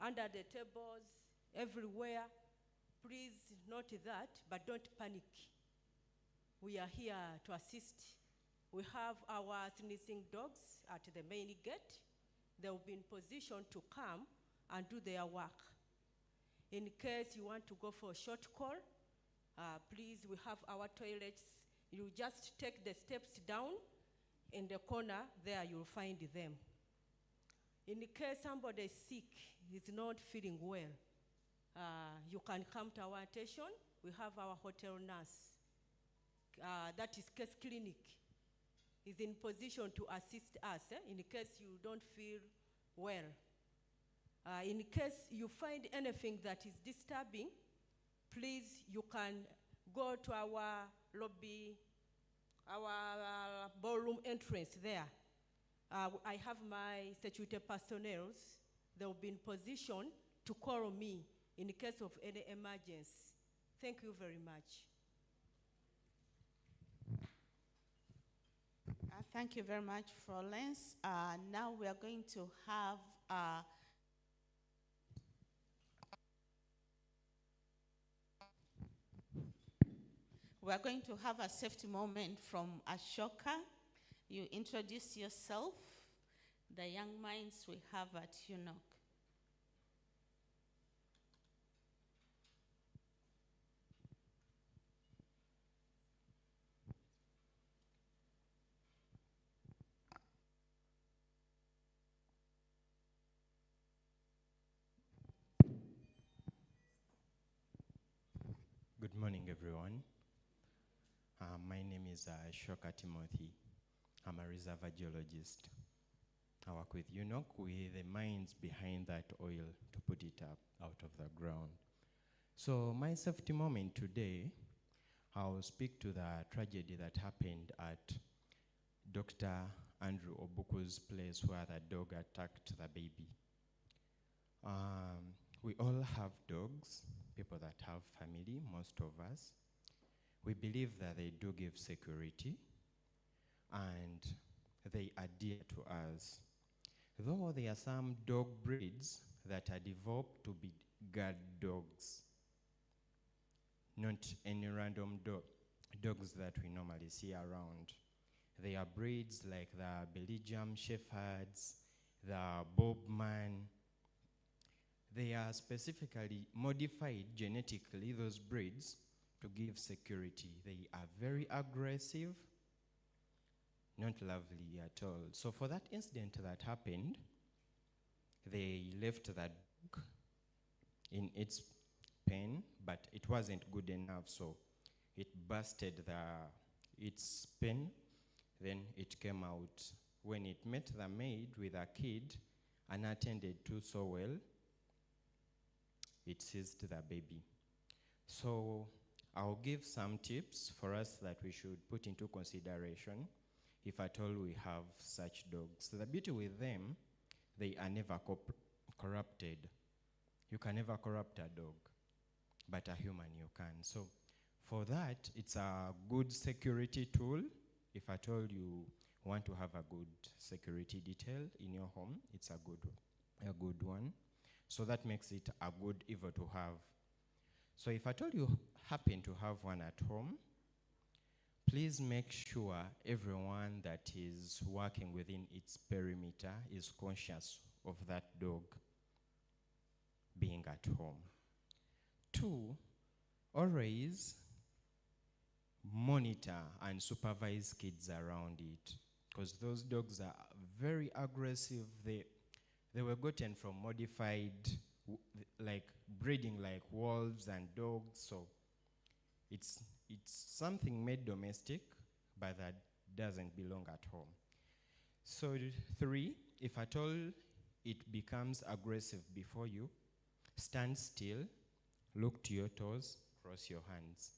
under the tables, everywhere. Please note that, but don't panic. We are here to assist. We have our sneezing dogs at the main gate. They will be in position to come and do their work. In case you want to go for a short call, please, we have our toilets. You just take the steps down. In the corner, there you'll find them. In case somebody is sick, is not feeling well, you can come to our attention. We have our hotel nurse. That is case clinic. Is in position to assist us in case you don't feel well. In case you find anything that is disturbing, please, you can go to our lobby, our ballroom entrance there. I have my security personnel. They will be in position to call me in case of any emergency. Thank you very much. Thank you very much, Florence. Now we are going to have a safety moment from Ashoka. You introduce yourself, the young minds we have at UNOC. Good morning, everyone. My name is Shoka Timothy. I'm a reservoir geologist. I work with UNOC with the minds behind that oil to put it up out of the ground. So my safety moment today, I'll speak to the tragedy that happened at Dr. Andrew Obuku's place where the dog attacked the baby. We all have dogs, people that have family, most of us. We believe that they do give security and they adhere to us. Though there are some dog breeds that are developed to be guard dogs, not any random dogs that we normally see around. They are breeds like the Belgian Shepherds, the Bobman. They are specifically modified genetically, those breeds, to give security. They are very aggressive, not lovely at all. So for that incident that happened, they left that dog in its pen, but it wasn't good enough, so it busted its pen, then it came out. When it met the maid with a kid, unattended to so well, it seized the baby. So I'll give some tips for us that we should put into consideration if at all we have such dogs. The beauty with them, they are never corrupted. You can never corrupt a dog, but a human you can. So for that, it's a good security tool. If at all you want to have a good security detail in your home, it's a good one. So that makes it a good evil to have. So if at all you happen to have one at home, please make sure everyone that is working within its perimeter is conscious of that dog being at home. 2, always monitor and supervise kids around it, because those dogs are very aggressive. They were gotten from modified, like breeding like wolves and dogs, so it's something made domestic, but that doesn't belong at home. So 3, if at all it becomes aggressive before you, stand still, look to your toes, cross your hands,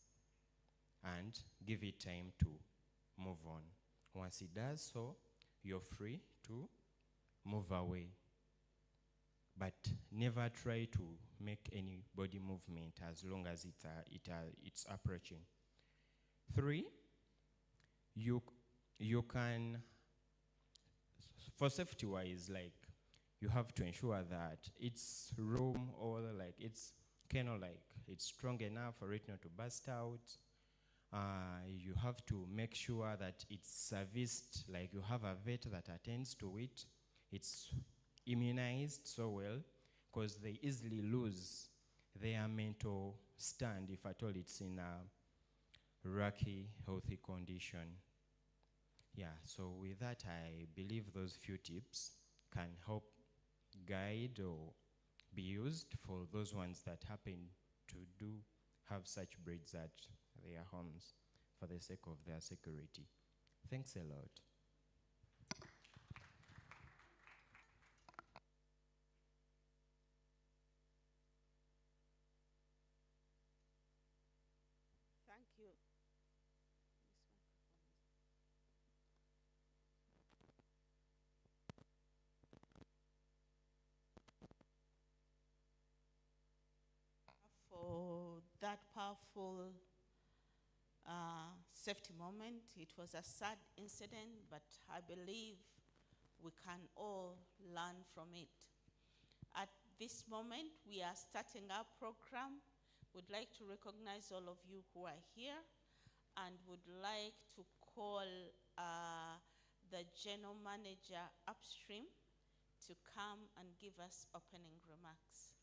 and give it time to move on. Once it does so, you're free to move away. But never try to make any body movement as long as it's approaching. 3, you can, for safety-wise, like you have to ensure that its room or like it's kind of like it's strong enough for it not to burst out. You have to make sure that it's serviced, like you have a vet that attends to it. It's immunized so well, because they easily lose their mental stand if at all it's in a rocky, healthy condition. Yeah, so with that, I believe those few tips can help guide or be used for those ones that happen to do have such breeds at their homes for the sake of their security. Thanks a lot. Thank you. For that powerful safety moment. It was a sad incident, but I believe we can all learn from it. At this moment, we are starting our program. We'd like to recognize all of you who are here and would like to call the General Manager upstream to come and give us opening remarks.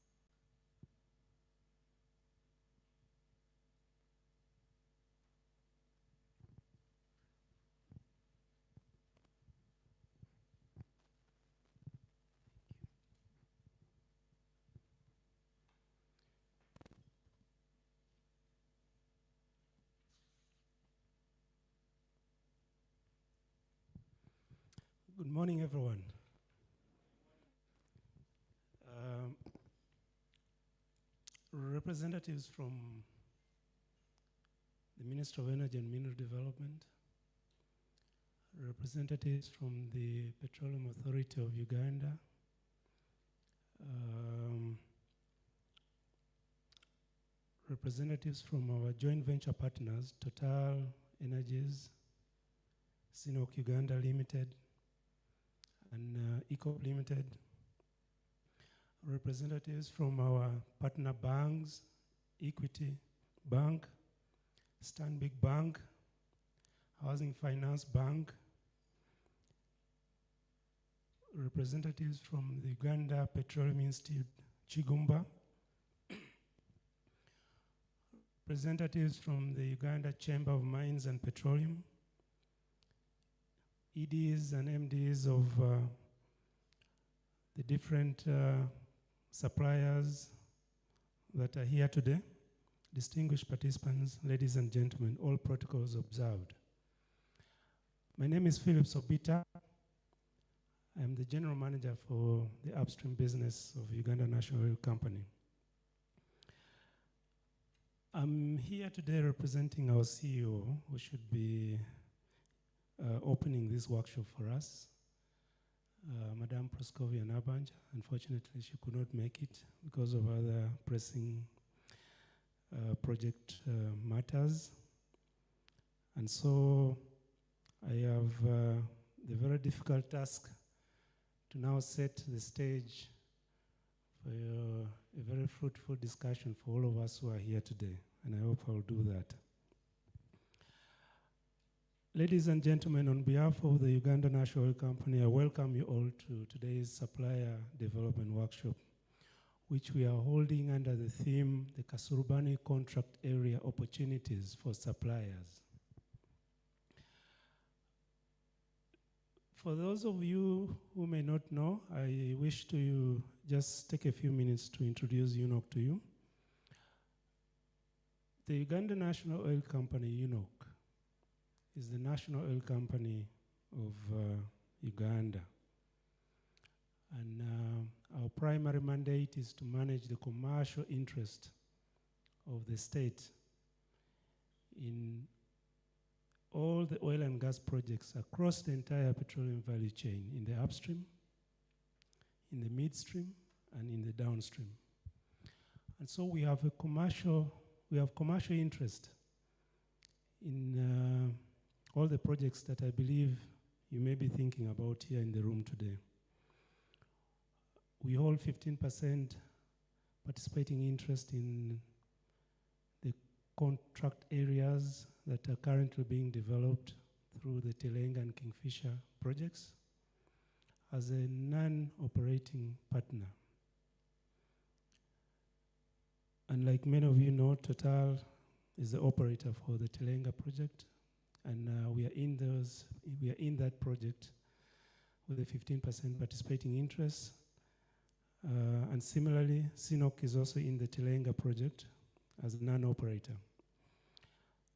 Good morning, everyone. Representatives from the Ministry of Energy and Mineral Development, representatives from the Petroleum Authority of Uganda, representatives from our joint venture partners, Total Energies, Sinok Uganda Limited, and ECOP Limited, representatives from our partner banks, Equity Bank, Stanbic Bank, Housing Finance Bank, representatives from the Uganda Petroleum Institute, Chigumba, representatives from the Uganda Chamber of Mines and Petroleum, EDs and MDs of the different suppliers that are here today, distinguished participants, ladies and gentlemen, all protocols observed. My name is Philip Sobita. I'm the General Manager for the upstream business of Uganda National Oil Company. I'm here today representing our CEO, who should be opening this workshop for us, Madame Proskovia Nabanja. Unfortunately, she could not make it because of other pressing project matters. And so I have the very difficult task to now set the stage for a very fruitful discussion for all of us who are here today, and I hope I'll do that. Ladies and gentlemen, on behalf of the Uganda National Oil Company, I welcome you all to today's Supplier Development Workshop, which we are holding under the theme, the Kasuruban Contract Area Opportunities for Suppliers. For those of you who may not know, I wish to just take a few minutes to introduce UNOC to you. The Uganda National Oil Company, UNOC, is the national oil company of Uganda. And our primary mandate is to manage the commercial interest of the state in all the oil and gas projects across the entire petroleum value chain, in the upstream, in the midstream, and in the downstream. And so we have commercial interest in all the projects that I believe you may be thinking about here in the room today. We hold 15% participating interest in the contract areas that are currently being developed through the Telenga and Kingfisher projects as a non-operating partner. And like many of you know, Total is the operator for the Telenga project, and we are in that project with a 15% participating interest. And similarly, CNOC is also in the Telenga project as a non-operator.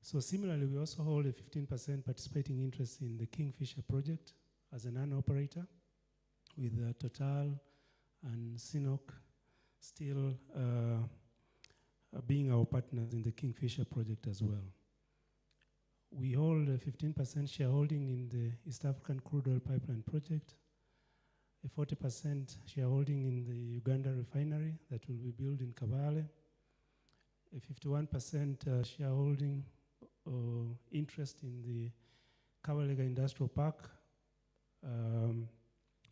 So similarly, we also hold a 15% participating interest in the Kingfisher project as a non-operator, with Total and CNOC still being our partners in the Kingfisher project as well. We hold a 15% shareholding in the East African Crude Oil Pipeline project, a 40% shareholding in the Uganda refinery that will be built in Kampala, a 51% shareholding or interest in the Kabalega Industrial Park,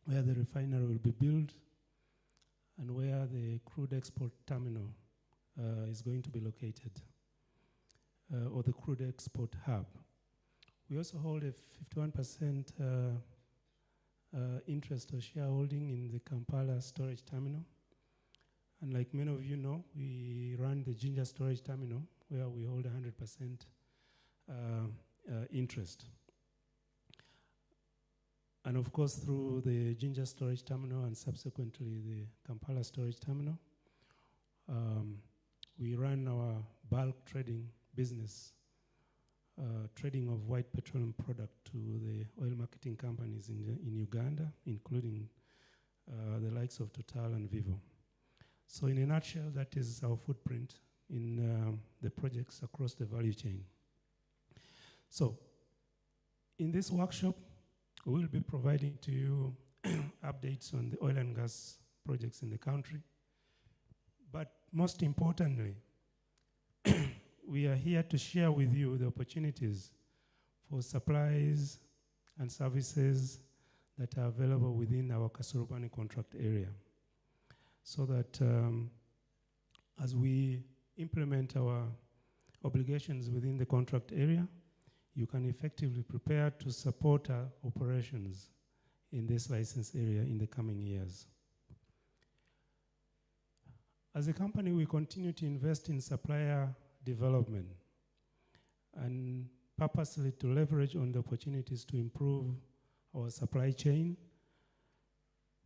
where the refinery will be built and where the crude export terminal is going to be located, or the crude export hub. We also hold a 51% interest or shareholding in the Kampala storage terminal. And like many of you know, we run the Ginger storage terminal, where we hold 100% interest. And of course, through the Ginger storage terminal and subsequently the Kampala storage terminal, we run our bulk trading business, trading of white petroleum product to the oil marketing companies in Uganda, including the likes of Total and Vivo. So in a nutshell, that is our footprint in the projects across the value chain. So in this workshop, we will be providing to you updates on the oil and gas projects in the country. But most importantly, we are here to share with you the opportunities for supplies and services that are available within our Kasuruban contract area, so that as we implement our obligations within the contract area, you can effectively prepare to support our operations in this license area in the coming years. As a company, we continue to invest in supplier development and purposely to leverage on the opportunities to improve our supply chain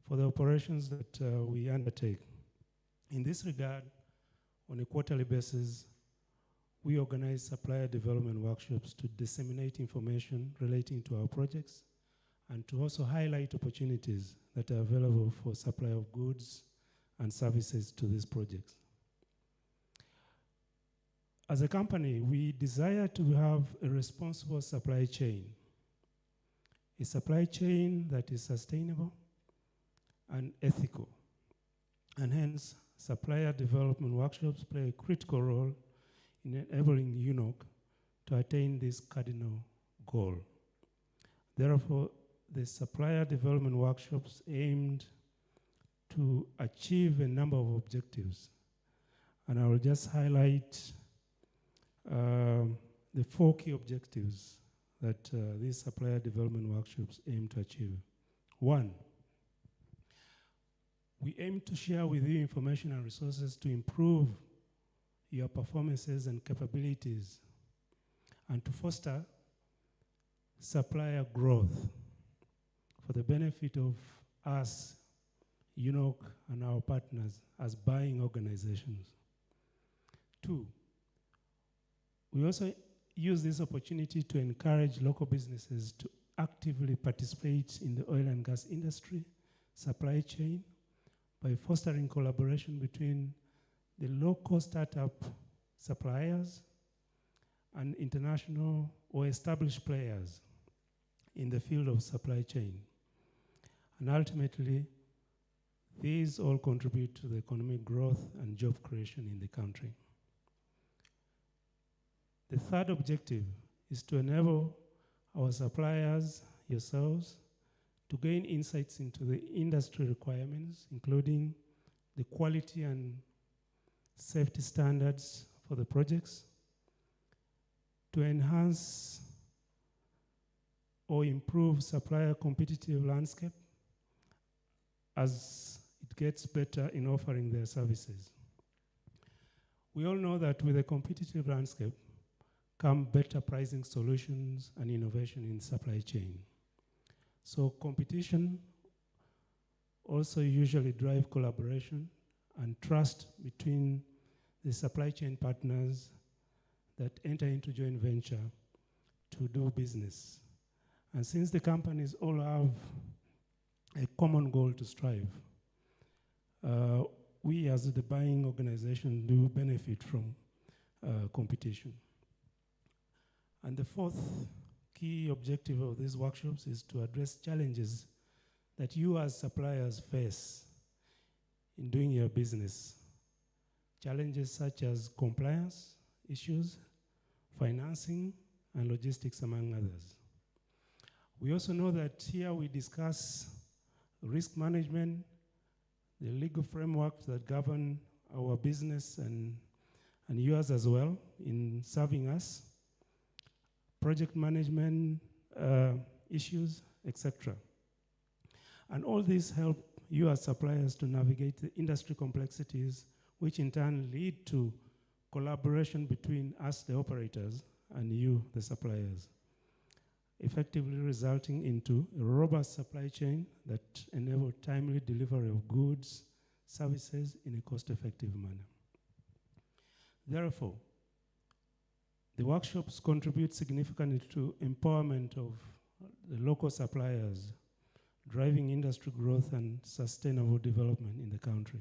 for the operations that we undertake. In this regard, on a quarterly basis, we organize supplier development workshops to disseminate information relating to our projects and to also highlight opportunities that are available for supply of goods and services to these projects. As a company, we desire to have a responsible supply chain, a supply chain that is sustainable and ethical, and hence supplier development workshops play a critical role in enabling UNOC to attain this cardinal goal. Therefore, the supplier development workshops aimed to achieve a number of objectives. And I will just highlight the 4 key objectives that these supplier development workshops aim to achieve. 1, we aim to share with you information and resources to improve your performances and capabilities and to foster supplier growth for the benefit of us, UNOC, and our partners as buying organizations. 2, we also use this opportunity to encourage local businesses to actively participate in the oil and gas industry supply chain by fostering collaboration between the local startup suppliers and international or established players in the field of supply chain. And ultimately, these all contribute to the economic growth and job creation in the country. The 3rd objective is to enable our suppliers, yourselves, to gain insights into the industry requirements, including the quality and safety standards for the projects, to enhance or improve supplier competitive landscape as it gets better in offering their services. We all know that with a competitive landscape come better pricing solutions and innovation in supply chain. So competition also usually drive collaboration and trust between the supply chain partners that enter into joint venture to do business. And since the companies all have a common goal to strive, we as the buying organization do benefit from competition. And the fourth key objective of these workshops is to address challenges that you as suppliers face in doing your business. Challenges such as compliance issues, financing, and logistics, among others. We also know that here we discuss risk management, the legal frameworks that govern our business and yours as well in serving us, project management issues, etc. And all these help you as suppliers to navigate the industry complexities, which in turn lead to collaboration between us, the operators, and you, the suppliers, effectively resulting into a robust supply chain that enable timely delivery of goods, services in a cost-effective manner. Therefore, the workshops contribute significantly to empowerment of the local suppliers, driving industry growth and sustainable development in the country.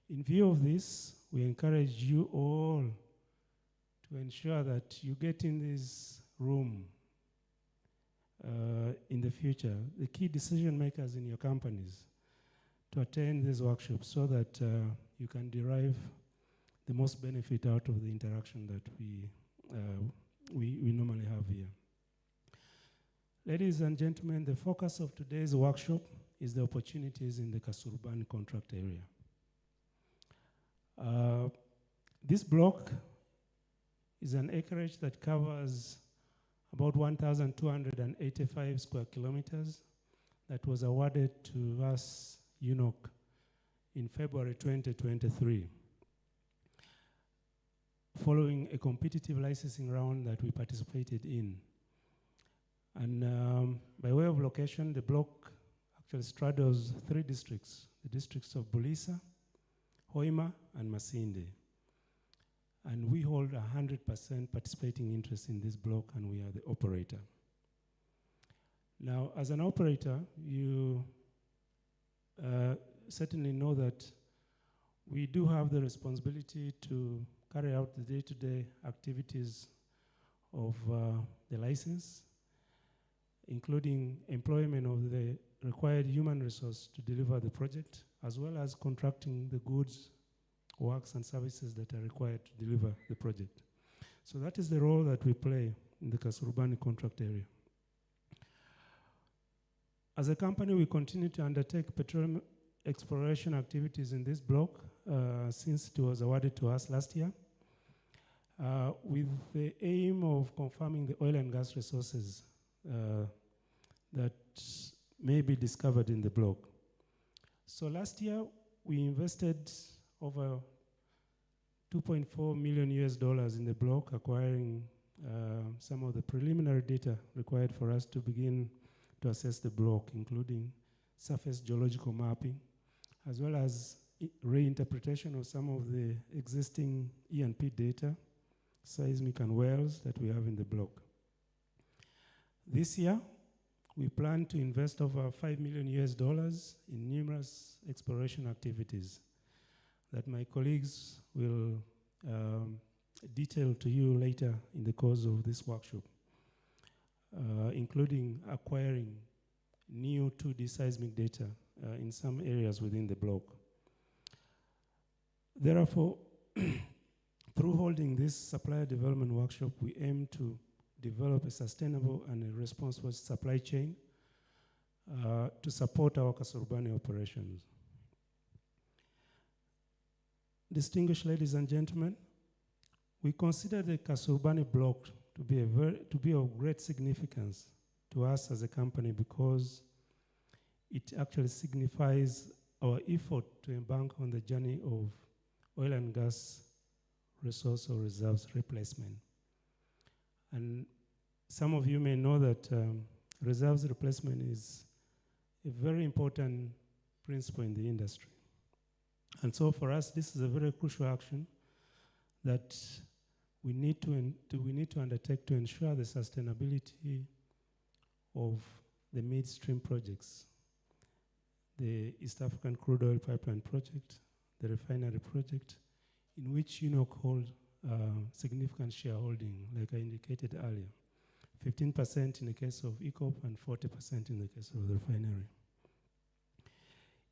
In view of this, we encourage you all to ensure that you get in this room in the future, the key decision makers in your companies, to attend these workshops so that you can derive the most benefit out of the interaction that we normally have here. Ladies and gentlemen, the focus of today's workshop is the opportunities in the Kasuruban contract area. This block is an acreage that covers about 1,285 square kilometers that was awarded to us, UNOC, in February 2023, following a competitive licensing round that we participated in. And by way of location, the block actually straddles 3 districts, the districts of Bulisa, Hoima, and Masinde. And we hold 100% participating interest in this block, and we are the operator. Now, as an operator, you certainly know that we do have the responsibility to carry out the day-to-day activities of the license, including employment of the required human resource to deliver the project, as well as contracting the goods, works, and services that are required to deliver the project. So that is the role that we play in the Kasuruban contract area. As a company, we continue to undertake petroleum exploration activities in this block since it was awarded to us last year, with the aim of confirming the oil and gas resources that may be discovered in the block. So last year, we invested over $2.4 million in the block, acquiring some of the preliminary data required for us to begin to assess the block, including surface geological mapping, as well as reinterpretation of some of the existing E&P data, seismic and wells that we have in the block. This year, we plan to invest over $5 million in numerous exploration activities that my colleagues will detail to you later in the course of this workshop, including acquiring new 2D seismic data in some areas within the block. Therefore, through holding this supplier development workshop, we aim to develop a sustainable and a responsible supply chain to support our Kasuruban operations. Distinguished ladies and gentlemen, we consider the Kasuruban block to be of great significance to us as a company because it actually signifies our effort to embark on the journey of oil and gas resource or reserves replacement. And some of you may know that reserves replacement is a very important principle in the industry. And so for us, this is a very crucial action that we need to undertake to ensure the sustainability of the midstream projects, the East African Crude Oil Pipeline Project, the refinery project, in which UNOC hold significant shareholding, like I indicated earlier, 15% in the case of ECOP and 40% in the case of the refinery.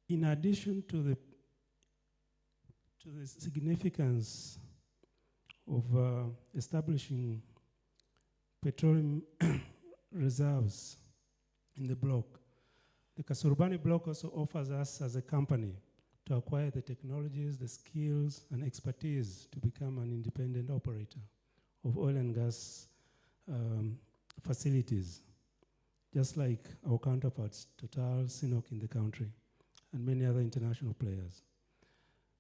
In addition to the significance of establishing petroleum reserves in the block, the Kasuruban block also offers us as a company to acquire the technologies, the skills, and expertise to become an independent operator of oil and gas facilities, just like our counterparts, Total, CNOOC in the country, and many other international players.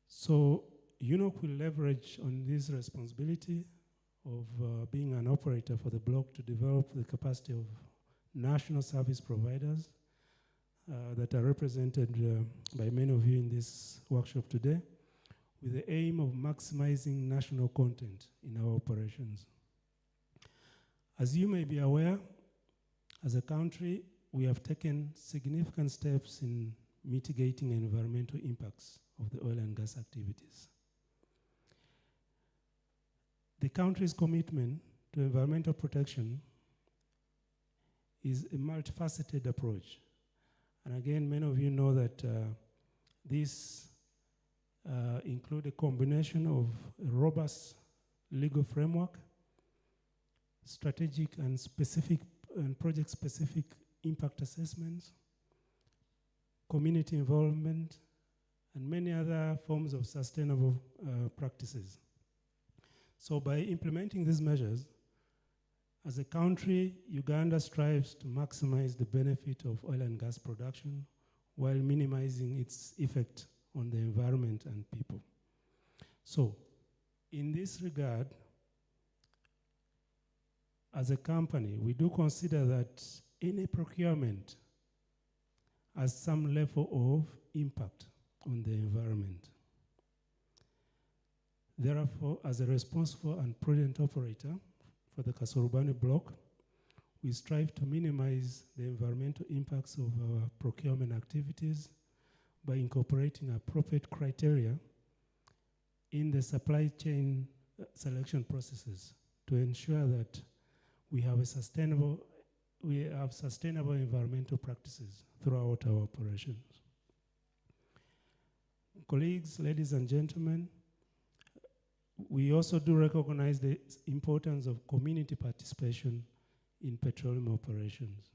So UNOC will leverage on this responsibility of being an operator for the block to develop the capacity of national service providers that are represented by many of you in this workshop today, with the aim of maximizing national content in our operations. As you may be aware, as a country, we have taken significant steps in mitigating environmental impacts of the oil and gas activities. The country's commitment to environmental protection is a multifaceted approach. And again, many of you know that this includes a combination of a robust legal framework, strategic and specific and project-specific impact assessments, community involvement, and many other forms of sustainable practices. So by implementing these measures, as a country, Uganda strives to maximize the benefit of oil and gas production while minimizing its effect on the environment and people. So, in this regard, as a company, we do consider that any procurement has some level of impact on the environment. Therefore, as a responsible and prudent operator for the Kasuruban block, we strive to minimize the environmental impacts of our procurement activities by incorporating appropriate criteria in the supply chain selection processes to ensure that we have sustainable environmental practices throughout our operations. Colleagues, ladies and gentlemen, we also do recognize the importance of community participation in petroleum operations,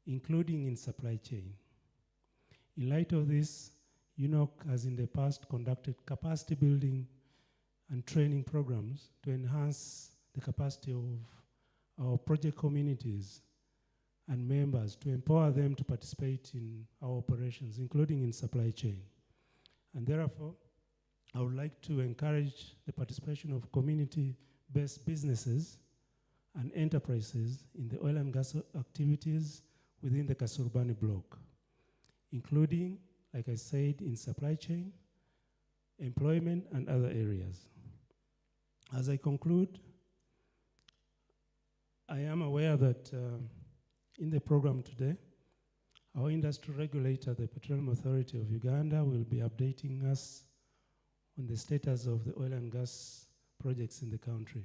including in supply chain. In light of this, UNOC has in the past conducted capacity building and training programs to enhance the capacity of our project communities and members to empower them to participate in our operations, including in supply chain. And therefore, I would like to encourage the participation of community-based businesses and enterprises in the oil and gas activities within the Kasuruban block, including, like I said, in supply chain, employment, and other areas. As I conclude, I am aware that in the program today, our industry regulator, the Petroleum Authority of Uganda, will be updating us on the status of the oil and gas projects in the country.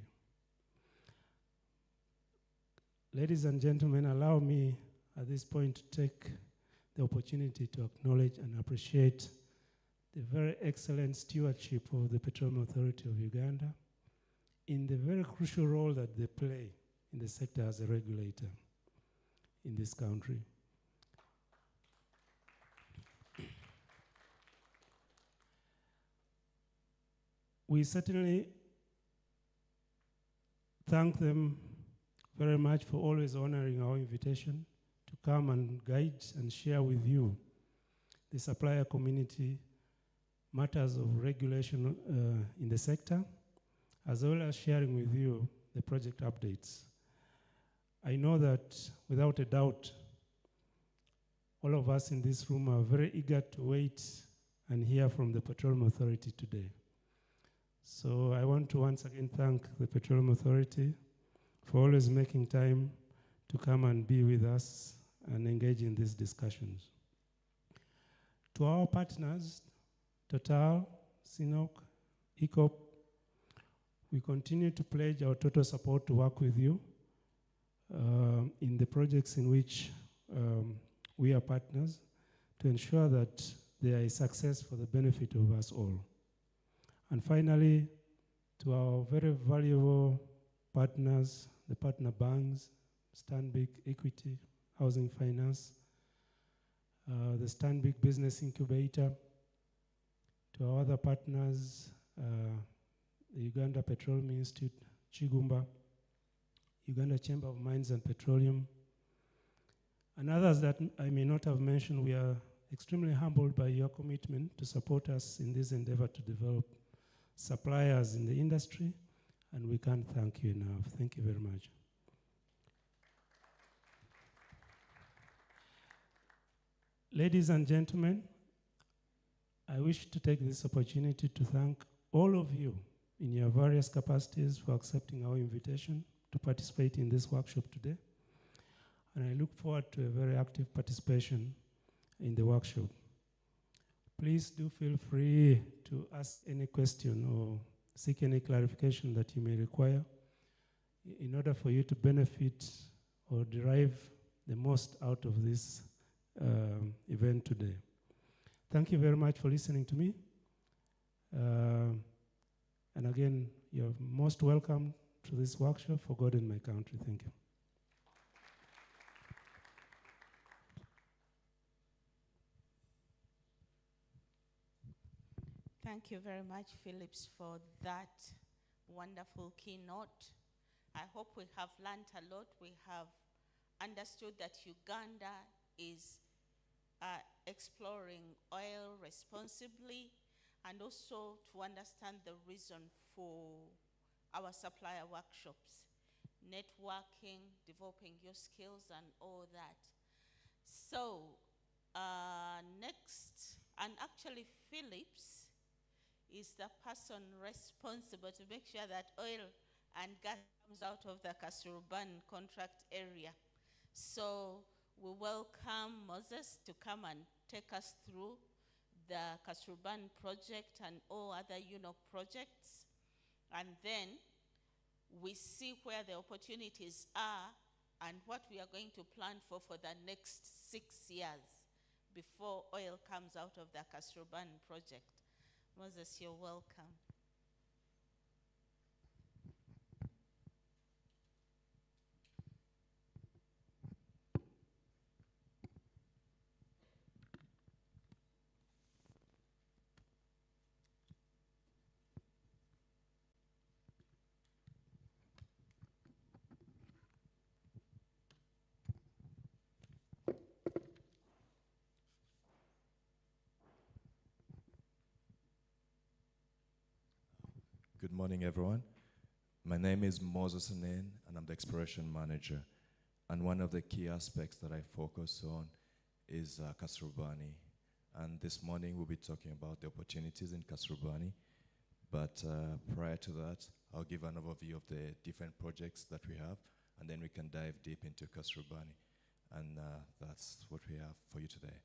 Ladies and gentlemen, allow me at this point to take the opportunity to acknowledge and appreciate the very excellent stewardship of the Petroleum Authority of Uganda in the very crucial role that they play in the sector as a regulator in this country. we certainly thank them very much for always honoring our invitation to come and guide and share with you the supplier community matters of regulation in the sector, as well as sharing with you the project updates. I know that without a doubt, all of us in this room are very eager to wait and hear from the Petroleum Authority today. So I want to once again thank the Petroleum Authority for always making time to come and be with us and engage in these discussions. To our partners, Total, CNOC, ECOP, we continue to pledge our total support to work with you in the projects in which we are partners to ensure that they are a success for the benefit of us all. And finally, to our very valuable partners, the partner banks, Stanbic Equity, Housing Finance, the Stanbic Business Incubator, to our other partners, the Uganda Petroleum Institute, Chigumba, Uganda Chamber of Mines and Petroleum, and others that I may not have mentioned. We are extremely humbled by your commitment to support us in this endeavor to develop suppliers in the industry, and we can't thank you enough. Thank you very much. Ladies and gentlemen, I wish to take this opportunity to thank all of you in your various capacities for accepting our invitation to participate in this workshop today. And I look forward to a very active participation in the workshop. Please do feel free to ask any question or seek any clarification that you may require in order for you to benefit or derive the most out of this event today. Thank you very much for listening to me. And again, you're most welcome to this workshop for God and my country. Thank you. Thank you very much, Phillips, for that wonderful keynote. I hope we have learned a lot. We have understood that Uganda is exploring oil responsibly, and also to understand the reason for our supplier workshops, networking, developing your skills, and all that. So next, and actually Phillips is the person responsible to make sure that oil and gas comes out of the Kasuruban contract area. So we welcome Moses to come and take us through the Kasuruban project and all other UNOC projects. And then we see where the opportunities are and what we are going to plan for the next 6 years before oil comes out of the Kasuruban project. Moses, you're welcome. Good morning, everyone. My name is Moses Anen, and I'm the Exploration Manager. And one of the key aspects that I focus on is Kasurubani. And this morning we'll be talking about the opportunities in Kasurubani. But prior to that, I'll give an overview of the different projects that we have, and then we can dive deep into Kasurubani. And that's what we have for you today.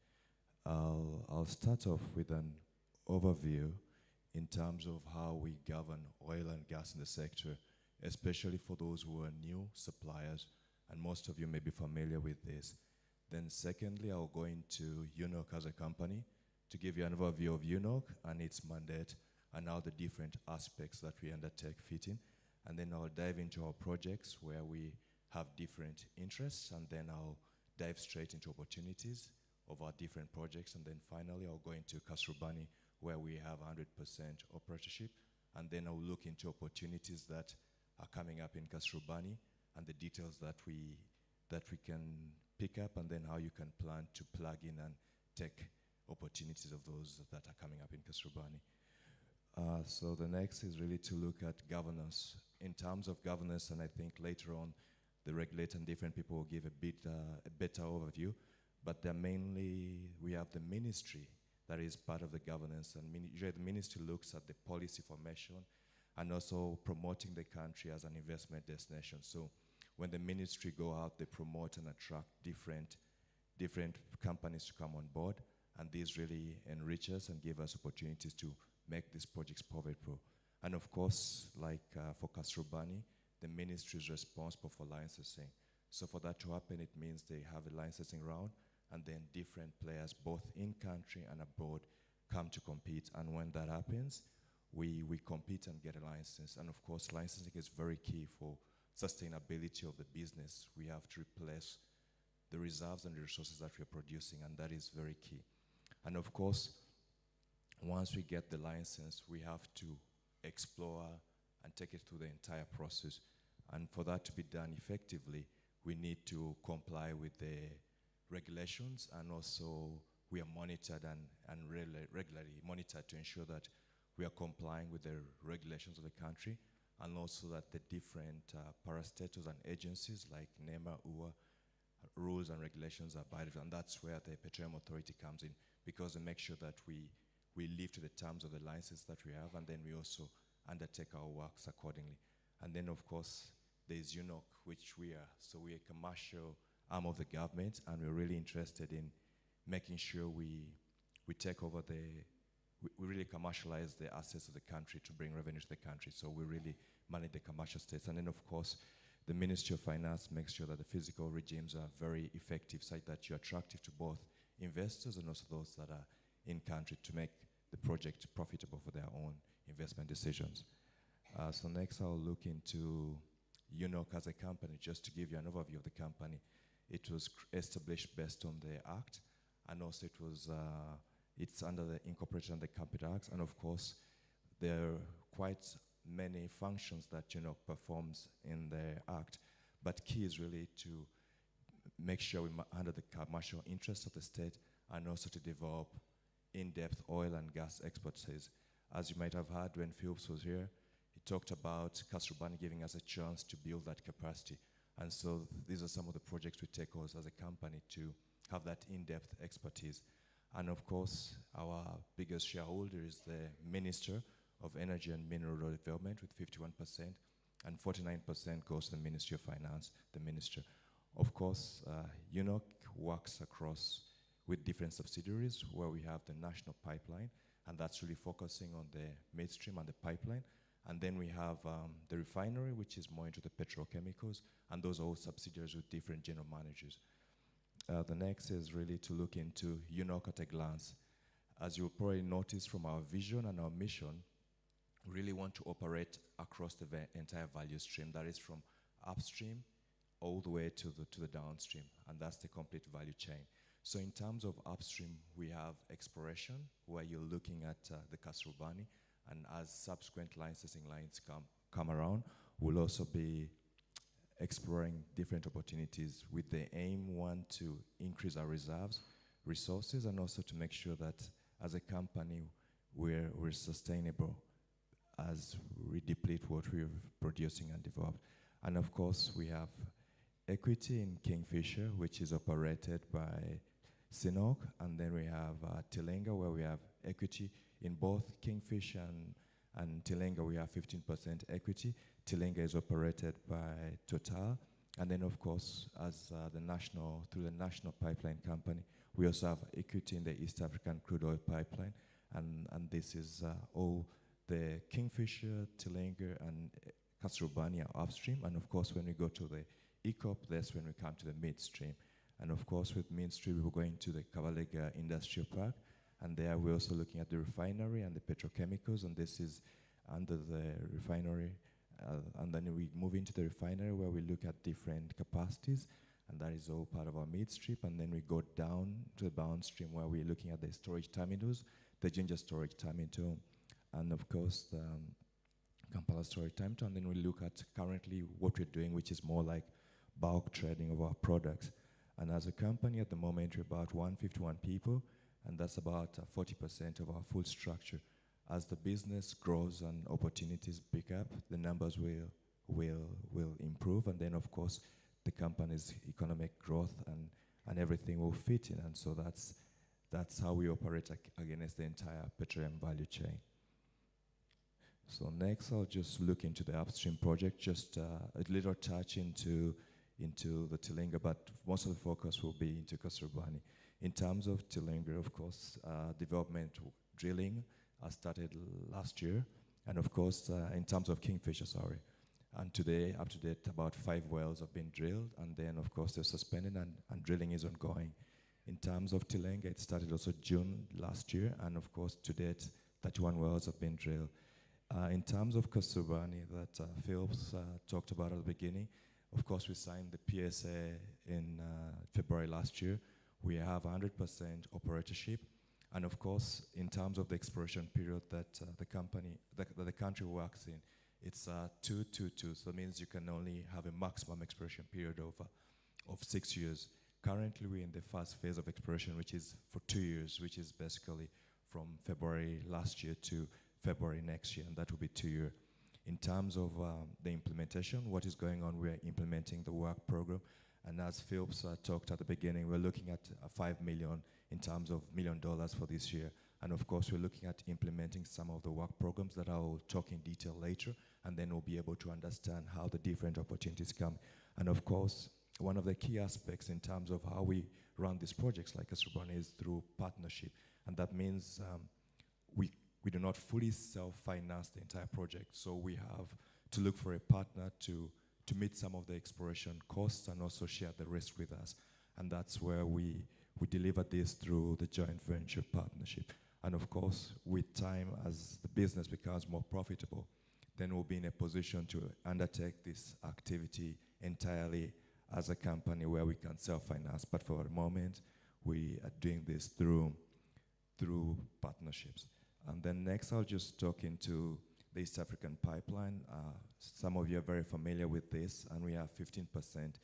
I'll start off with an overview in terms of how we govern oil and gas in the sector, especially for those who are new suppliers, and most of you may be familiar with this. Then secondly, I'll go into UNOC as a company to give you an overview of UNOC and its mandate and how the different aspects that we undertake fit in. And then I'll dive into our projects where we have different interests, and then I'll dive straight into opportunities of our different projects. And then finally, I'll go into Kasurubani, where we have 100% operatorship and then I'll look into opportunities that are coming up in Kasuruban and the details that we can pick up, and then how you can plan to plug in and take opportunities of those that are coming up in Kasuruban. So the next is really to look at governance. In terms of governance, and I think later on the regulator and different people will give a better overview, but we have the ministry that is part of the governance, and usually the ministry looks at the policy formation and also promoting the country as an investment destination. So when the ministry go out, they promote and attract different companies to come on board, and these really enrich us and give us opportunities to make these projects profitable. And of course, like for Kasuruban, the ministry is responsible for licensing. So for that to happen, it means they have a licensing round, and then different players, both in country and abroad, come to compete. And when that happens, we compete and get a license. And of course, licensing is very key for sustainability of the business. We have to replace the reserves and the resources that we are producing, and that is very key. And of course, once we get the license, we have to explore and take it through the entire process. And for that to be done effectively, we need to comply with the regulations, and also we are monitored and regularly monitored to ensure that we are complying with the regulations of the country, and also that the different parastatals and agencies like NEMA, UA, rules and regulations are abided. And that's where the Petroleum Authority comes in, because they make sure that we live to the terms of the license that we have, and then we also undertake our works accordingly. And then of course there's UNOC, which we are. So we're a commercial arm of the government, and we're really interested in making sure we take over we really commercialize the assets of the country to bring revenue to the country. So we really manage the commercial states. And then of course, the Ministry of Finance makes sure that the physical regimes are very effective, such that you're attractive to both investors and also those that are in country, to make the project profitable for their own investment decisions. So next I'll look into UNOC as a company, just to give you an overview of the company. It was established based on the Act, and also it's incorporated under the Capital Act, and of course there are quite many functions that UNOC performs in the Act, but key is really to make sure we handle the commercial interests of the state, and also to develop in-depth oil and gas expertise. As you might have heard when Phillips was here, he talked about Kasuruban giving us a chance to build that capacity. And so these are some of the projects we take on as a company to have that in-depth expertise. And of course, our biggest shareholder is the Minister of Energy and Mineral Development with 51%, and 49% goes to the Ministry of Finance, the Minister. Of course, UNOC works across with different subsidiaries, where we have the national pipeline, and that's really focusing on the midstream and the pipeline. And then we have the refinery, which is more into the petrochemicals, and those are all subsidiaries with different general managers. The next is really to look into UNOC at a glance. As you'll probably notice from our vision and our mission, we really want to operate across the entire value stream, that is from upstream all the way to the downstream, and that's the complete value chain. So in terms of upstream, we have exploration, where you're looking at the Kasuruban, and as subsequent licensing lines come around, we'll also be exploring different opportunities with the aim, one, to increase our reserves, resources, and also to make sure that as a company we're sustainable as we deplete what we're producing and develop. And of course, we have equity in Kingfisher, which is operated by CNOOC, and then we have Tilenga, where we have equity in both Kingfisher and Tilenga. We have 15% equity. Tilenga is operated by Total, and then of course, as through the national pipeline company, we also have equity in the East African crude oil pipeline, and this is all the Kingfisher, Tilenga, and Kasuruban are upstream, and of course, when we go to the ECOP, that's when we come to the midstream. And of course, with midstream, we're going to the Kabalega Industrial Park, and there we're also looking at the refinery and the petrochemicals, and this is under the refinery. And then we move into the refinery, where we look at different capacities, and that is all part of our midstream. And then we go down to the downstream, where we're looking at the storage terminals, the Ginger storage terminal, and of course, Kampala Story Time, and then we look at currently what we're doing, which is more like bulk trading of our products. And as a company at the moment, we're about 151 people, and that's about 40% of our full structure. As the business grows and opportunities pick up, the numbers will improve, and then of course the company's economic growth and everything will fit in, and so that's how we operate against the entire petroleum value chain. So next, I'll just look into the upstream project, just a little touch into the Tilinga, but most of the focus will be into Kasuruban. In terms of Tilinga, of course, development drilling started last year, and of course, in terms of Kingfisher, and today, up to date, about 5 wells have been drilled, and then of course they're suspended and drilling is ongoing. In terms of Tilinga, it started also June last year, and of course to date, 31 wells have been drilled. In terms of Kasuruban that Phil's talked about at the beginning, of course we signed the PSA in February last year. We have 100% operatorship, and of course in terms of the exploration period that the country works in, it's 2-2-2, so it means you can only have a maximum exploration period of 6 years. Currently we're in the first phase of exploration, which is for 2 years, which is basically from February last year to February next year, and that will be 2 years. In terms of the implementation, what is going on, we're implementing the work program, and as Phil's talked at the beginning, we're looking at $5 million in terms of $1 million for this year. And of course, we're looking at implementing some of the work programs that I'll talk in detail later, and then we'll be able to understand how the different opportunities come. And of course, one of the key aspects in terms of how we run these projects like Kasuruban is through partnership. And that means we do not fully self-finance the entire project. So we have to look for a partner to meet some of the exploration costs and also share the risk with us. And that's where we deliver this through the joint venture partnership. And of course, with time, as the business becomes more profitable, then we'll be in a position to undertake this activity entirely as a company where we can self-finance. But for the moment, we are doing this through partnerships. And then next, I'll just talk into the East African pipeline. Some of you are very familiar with this, and we have 15%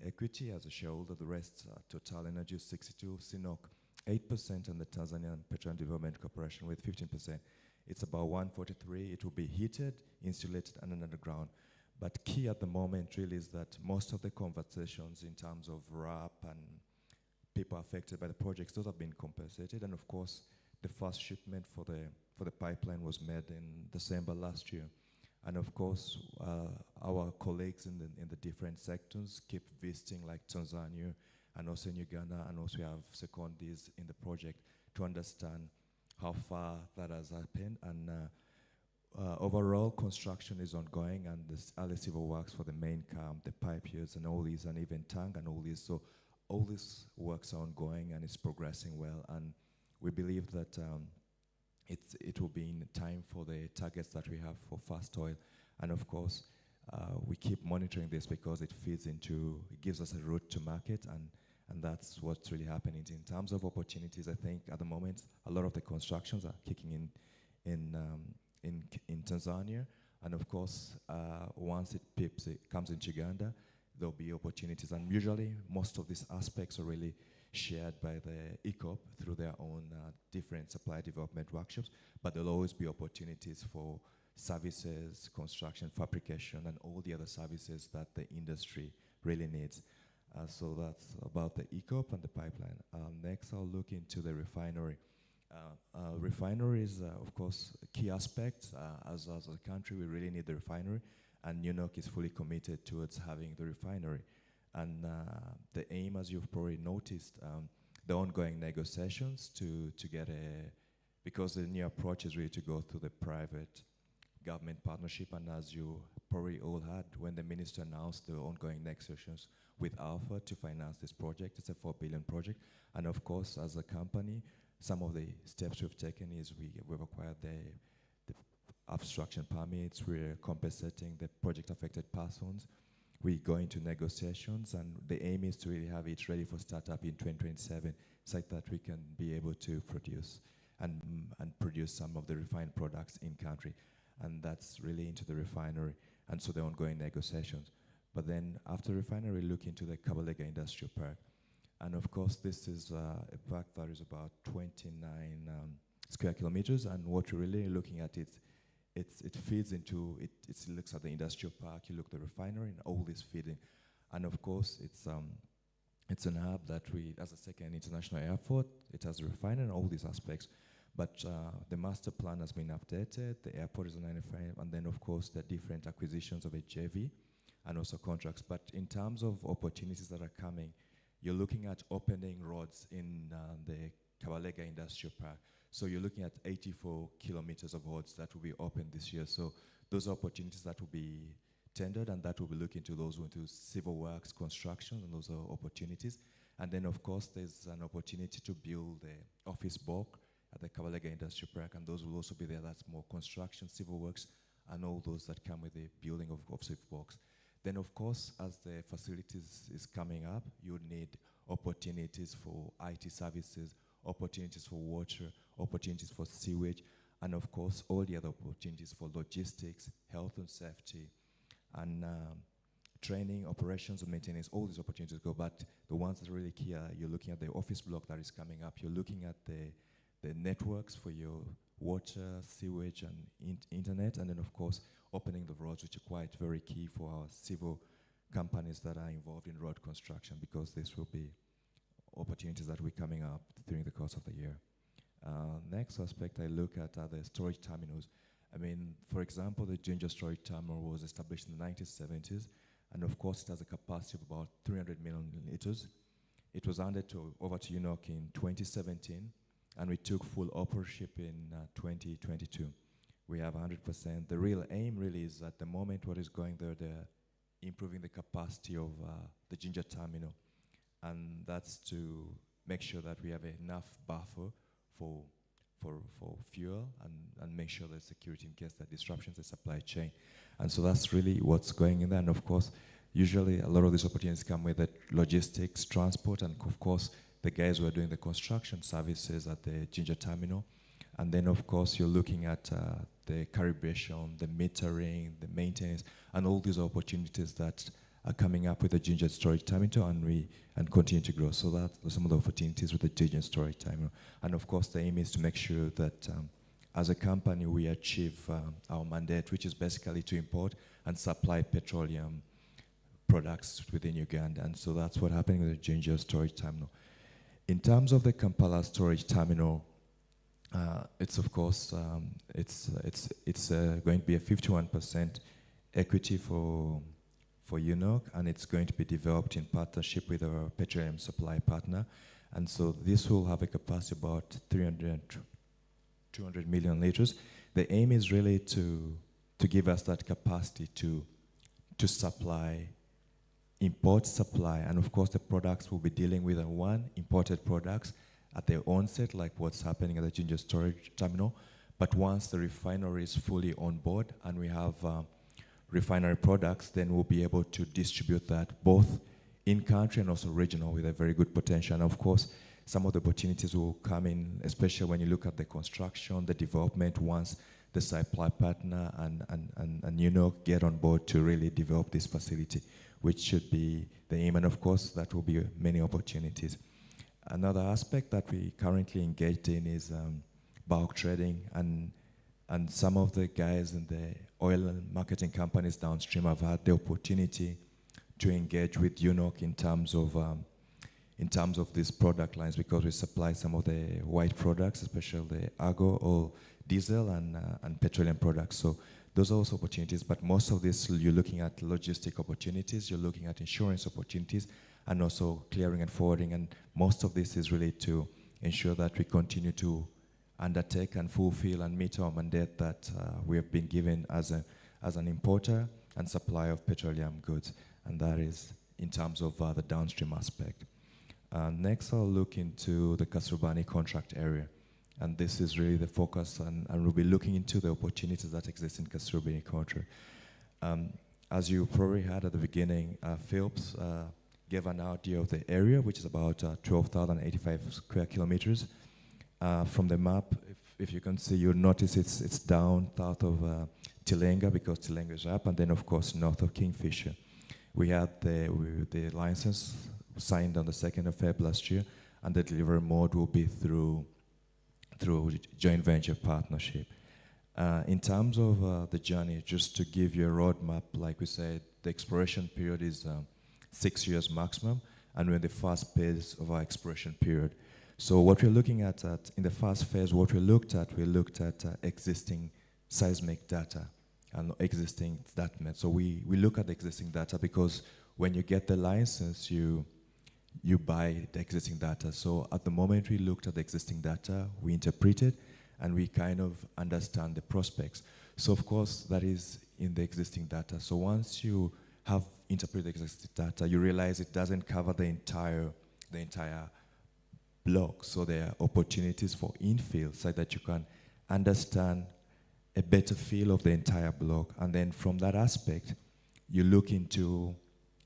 equity as a shareholder. The rest, Total Energy 62, CNOOC 8%, and the Tanzanian Petroleum Development Corporation with 15%. It's about 143. It will be heated, insulated, and underground. But key at the moment really is that most of the conversations in terms of RAP and people affected by the projects, those have been compensated. And of course, the first shipment for the pipeline was made in December last year. And of course, our colleagues in the different sectors keep visiting like Tanzania and also in Uganda, and also we have secondees in the project to understand how far that has happened. And overall construction is ongoing, and the early civil works for the main camp, the pipe yards and all these, and even tank and all these. So all these works are ongoing and it's progressing well. And we believe that it will be in time for the targets that we have for fast oil. And of course, we keep monitoring this because it gives us a route to market, and that's what's really happening. In terms of opportunities, I think at the moment, a lot of the constructions are kicking in Tanzania. And of course, once it comes in Uganda, there'll be opportunities. And usually, most of these aspects are really shared by the ECOP through their own different supply development workshops, but there'll always be opportunities for services, construction, fabrication, and all the other services that the industry really needs. So that's about the ECOP and the pipeline. Next, I'll look into the refinery. Refinery is, of course, a key aspect. As a country, we really need the refinery, and UNOC is fully committed towards having the refinery. And the aim, as you've probably noticed, the ongoing negotiations to get because the new approach is really to go through the private government partnership. And as you probably all heard, when the minister announced the ongoing negotiations with Alpha to finance this project, it's a $4 billion project. And of course, as a company, some of the steps we've taken is we've acquired the obstruction permits, we're compensating the project affected persons. We go into negotiations, and the aim is to really have it ready for startup in 2027, so that we can be able to produce and produce some of the refined products in country. and that's really into the refinery, and so the ongoing negotiations. But then after refinery, look into the Kabalega Industrial Park. And of course, this is a park that is about 29 square kilometers, and what you're really looking at it feeds into, it looks at the industrial park, you look at the refinery, and all this feeding. And of course, it's an hub that we, as a second international airport, it has a refinery and all these aspects. But the master plan has been updated, the airport is 95, and then of course the different acquisitions of a JV and also contracts. But in terms of opportunities that are coming, you're looking at opening roads in the Kabalega Industrial Park. So you're looking at 84 kilometers of roads that will be opened this year. So those are opportunities that will be tendered, and that will be looking to those who into civil works, construction, and those are opportunities. And then of course there's an opportunity to build the office block at the Kabalega Industrial Park, and those will also be there. That's more construction, civil works, and all those that come with the building of civil works. Then of course, as the facilities is coming up, you would need opportunities for IT services, opportunities for water, opportunities for sewage, and of course, all the other opportunities for logistics, health and safety, and training, operations and maintenance, all these opportunities go. But the ones that are really key are, you're looking at the office block that is coming up, you're looking at the networks for your water, sewage, and internet, and then of course, opening the roads, which are quite very key for our civil companies that are involved in road construction, because this will be opportunities that will be coming up during the course of the year. Next aspect I look at are the storage terminals. I mean, for example, the Ginger Storage Terminal was established in the 1970s, and of course it has a capacity of about 300 million liters. It was handed over to UNOC in 2017, and we took full ownership in 2022. We have 100%. The real aim really is at the moment what is going there, they're improving the capacity of the Ginger Terminal, and that's to make sure that we have enough buffer for fuel and make sure there's security in case there are disruptions in the supply chain. And so that's really what's going in there. And of course, usually a lot of these opportunities come with the logistics, transport, and of course, the guys who are doing the construction services at the Ginger Terminal. And then of course, you're looking at the calibration, the metering, the maintenance, and all these opportunities that are coming up with the Ginger Storage Terminal, and continue to grow. So that are some of the opportunities with the Ginger Storage Terminal. And of course, the aim is to make sure that as a company, we achieve our mandate, which is basically to import and supply petroleum products within Uganda. And so that's what's happening with the Ginger Storage Terminal. In terms of the Kampala Storage Terminal, it's of course, it's going to be a 51% equity for UNOC, and it's going to be developed in partnership with our petroleum supply partner. And so this will have a capacity about 200 million liters. The aim is really to give us that capacity to supply, import, supply, and of course the products will be dealing with one, imported products at the onset, like what's happening at the Ginger Storage Terminal. But once the refinery is fully on board and we have refinery products, then we'll be able to distribute that both in country and also regional with a very good potential. And of course, some of the opportunities will come in, especially when you look at the construction, the development, once the supply partner and UNOC get on board to really develop this facility, which should be the aim. And of course, that will be many opportunities. Another aspect that we currently engaged in is bulk trading, and some of the guys in the oil and marketing companies downstream have had the opportunity to engage with UNOC in terms of these product lines, because we supply some of the white products, especially the agro or diesel and petroleum products. So those are also opportunities, but most of this, you're looking at logistic opportunities, you're looking at insurance opportunities, and also clearing and forwarding. And most of this is really to ensure that we continue to undertake and fulfill and meet our mandate that we have been given as an importer and supplier of petroleum goods. And that is in terms of the downstream aspect. Next, I'll look into the Kasuruban contract area. And this is really the focus, and we'll be looking into the opportunities that exist in Kasuruban contract. As you probably heard at the beginning, Phillips gave an idea of the area, which is about 12,085 square kilometers. From the map, if if you can see, you'll notice it's down south of Tilenga, because Tilenga is up, and then of course north of Kingfisher. We had the license signed on the 2nd of Feb last year, and the delivery mode will be through joint venture partnership. In terms of the journey, just to give you a roadmap, like we said, the exploration period is 6 years maximum, and we're in the first phase of our exploration period. So what we're looking at in the first phase, we looked at existing seismic data and existing data. So we look at the existing data, because when you get the license, you buy the existing data. So at the moment we looked at the existing data, we interpreted, and we kind of understand the prospects. So of course that is in the existing data. So once you have interpreted the existing data, you realize it doesn't cover the entire block. So there are opportunities for infill, so that you can understand a better feel of the entire block. And then from that aspect, you look into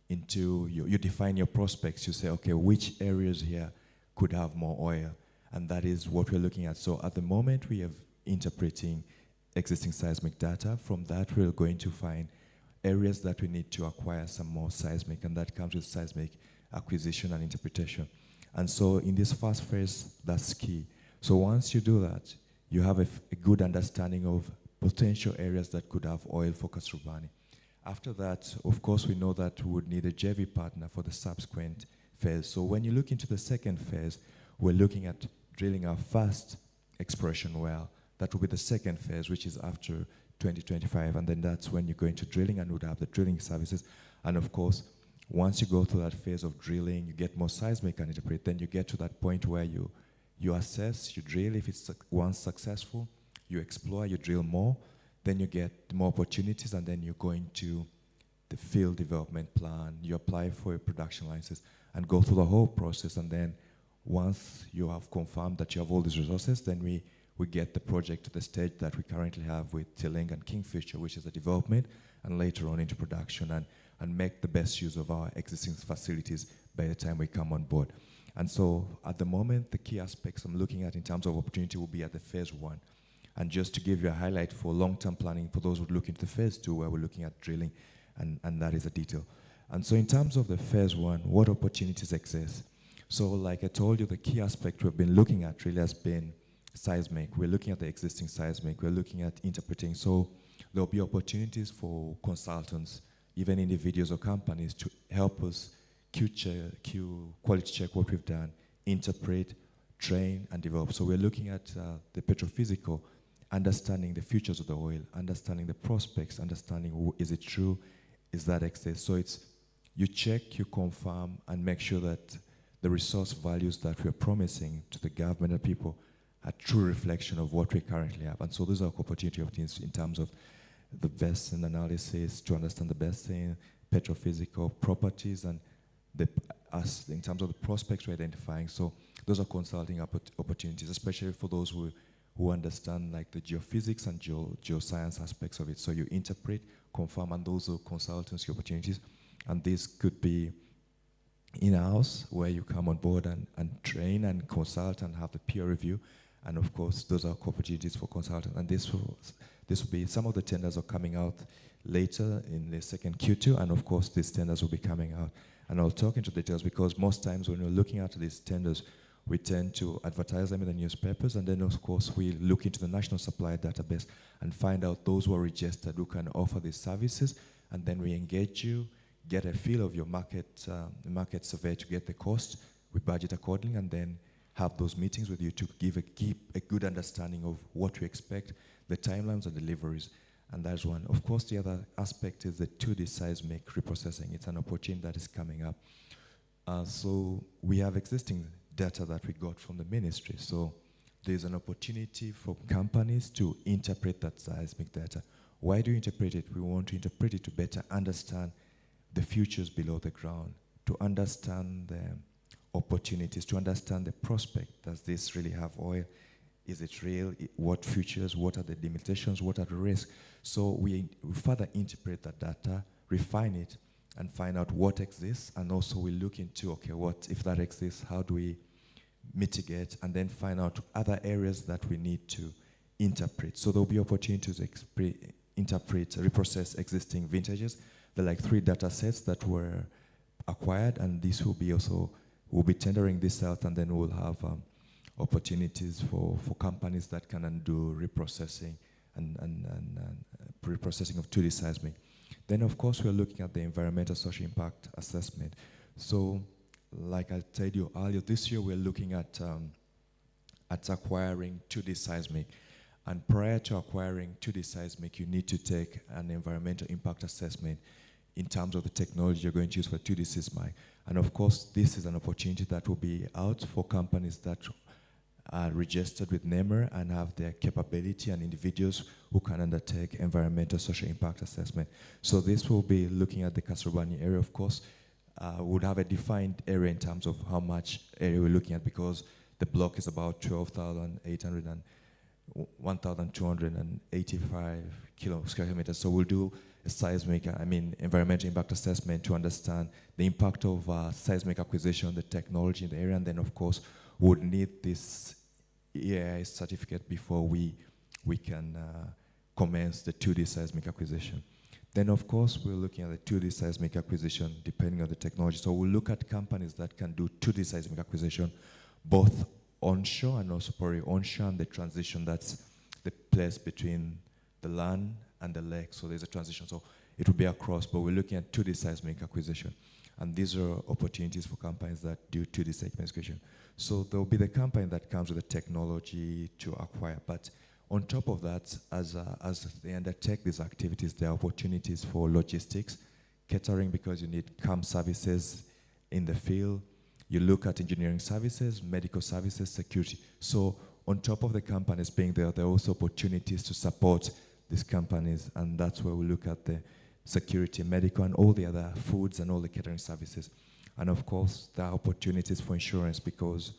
you define your prospects. You say, okay, which areas here could have more oil? And that is what we're looking at. So at the moment, we have interpreting existing seismic data. From that, we're going to find areas that we need to acquire some more seismic, and that comes with seismic acquisition and interpretation. And so in this first phase, that's key. So once you do that, you have a good understanding of potential areas that could have oil for Kasuruban. After that, of course, we know that we would need a JV partner for the subsequent phase. So when you look into the second phase, we're looking at drilling our first exploration well. That will be the second phase, which is after 2025. And then that's when you go into drilling, and would have the drilling services. And of course, once you go through that phase of drilling, you get more seismic and interpret. Then you get to that point where you assess, you drill. If it's once successful, you explore, you drill more. Then you get more opportunities, and then you go into the field development plan. You apply for a production license and go through the whole process. And then once you have confirmed that you have all these resources, then we get the project to the stage that we currently have with Tilenga and Kingfisher, which is the development, and later on into production, and make the best use of our existing facilities by the time we come on board. And so at the moment, the key aspects I'm looking at in terms of opportunity will be at the phase 1. And just to give you a highlight for long-term planning, for those who look into the phase 2, where we're looking at drilling, and that is a detail. And so in terms of the phase 1, what opportunities exist? So like I told you, the key aspect we've been looking at really has been seismic. We're looking at the existing seismic. We're looking at interpreting. So there'll be opportunities for consultants, even individuals or companies, to help us quality check what we've done, interpret, train, and develop. So we're looking at the petrophysical, understanding the futures of the oil, understanding the prospects, understanding is it true, is that excess. So it's you check, you confirm, and make sure that the resource values that we're promising to the government and people are true reflection of what we currently have. And so those are opportunities in terms of the best in analysis, to understand the best in petrophysical properties, and in terms of the prospects we're identifying. So those are consulting opportunities, especially for those who understand like the geophysics and geoscience aspects of it. So you interpret, confirm, and those are consultancy opportunities. And this could be in-house, where you come on board and train and consult and have the peer review. And of course, those are opportunities for consultants. And this will be, some of the tenders are coming out later in the second Q2, and of course, these tenders will be coming out. And I'll talk into details, because most times when we're looking at these tenders, we tend to advertise them in the newspapers, and then of course we look into the national supplier database and find out those who are registered who can offer these services, and then we engage you, get a feel of your market survey to get the cost, we budget accordingly, and then have those meetings with you to give a good understanding of what we expect, the timelines and deliveries. And that's one. Of course, the other aspect is the 2D seismic reprocessing. It's an opportunity that is coming up. So we have existing data that we got from the ministry. So there's an opportunity for companies to interpret that seismic data. Why do you interpret it? We want to interpret it to better understand the futures below the ground, to understand the opportunities, to understand the prospect. Does this really have oil? Is it real? What futures? What are the limitations? What are the risks? So we further interpret that data, refine it, and find out what exists. And also we look into, okay, what if that exists? How do we mitigate, and then find out other areas that we need to interpret. So there'll be opportunities to interpret, reprocess existing vintages. There are like 3 data sets that were acquired, and this will be also, we'll be tendering this out, and then we'll have opportunities for companies that can do reprocessing and reprocessing of 2D seismic. Then of course we're looking at the environmental social impact assessment. So like I told you earlier, this year we're looking at acquiring 2D seismic. And prior to acquiring 2D seismic, you need to take an environmental impact assessment in terms of the technology you're going to use for 2D seismic. And of course, this is an opportunity that will be out for companies that are registered with NEMR and have their capability, and individuals who can undertake environmental social impact assessment. So this will be looking at the Kasuruban area, of course. Would have a defined area in terms of how much area we're looking at, because the block is about 12,800 and 1,285 square meters. So we'll do a seismic, environmental impact assessment to understand the impact of seismic acquisition, the technology in the area, and then of course would need this EAI certificate before we can commence the 2D seismic acquisition. Then of course we're looking at the 2D seismic acquisition depending on the technology. So we'll look at companies that can do 2D seismic acquisition, both onshore and also probably onshore, and the transition, that's the place between the land and the lake. So there's a transition. So it will be across, but we're looking at 2D seismic acquisition. And these are opportunities for companies that do 2D seismic acquisition. So there will be the company that comes with the technology to acquire. But on top of that, as they undertake these activities, there are opportunities for logistics, catering, because you need camp services in the field. You look at engineering services, medical services, security. So on top of the companies being there, there are also opportunities to support these companies, and that's where we look at the security, medical, and all the other foods and all the catering services. And of course, there are opportunities for insurance, because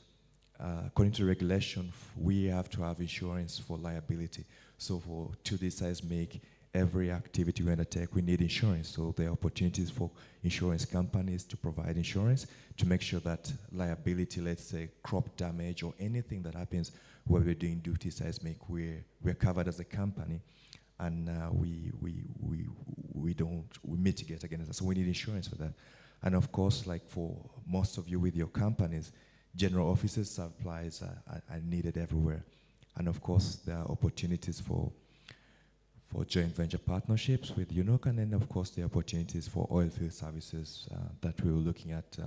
according to regulation, we have to have insurance for liability. So for 2D seismic, every activity we undertake, we need insurance. So there are opportunities for insurance companies to provide insurance to make sure that liability, let's say crop damage or anything that happens where we're doing 2D seismic, we're covered as a company, and we mitigate against that. So we need insurance for that. And of course, like for most of you with your companies, general offices, supplies are needed everywhere. And of course, there are opportunities for joint venture partnerships with UNOC, and then of course the opportunities for oil field services that we were looking at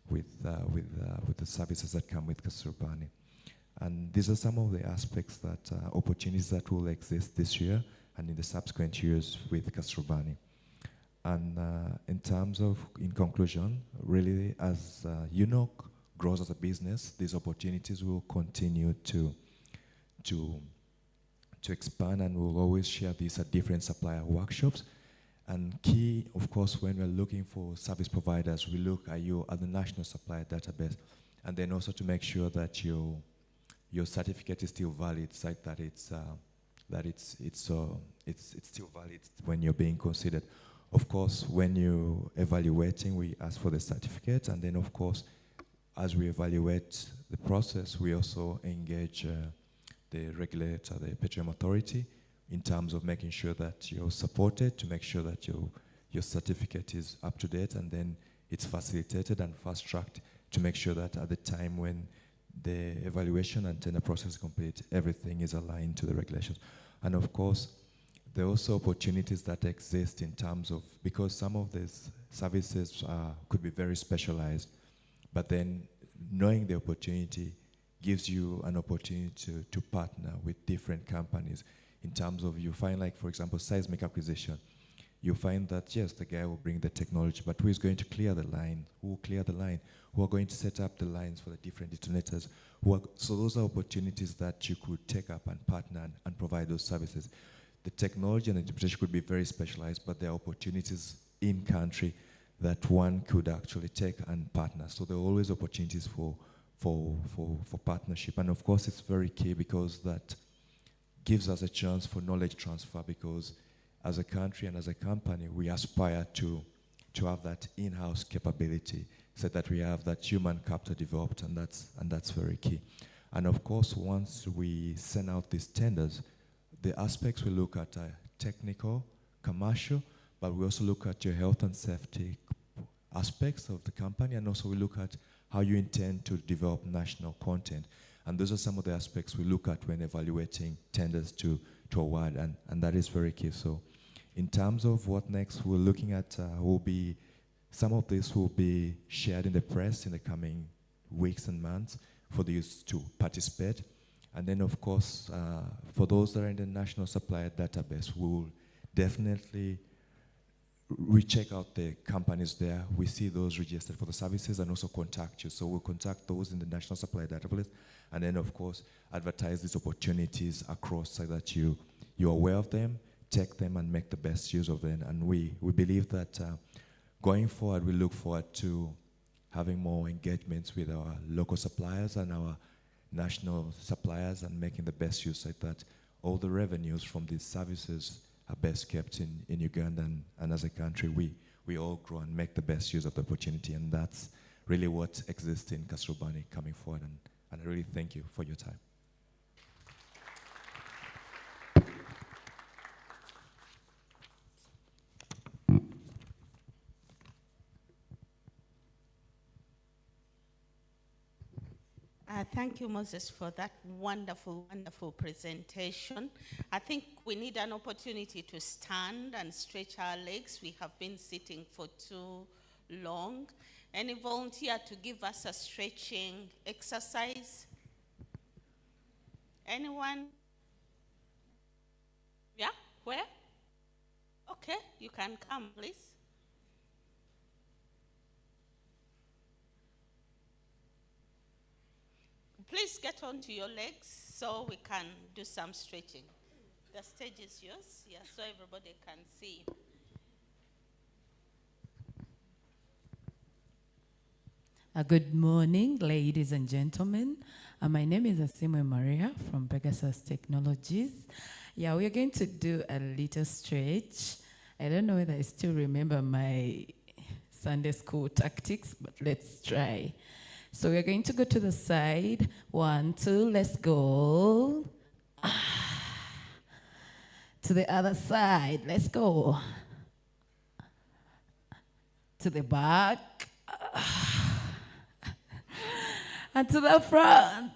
with the services that come with Kasuruban. And these are some of the aspects that opportunities that will exist this year and in the subsequent years with Kasuruban. And in terms of, in conclusion, really as UNOC grows as a business, these opportunities will continue to expand, and we'll always share these at different supplier workshops. And key, of course, when we're looking for service providers, we look at you at the national supplier database, and then also to make sure that your certificate is still valid, so that it's still valid when you're being considered. Of course, when you're evaluating, we ask for the certificate, and then of course, as we evaluate the process, we also engage the regulator, the Petroleum Authority, in terms of making sure that you're supported, to make sure that your certificate is up to date, and then it's facilitated and fast-tracked to make sure that at the time when the evaluation and tender process is complete, everything is aligned to the regulations. And of course, there are also opportunities that exist in terms of, because some of these services could be very specialized, but then knowing the opportunity gives you an opportunity to partner with different companies in terms of, you find, like, for example, seismic acquisition. You find that, yes, the guy will bring the technology, but who is going to clear the line? Who will clear the line? Who are going to set up the lines for the different detonators? So those are opportunities that you could take up and partner and provide those services. The technology and the interpretation could be very specialized, but there are opportunities in country that one could actually take and partner. So there are always opportunities for partnership. And of course, it's very key because that gives us a chance for knowledge transfer, because as a country and as a company, we aspire to to have that in-house capability, so that we have that human capital developed, and that's very key. And of course, once we send out these tenders, the aspects we look at are technical, commercial, but we also look at your health and safety aspects of the company, and also we look at how you intend to develop national content. And those are some of the aspects we look at when evaluating tenders to award, and that is very key. So in terms of what next we're looking at, some of this will be shared in the press in the coming weeks and months for the youth to participate. And then of course, for those that are in the national supplier database, we'll definitely recheck out the companies there. We see those registered for the services and also contact you. So we'll contact those in the national supplier database, and then of course advertise these opportunities across so that you're aware of them, take them and make the best use of them. And we believe that going forward, we look forward to having more engagements with our local suppliers and our national suppliers, and making the best use so that all the revenues from these services are best kept in Uganda, and as a country we all grow and make the best use of the opportunity. And that's really what exists in Kasuruban coming forward, and I really thank you for your time. Thank you, Moses, for that wonderful, wonderful presentation. I think we need an opportunity to stand and stretch our legs. We have been sitting for too long. Any volunteer to give us a stretching exercise? Anyone? Yeah, where? Okay, you can come, please. Please get onto your legs so we can do some stretching. The stage is yours, yeah, so everybody can see. Good morning, ladies and gentlemen. My name is Asimwe Maria from Pegasus Technologies. Yeah, we are going to do a little stretch. I don't know whether I still remember my Sunday school tactics, but let's try. So we're going to go to the side. 1, 2, let's go. To the other side, let's go. To the back. And to the front.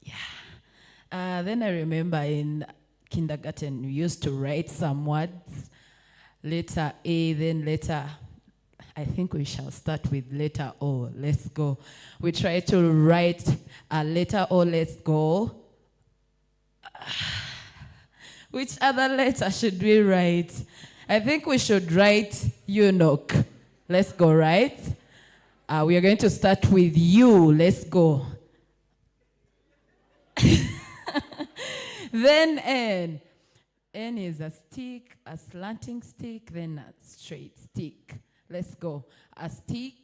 Yeah. Then I remember in kindergarten, we used to write some words. Letter A, then letter I think we shall start with letter O. Let's go. We try to write a letter O. Let's go. Which other letter should we write? I think we should write eunuch. Let's go, right? We are going to start with U. Let's go. Then N. N is a stick, a slanting stick, then a straight stick. Let's go. A stick,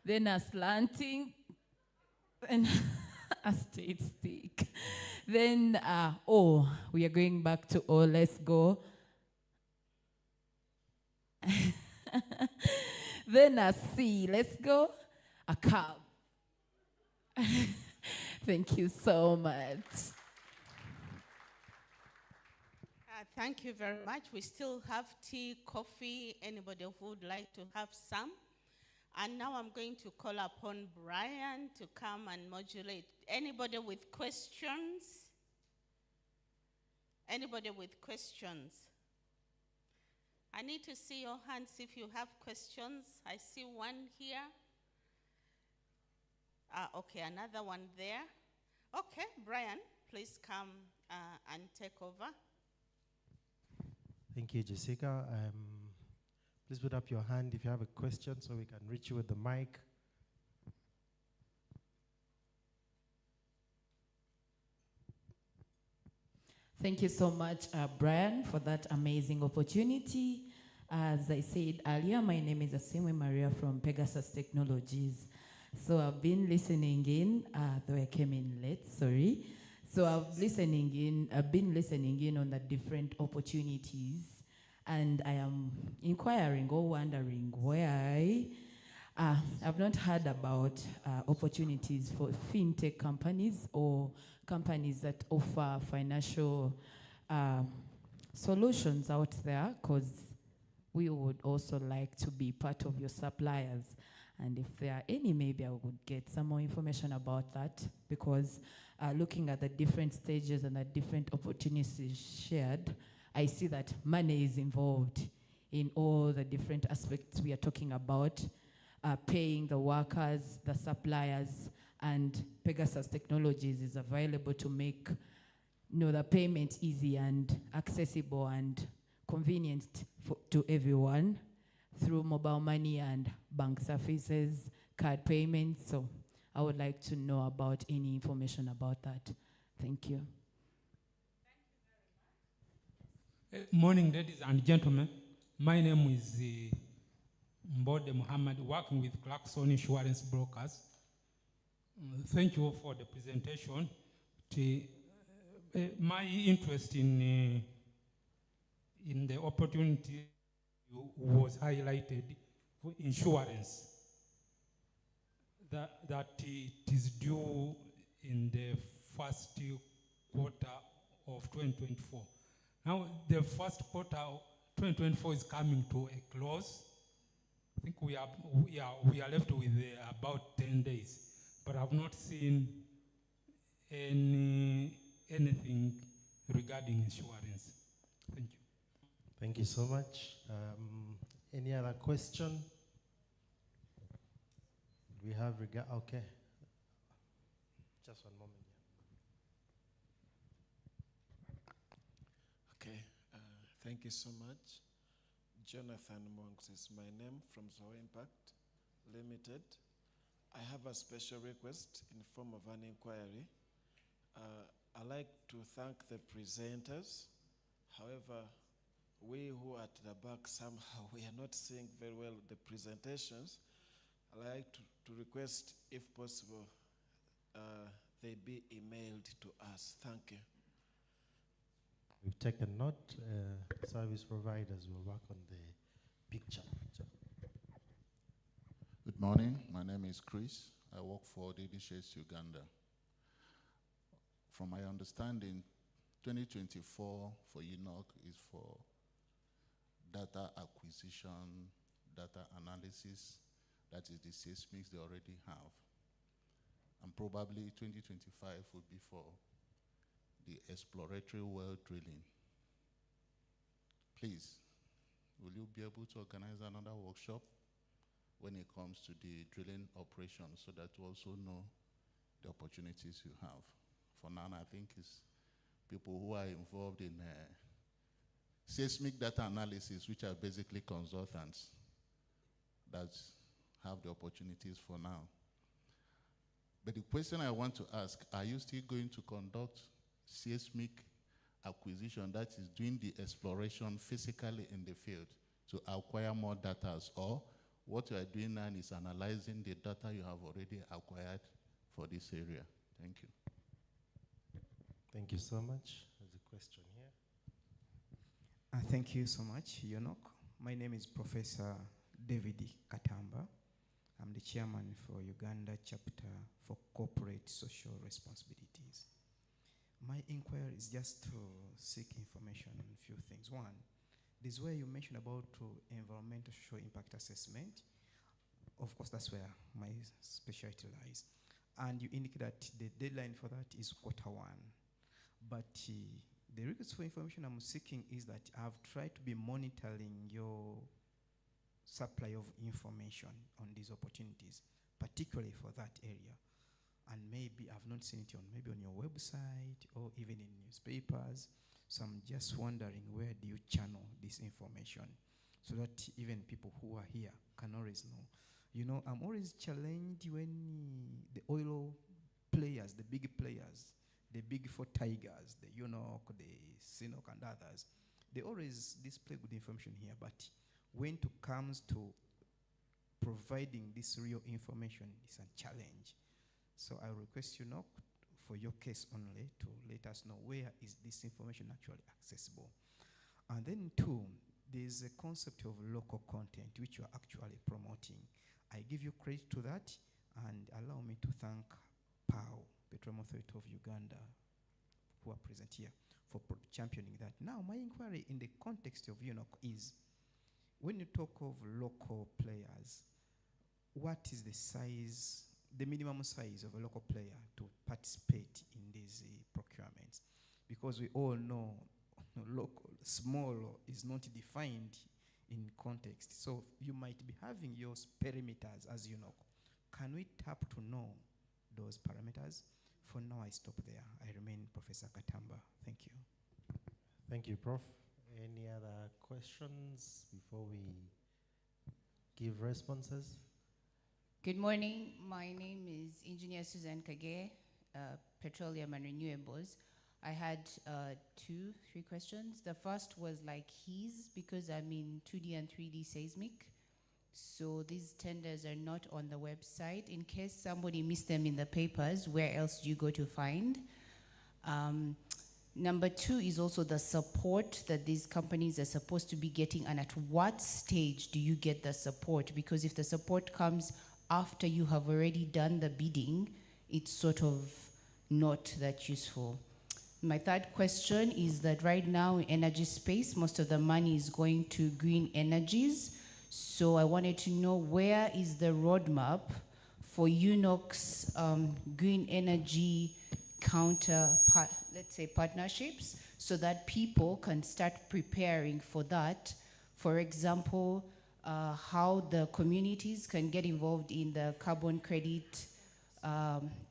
then a slanting, then a straight stick. Then O. We are going back to O. Let's go. Then a C. Let's go. A curve. Thank you so much. Thank you very much. We still have tea, coffee, anybody who would like to have some. And now I'm going to call upon Brian to come and modulate. Anybody with questions? Anybody with questions? I need to see your hands if you have questions. I see one here. Okay, another one there. Okay, Brian, please come and take over. Thank you, Jessica. Please put up your hand if you have a question so we can reach you with the mic. Thank you so much, Brian, for that amazing opportunity. As I said earlier, my name is Asimwe Maria from Pegasus Technologies. So I've been listening in, though I came in late, sorry. So I've been listening in on the different opportunities And I am inquiring or wondering why I've not heard about opportunities for fintech companies or companies that offer financial solutions out there, because we would also like to be part of your suppliers. And if there are any, maybe I would get some more information about that, because looking at the different stages and the different opportunities shared, I see that money is involved in all the different aspects we are talking about, paying the workers, the suppliers, and Pegasus Technologies is available to make the payment easy and accessible and convenient to everyone through mobile money and bank services, card payments. So I would like to know about any information about that. Thank you. Morning, ladies and gentlemen. My name is Mbode Muhammad, working with Clarkson Insurance Brokers. Thank you for the presentation. My interest in the opportunity was highlighted for insurance, that it is due in the first quarter of 2024. Now, the first quarter of 2024 is coming to a close. I think we are left with about 10 days, but I've not seen anything regarding insurance. Thank you. Thank you so much. Any other question? We have okay. Just one moment. Okay, thank you so much. Jonathan Monks is my name, from Zoho Impact Limited. I have a special request in the form of an inquiry. I'd like to thank the presenters. However, we who are at the back, somehow we are not seeing very well the presentations. I'd like to request, if possible, they be emailed to us. Thank you. We've taken note. Service providers will work on the picture. Good morning. My name is Chris. I work for DDSH Uganda. From my understanding, 2024 for Enoch is for data acquisition, data analysis. That is the seismics they already have. And probably 2025 would be for the exploratory well drilling. Please, will you be able to organize another workshop when it comes to the drilling operation, so that you also know the opportunities you have? For now, I think it's people who are involved in seismic data analysis, which are basically consultants, that have the opportunities for now. But the question I want to ask, are you still going to conduct seismic acquisition, that is doing the exploration physically in the field to acquire more data, or what you are doing now is analyzing the data you have already acquired for this area? Thank you. Thank you so much. There's a question here. Thank you so much, Enoch. My name is Professor David Katamba. I'm the chairman for Uganda Chapter for Corporate Social Responsibilities. My inquiry is just to seek information on a few things. One, this is where you mentioned about environmental social impact assessment. Of course, that's where my specialty lies. And you indicate that the deadline for that is Q1. But the request for information I'm seeking is that I've tried to be monitoring your supply of information on these opportunities, particularly for that area. And maybe I've not seen it maybe on your website or even in newspapers. So I'm just wondering, where do you channel this information so that even people who are here can always know? You know, I'm always challenged when the oil players, the big players, the big four tigers, the Enoch, the Sinok and others, they always display good information here, but when it comes to providing this real information, it's a challenge. So I request you now, for your case only, to let us know where is this information actually accessible. And then two, there's a concept of local content which you are actually promoting. I give you credit to that, and allow me to thank PAO, Petroleum Authority of Uganda, who are present here, for championing that. Now, my inquiry in the context of UNOC is, when you talk of local players, what is the size, the minimum size of a local player to participate in these procurements? Because we all know local, small is not defined in context. So you might be having your perimeters as you know. Can we tap to know those parameters? For now, I stop there. I remain Professor Katamba. Thank you. Thank you, Prof. Any other questions before we give responses? Good morning. My name is Engineer Susan Kage, Petroleum and Renewables. I had 3 questions. The first was like his, because I'm in 2D and 3D seismic. So these tenders are not on the website. In case somebody missed them in the papers, where else do you go to find? Number 2 is also the support that these companies are supposed to be getting, and at what stage do you get the support? Because if the support comes after you have already done the bidding, it's sort of not that useful. My third question is that right now in energy space, most of the money is going to green energies. So I wanted to know, where is the roadmap for UNOC's green energy let's say partnerships, so that people can start preparing for that? For example, how the communities can get involved in the carbon credit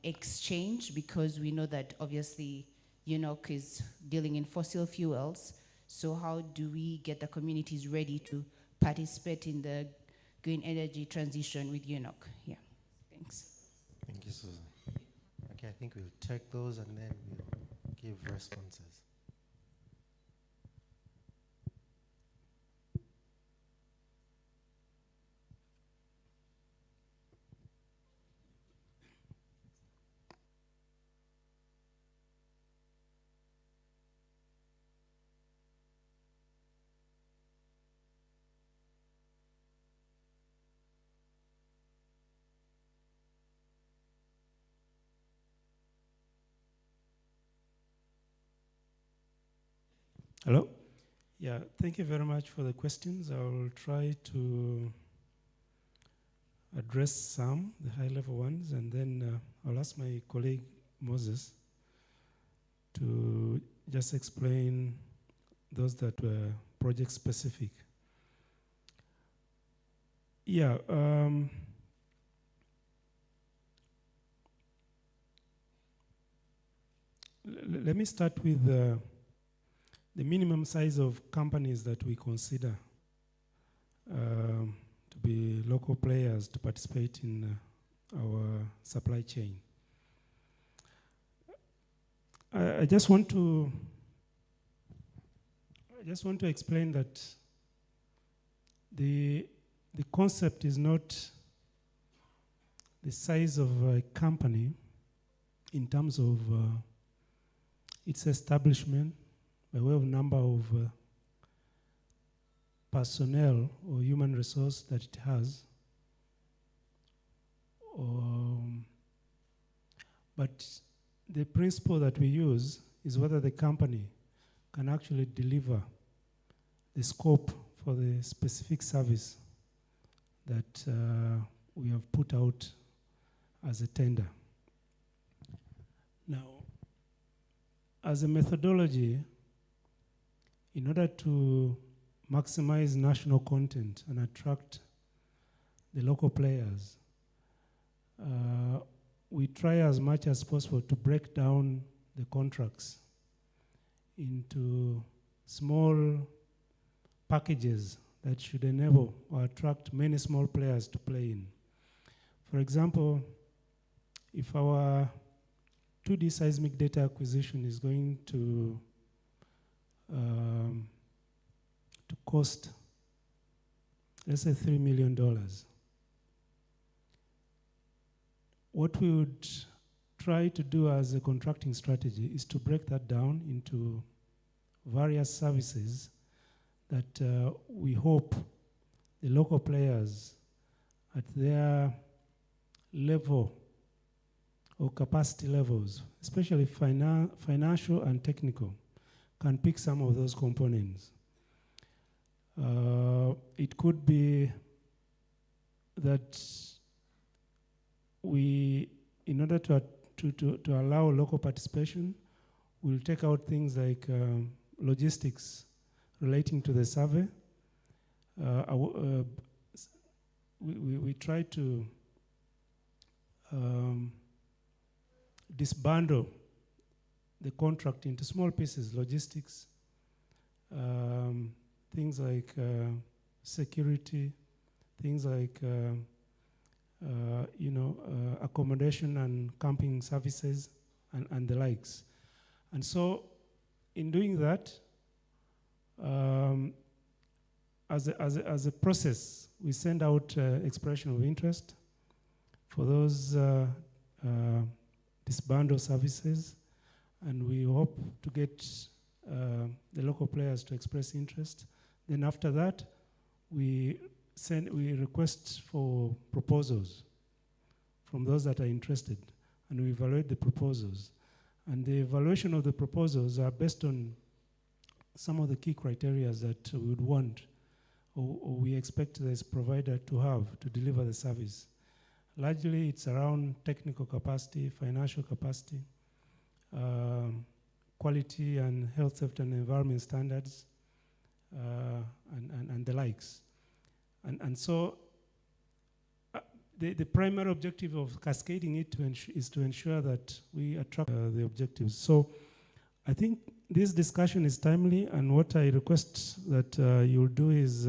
exchange, because we know that obviously UNOC is dealing in fossil fuels. So how do we get the communities ready to participate in the green energy transition with UNOC? Yeah, thanks. Thank you, Susan. Okay, I think we'll take those and then we'll give responses. Hello? Yeah, thank you very much for the questions. I will try to address some, the high-level ones, and then I'll ask my colleague Moses to just explain those that were project-specific. Yeah, let me start with the minimum size of companies that we consider to be local players to participate in our supply chain. I just want to explain that the concept is not the size of a company in terms of its establishment, by way of number of personnel or human resource that it has. But the principle that we use is whether the company can actually deliver the scope for the specific service that we have put out as a tender. Now, as a methodology, in order to maximize national content and attract the local players, we try as much as possible to break down the contracts into small packages that should enable or attract many small players to play in. For example, if our 2D seismic data acquisition is going to cost, let's say, $3 million. What we would try to do as a contracting strategy is to break that down into various services that we hope the local players at their level or capacity levels, especially financial and technical, can pick some of those components. It could be that we, in order to allow local participation, we'll take out things like logistics relating to the survey. We try to disbundle the contract into small pieces, logistics, things like security, things like accommodation and camping services and the likes. And so in doing that, as a process, we send out expression of interest for those disbundle services, and we hope to get the local players to express interest. Then after that, we request for proposals from those that are interested, and we evaluate the proposals. And the evaluation of the proposals are based on some of the key criteria that we would want or we expect this provider to have to deliver the service. Largely, it's around technical capacity, financial capacity, quality and health, safety and environment standards, and the likes. And so the primary objective of cascading it is to ensure that we attract the objectives. So I think this discussion is timely, and what I request that you'll do is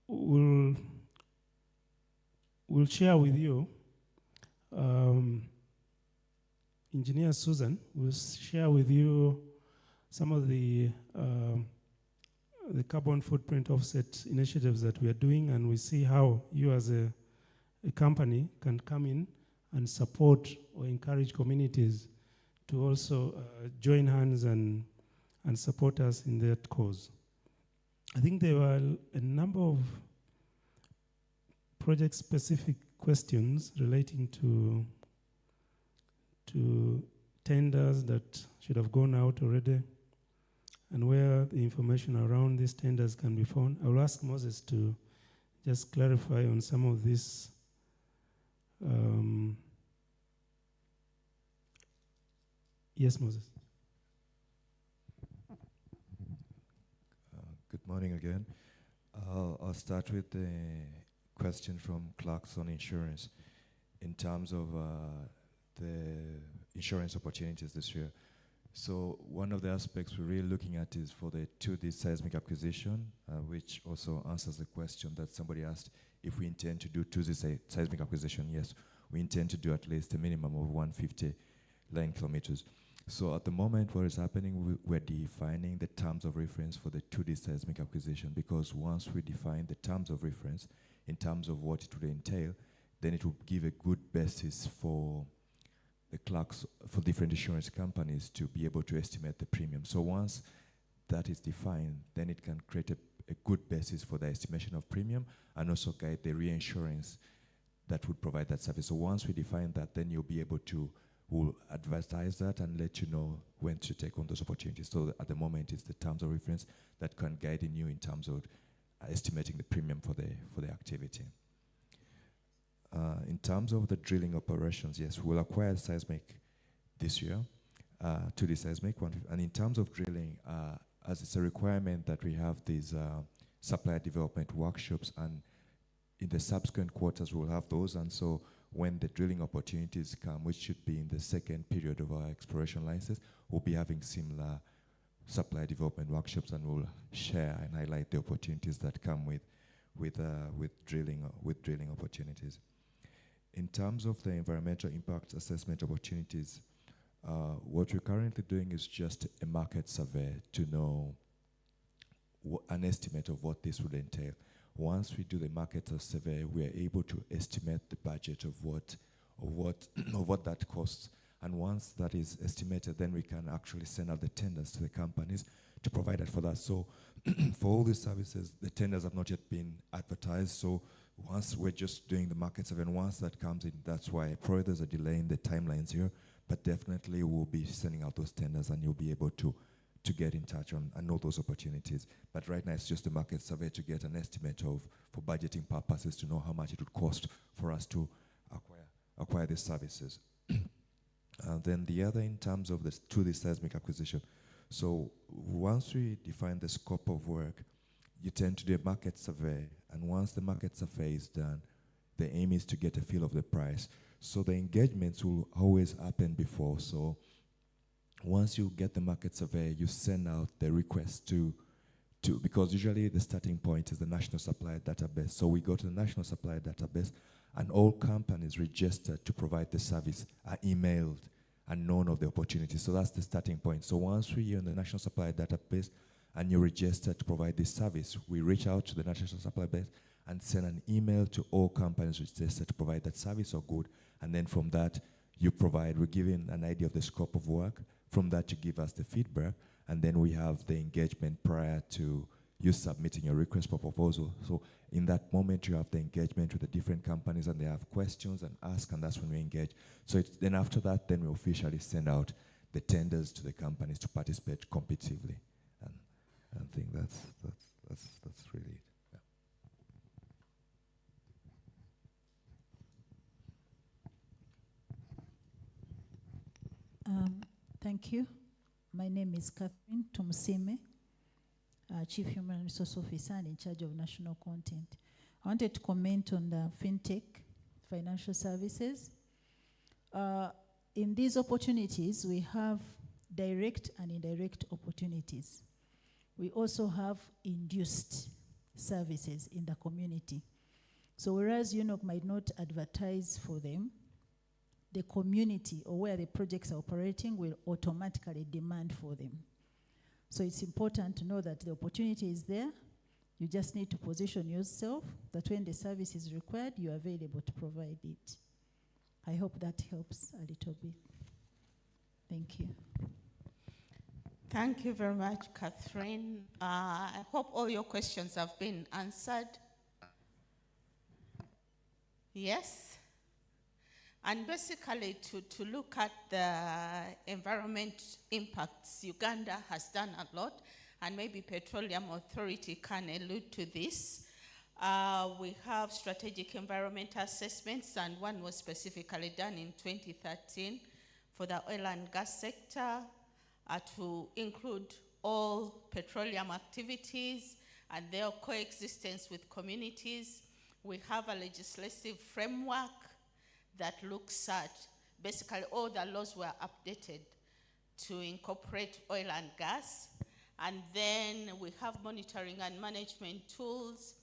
we'll share with you, Engineer Susan will share with you some of the carbon footprint offset initiatives that we are doing, and we see how you as a company can come in and support or encourage communities to also join hands and support us in that cause. I think there were a number of project-specific questions relating to tenders that should have gone out already, and where the information around these tenders can be found. I will ask Moses to just clarify on some of this. Yes, Moses. Good morning again. I'll start with the question from Clarkson Insurance in terms of the insurance opportunities this year. So one of the aspects we're really looking at is for the 2D seismic acquisition, which also answers the question that somebody asked, if we intend to do 2D seismic acquisition. Yes, we intend to do at least a minimum of 150 line kilometers. So at the moment, what is happening, we're defining the terms of reference for the 2D seismic acquisition, because once we define the terms of reference in terms of what it would entail, then it will give a good basis for the clerks, for different insurance companies to be able to estimate the premium. So once that is defined, then it can create a good basis for the estimation of premium and also guide the reinsurance that would provide that service. So once we define that, then you'll be able to, we'll advertise that and let you know when to take on those opportunities. So at the moment, it's the terms of reference that can guide you in terms of estimating the premium for the activity. In terms of the drilling operations, yes, we'll acquire seismic this year, 2D seismic. And in terms of drilling, as it's a requirement that we have these supplier development workshops, and in the subsequent quarters we'll have those. And so when the drilling opportunities come, which should be in the second period of our exploration license, we'll be having similar supplier development workshops, and we'll share and highlight the opportunities that come with drilling opportunities. In terms of the environmental impact assessment opportunities, what we're currently doing is just a market survey to know an estimate of what this would entail. Once we do the market survey, we are able to estimate the budget of what that costs, And once that is estimated, then we can actually send out the tenders to the companies to provide that for that. So for all these services, the tenders have not yet been advertised. So once we're just doing the market survey, and once that comes in, that's why probably there's a delay in the timelines here, but definitely we'll be sending out those tenders and you'll be able to get in touch on and know those opportunities. But right now it's just a market survey to get an estimate of, for budgeting purposes, to know how much it would cost for us to acquire these services. Then the other in terms of the seismic acquisition. So once we define the scope of work, you tend to do a market survey, and once the market survey is done, the aim is to get a feel of the price. So the engagements will always happen before. So once you get the market survey, you send out the request to because usually the starting point is the National Supplier Database. So we go to the National Supplier Database, and all companies registered to provide the service are emailed and known of the opportunity. So that's the starting point. So once we're in the National Supplier Database and you're registered to provide this service, we reach out to the National Supplier Database and send an email to all companies registered to provide that service or good. And then from that, we're giving an idea of the scope of work. From that, you give us the feedback, and then we have the engagement prior to you submitting your request for proposal. So in that moment, you have the engagement with the different companies, and they have questions and ask, and that's when we engage. So then after that, then we officially send out the tenders to the companies to participate competitively. And I think that's really it. Yeah. Thank you. My name is Catherine Tomusime, Chief Human Resource Officer and in charge of national content. I wanted to comment on the fintech, financial services. In these opportunities, we have direct and indirect opportunities. We also have induced services in the community. So whereas UNOC might not advertise for them, the community or where the projects are operating will automatically demand for them. So it's important to know that the opportunity is there. You just need to position yourself that when the service is required, you are available to provide it. I hope that helps a little bit. Thank you. Thank you very much, Catherine. I hope all your questions have been answered. Yes? And basically, to look at the environment impacts, Uganda has done a lot, and maybe Petroleum Authority can allude to this. We have strategic environmental assessments, and one was specifically done in 2013 for the oil and gas sector to include all petroleum activities and their coexistence with communities. We have a legislative framework that looks at basically all the laws were updated to incorporate oil and gas. And then we have monitoring and management tools.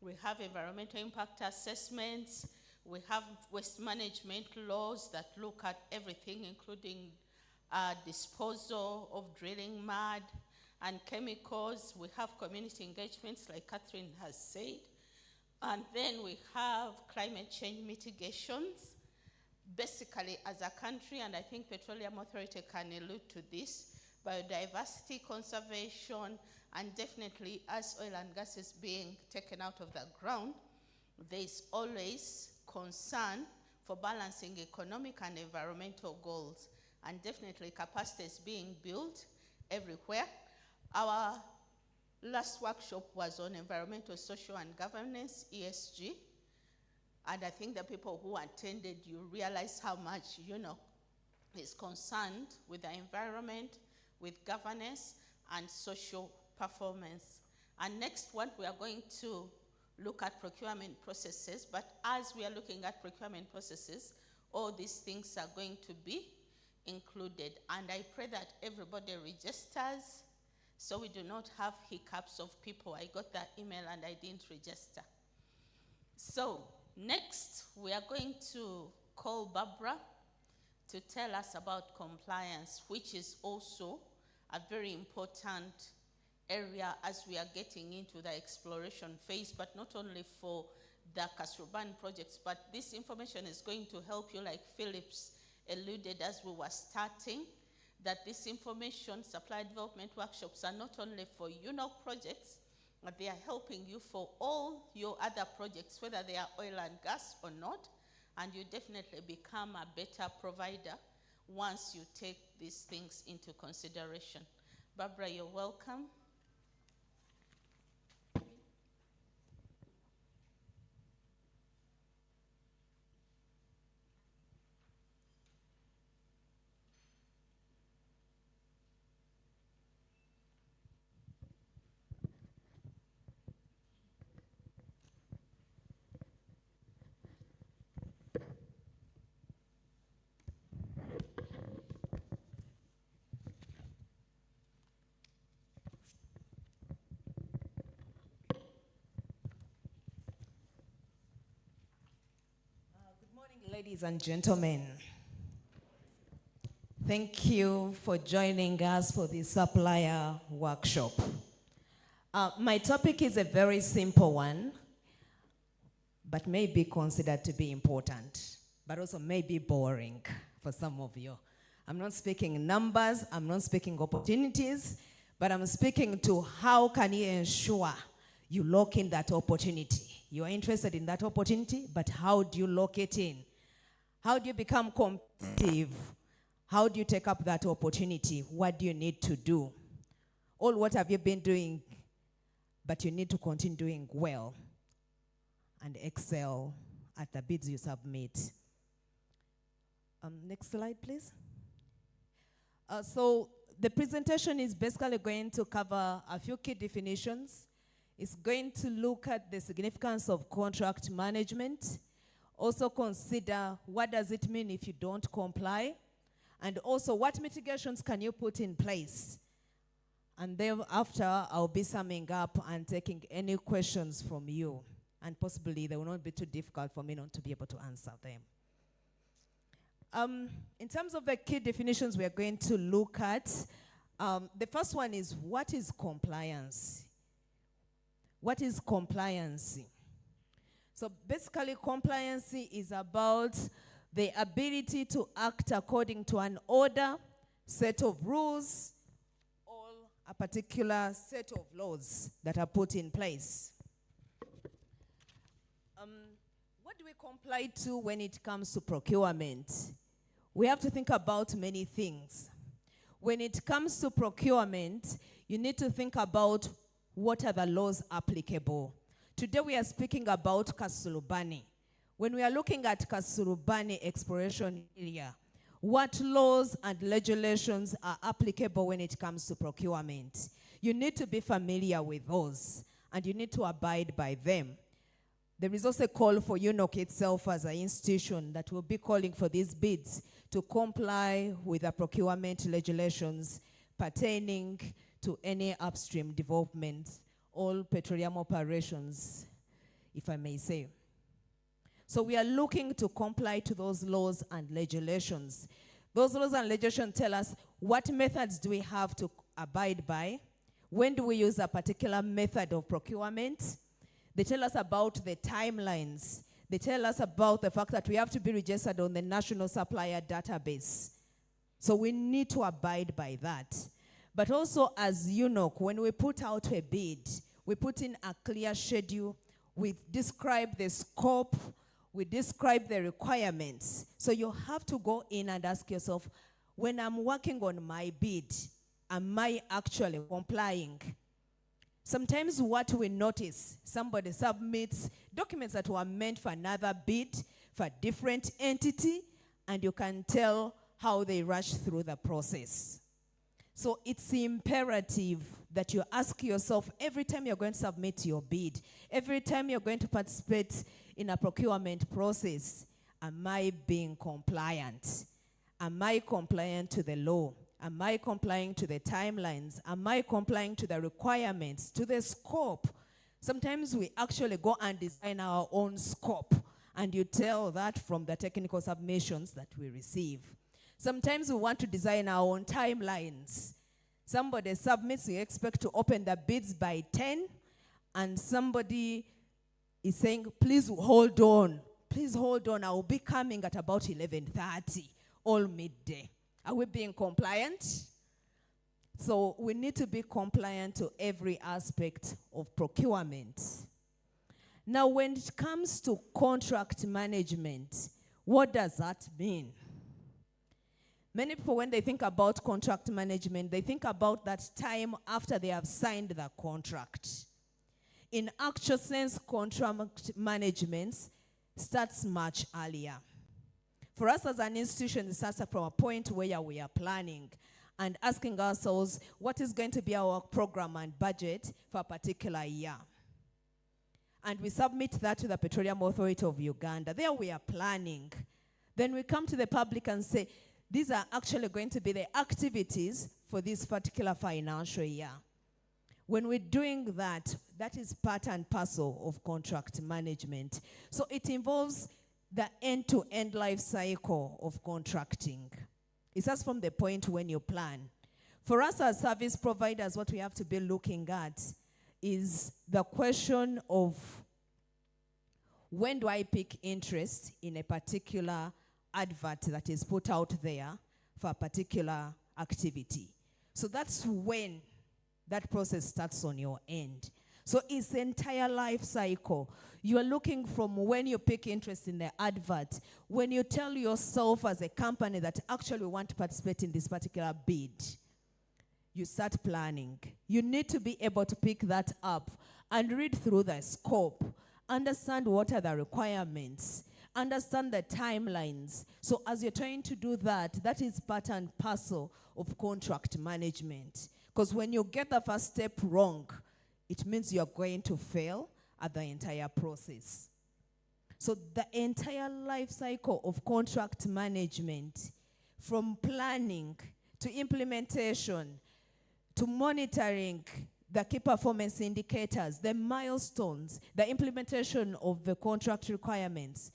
We have environmental impact assessments. We have waste management laws that look at everything, including disposal of drilling mud and chemicals. We have community engagements, like Catherine has said. And then we have climate change mitigations. Basically, as a country, and I think Petroleum Authority can allude to this, biodiversity conservation, and definitely as oil and gas is being taken out of the ground, there is always concern for balancing economic and environmental goals. And definitely capacity is being built everywhere. Our last workshop was on environmental, social, and governance, ESG. And I think the people who attended, you realize how much UNOC is concerned with the environment, with governance, and social performance. And next one, we are going to look at procurement processes. But as we are looking at procurement processes, all these things are going to be included. And I pray that everybody registers so we do not have hiccups of people. I got that email and I didn't register. So next, we are going to call Barbara to tell us about compliance, which is also a very important area as we are getting into the exploration phase, but not only for the Kasuruban projects, but this information is going to help you, like Philip's alluded as we were starting, that this information supply development workshops are not only for UNOC projects, but they are helping you for all your other projects, whether they are oil and gas or not, and you definitely become a better provider once you take these things into consideration. Barbara, you're welcome. Ladies and gentlemen, thank you for joining us for the Supplier workshop. My topic is a very simple one, but may be considered to be important, but also may be boring for some of you. I'm not speaking numbers, I'm not speaking opportunities, but I'm speaking to how can you ensure you lock in that opportunity. You are interested in that opportunity, but how do you lock it in? How do you become competitive? How do you take up that opportunity? What do you need to do? All what have you been doing, but you need to continue doing well and excel at the bids you submit. Next slide, please. So the presentation is basically going to cover a few key definitions. It's going to look at the significance of contract management. Also consider what does it mean if you don't comply, and also what mitigations can you put in place. And then after, I'll be summing up and taking any questions from you, and possibly they will not be too difficult for me not to be able to answer them. In terms of the key definitions we are going to look at, the first one is, what is compliance? What is compliance? So basically, compliance is about the ability to act according to an order, set of rules, or a particular set of laws that are put in place. What do we comply to when it comes to procurement? We have to think about many things. When it comes to procurement, you need to think about what are the laws applicable. Today we are speaking about Kasuruban. When we are looking at Kasuruban exploration area, what laws and regulations are applicable when it comes to procurement? You need to be familiar with those, and you need to abide by them. There is also a call for UNOC itself as an institution that will be calling for these bids to comply with the procurement regulations pertaining to any upstream developments, all petroleum operations, if I may say. So we are looking to comply to those laws and regulations. Those laws and regulations tell us what methods do we have to abide by, when do we use a particular method of procurement. They tell us about the timelines. They tell us about the fact that we have to be registered on the National Supplier Database. So we need to abide by that. But also as UNOC, when we put out a bid, we put in a clear schedule, we describe the scope, we describe the requirements. So you have to go in and ask yourself, when I'm working on my bid, am I actually complying? Sometimes what we notice, somebody submits documents that were meant for another bid, for a different entity, and you can tell how they rush through the process. So it's imperative that you ask yourself every time you're going to submit your bid, every time you're going to participate in a procurement process, am I being compliant? Am I compliant to the law? Am I complying to the timelines? Am I complying to the requirements, to the scope? Sometimes we actually go and design our own scope, and you tell that from the technical submissions that we receive. Sometimes we want to design our own timelines. Somebody submits, we expect to open the bids by 10, and somebody is saying, please hold on. Please hold on, I will be coming at about 11:30. all midday. Are we being compliant? So we need to be compliant to every aspect of procurement. Now, when it comes to contract management, what does that mean? Many people, when they think about contract management, they think about that time after they have signed the contract. In actual sense, contract management starts much earlier. For us as an institution, it starts from a point where we are planning and asking ourselves what is going to be our program and budget for a particular year. And we submit that to the Petroleum Authority of Uganda. There we are planning. Then we come to the public and say, these are actually going to be the activities for this particular financial year. When we're doing that, that is part and parcel of contract management. So it involves the end-to-end life cycle of contracting. It starts from the point when you plan. For us as service providers, what we have to be looking at is the question of when do I pick interest in a particular advert that is put out there for a particular activity. So that's when that process starts on your end. So it's the entire life cycle. You are looking from when you pick interest in the advert, when you tell yourself as a company that actually want to participate in this particular bid, you start planning. You need to be able to pick that up and read through the scope, understand what are the requirements, understand the timelines. So as you're trying to do that, that is part and parcel of contract management. Because when you get the first step wrong, it means you're going to fail at the entire process. So the entire life cycle of contract management, from planning to implementation to monitoring the key performance indicators, the milestones, the implementation of the contract requirements,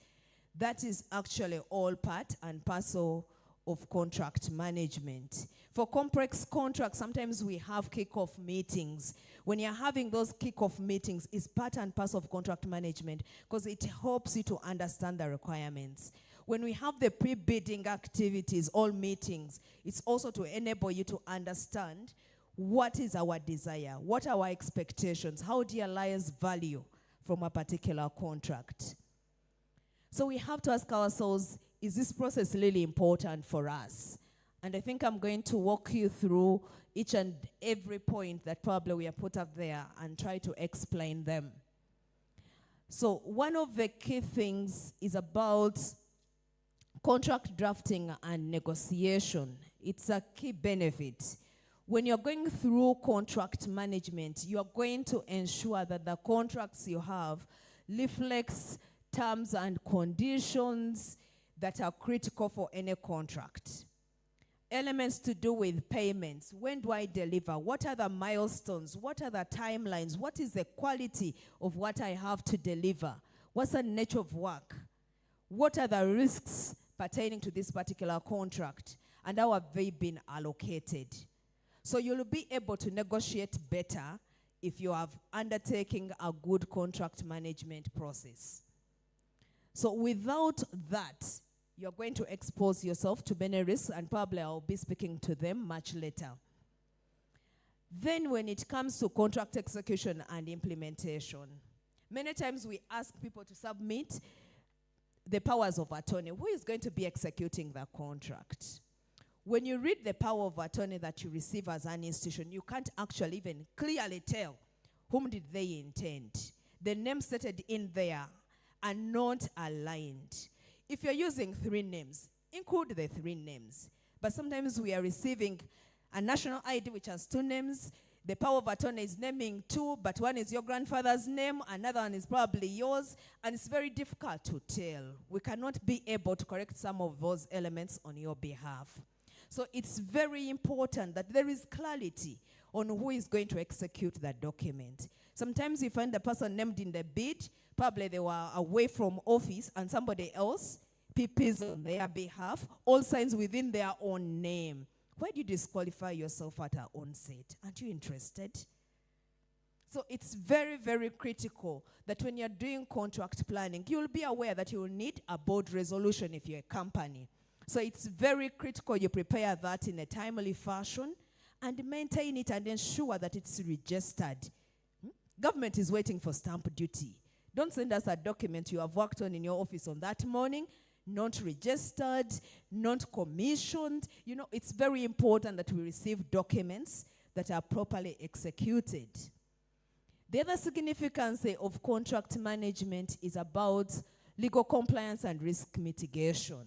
that is actually all part and parcel of contract management. For complex contracts, sometimes we have kick-off meetings. When you're having those kick-off meetings, it's part and parcel of contract management because it helps you to understand the requirements. When we have the pre-bidding activities, all meetings, it's also to enable you to understand what is our desire, what are our expectations, how do you realize value from a particular contract. So we have to ask ourselves, is this process really important for us? And I think I'm going to walk you through each and every point that probably we have put up there and try to explain them. So one of the key things is about contract drafting and negotiation. It's a key benefit. When you're going through contract management, you're going to ensure that the contracts you have reflects terms and conditions that are critical for any contract. Elements to do with payments. When do I deliver? What are the milestones? What are the timelines? What is the quality of what I have to deliver? What's the nature of work? What are the risks pertaining to this particular contract? And how have they been allocated? So you'll be able to negotiate better if you have undertaken a good contract management process. So without that, you're going to expose yourself to many risks, and probably I'll be speaking to them much later. Then when it comes to contract execution and implementation, many times we ask people to submit the powers of attorney. Who is going to be executing the contract? When you read the power of attorney that you receive as an institution, you can't actually even clearly tell whom did they intend. The names stated in there are not aligned. If you're using 3 names, include the 3 names. But sometimes we are receiving a national ID which has 2 names. The power of attorney is naming 2, but one is your grandfather's name, another one is probably yours, and it's very difficult to tell. We cannot be able to correct some of those elements on your behalf. So it's very important that there is clarity on who is going to execute that document. Sometimes you find the person named in the bid, probably they were away from office and somebody else PPs on their behalf, all signs within their own name. Why do you disqualify yourself at our onset? Aren't you interested? So it's very, very critical that when you're doing contract planning, you'll be aware that you will need a board resolution if you're a company. So it's very critical you prepare that in a timely fashion and maintain it and ensure that it's registered. Government is waiting for stamp duty. Don't send us a document you have worked on in your office on that morning, not registered, not commissioned. You know, it's very important that we receive documents that are properly executed. The other significance of contract management is about legal compliance and risk mitigation.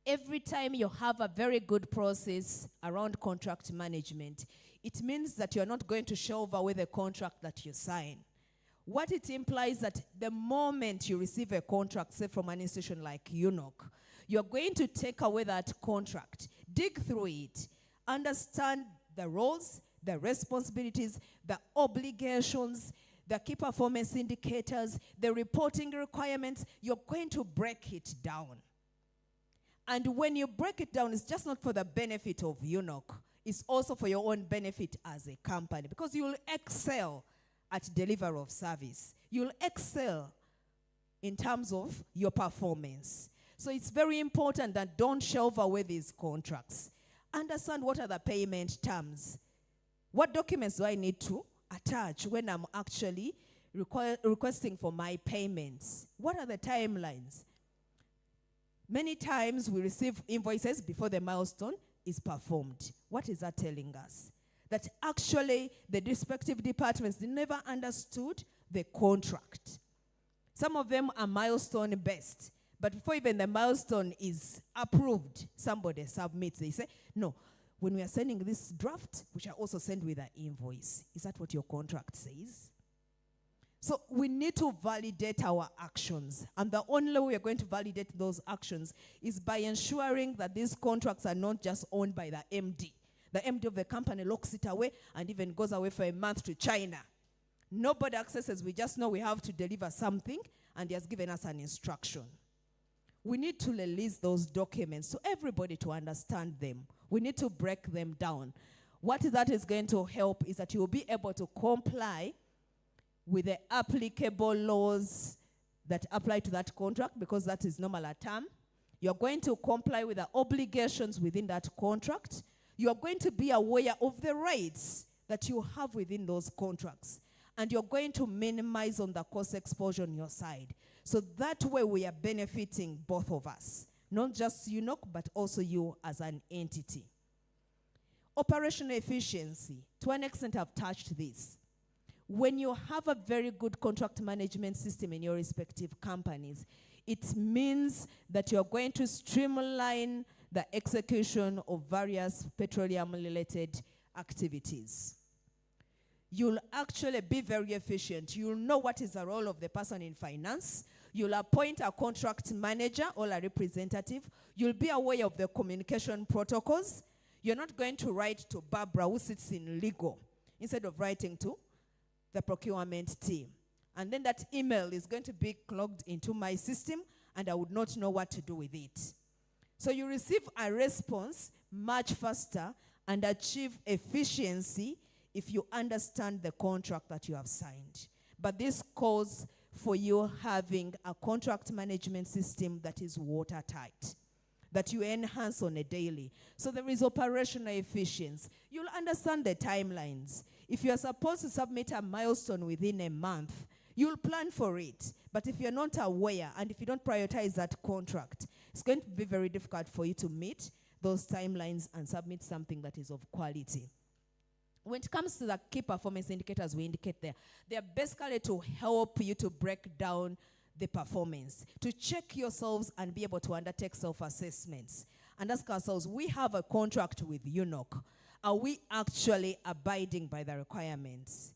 Every time you have a very good process around contract management, it means that you're not going to shelve away the contract that you sign. What it implies that the moment you receive a contract, say from an institution like UNOC, you're going to take away that contract, dig through it, understand the roles, the responsibilities, the obligations, the key performance indicators, the reporting requirements. You're going to break it down. And when you break it down, it's just not for the benefit of UNOC. It's also for your own benefit as a company, because you'll excel at delivery of service. You'll excel in terms of your performance. So it's very important that don't shelve away these contracts. Understand what are the payment terms. What documents do I need to attach when I'm actually requesting for my payments? What are the timelines? Many times we receive invoices before the milestone is performed. What is that telling us? That actually the respective departments, they never understood the contract. Some of them are milestone based, but before even the milestone is approved, somebody submits. They say, no, when we are sending this draft, we shall also send with an invoice. Is that what your contract says? So we need to validate our actions. And the only way we are going to validate those actions is by ensuring that these contracts are not just owned by the MD. The MD of the company locks it away and even goes away for a month to China. Nobody accesses. We just know we have to deliver something, and he has given us an instruction. We need to release those documents so everybody to understand them. We need to break them down. What that is going to help is that you will be able to comply with the applicable laws that apply to that contract, because that is normal a term. You're going to comply with the obligations within that contract. You're going to be aware of the rights that you have within those contracts. And you're going to minimize on the cost exposure on your side. So that way we are benefiting both of us. Not just UNOC, but also you as an entity. Operational efficiency. To an extent, I've touched this. When you have a very good contract management system in your respective companies, it means that you're going to streamline the execution of various petroleum-related activities. You'll actually be very efficient. You'll know what is the role of the person in finance. You'll appoint a contract manager or a representative. You'll be aware of the communication protocols. You're not going to write to Barbara, who sits in legal, instead of writing to the procurement team. And then that email is going to be clogged into my system, and I would not know what to do with it. So you receive a response much faster and achieve efficiency if you understand the contract that you have signed. But this calls for you having a contract management system that is watertight, that you enhance on a daily. So there is operational efficiency. You'll understand the timelines. If you're supposed to submit a milestone within a month, you'll plan for it. But if you're not aware and if you don't prioritize that contract, it's going to be very difficult for you to meet those timelines and submit something that is of quality. When it comes to the key performance indicators we indicate there, they are basically to help you to break down the performance, to check yourselves and be able to undertake self-assessments and ask ourselves, we have a contract with UNOC. Are we actually abiding by the requirements?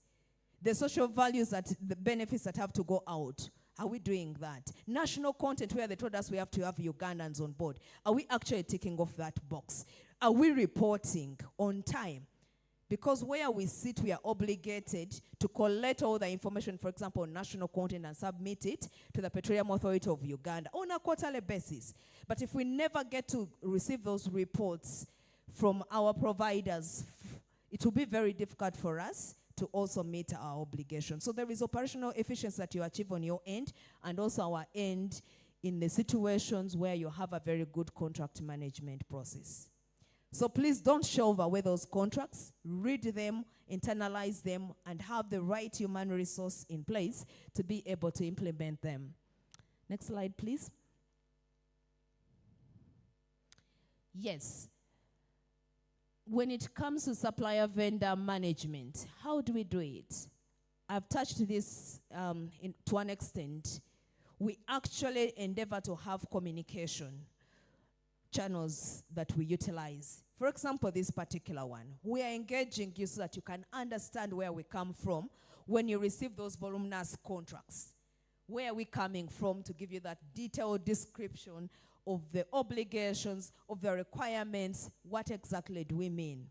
The social values, that the benefits that have to go out, are we doing that? National content, where they told us we have to have Ugandans on board, are we actually ticking off that box? Are we reporting on time? Because where we sit, we are obligated to collect all the information, for example, on national content, and submit it to the Petroleum Authority of Uganda on a quarterly basis. But if we never get to receive those reports from our providers, it will be very difficult for us to also meet our obligations. So there is operational efficiency that you achieve on your end, and also our end in the situations where you have a very good contract management process. So please don't shelve away those contracts, read them, internalize them, and have the right human resource in place to be able to implement them. Next slide, please. Yes. When it comes to supplier vendor management, how do we do it? I've touched this to an extent. We actually endeavor to have communication channels that we utilize. For example, this particular one, we are engaging you so that you can understand where we come from when you receive those voluminous contracts. Where are we coming from to give you that detailed description of the obligations, of the requirements, what exactly do we mean?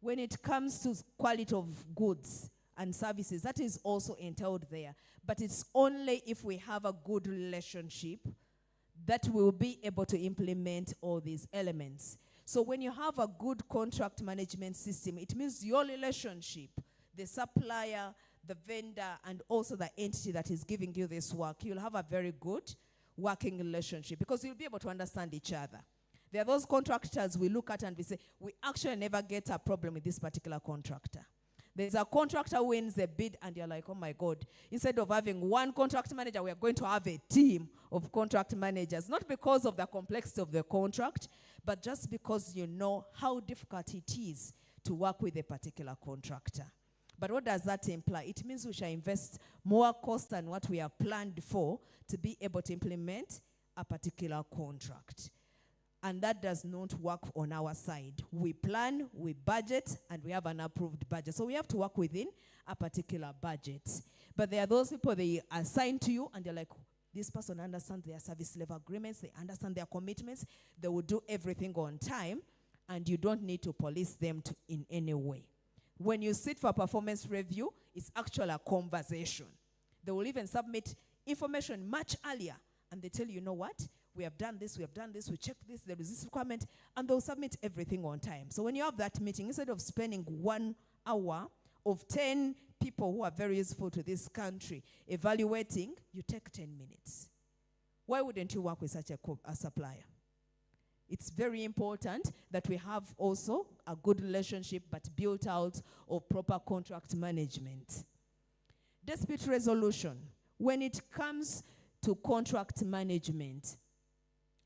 When it comes to quality of goods and services, that is also entailed there. But it's only if we have a good relationship that we will be able to implement all these elements. So when you have a good contract management system, it means your relationship, the supplier, the vendor, and also the entity that is giving you this work, you'll have a very good working relationship because you'll be able to understand each other. There are those contractors we look at and we say, we actually never get a problem with this particular contractor. There's a contractor who wins a bid and you're like, oh my God, instead of having one contract manager, we are going to have a team of contract managers, not because of the complexity of the contract, but just because you know how difficult it is to work with a particular contractor. But what does that imply? It means we shall invest more cost than what we have planned for to be able to implement a particular contract. And that does not work on our side. We plan, we budget, and we have an approved budget. So we have to work within a particular budget. But there are those people they assign to you, and they're like, this person understands their service level agreements, they understand their commitments, they will do everything on time, and you don't need to police them in any way. When you sit for a performance review, it's actually a conversation. They will even submit information much earlier, and they tell you, you know what? We have done this, we checked this, there is this requirement, and they'll submit everything on time. So when you have that meeting, instead of spending 1 hour of 10 people who are very useful to this country evaluating, you take 10 minutes. Why wouldn't you work with such a supplier? It's very important that we have also a good relationship but built out of proper contract management. Dispute resolution. When it comes to contract management,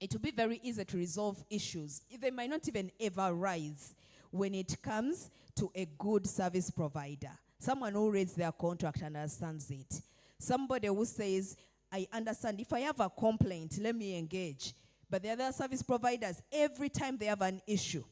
it will be very easy to resolve issues. They might not even ever rise when it comes to a good service provider. Someone who reads their contract and understands it. Somebody who says, I understand, if I have a complaint, let me engage. But the other service providers, every time they have an issue,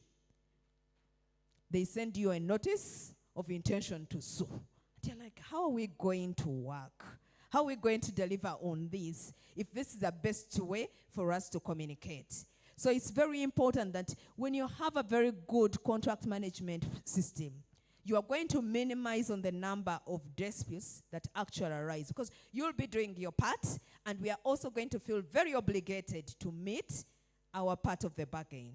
they send you a notice of intention to sue. And you're like, how are we going to work? How are we going to deliver on this if this is the best way for us to communicate? So it's very important that when you have a very good contract management system, you are going to minimize on the number of disputes that actually arise because you'll be doing your part and we are also going to feel very obligated to meet our part of the bargain.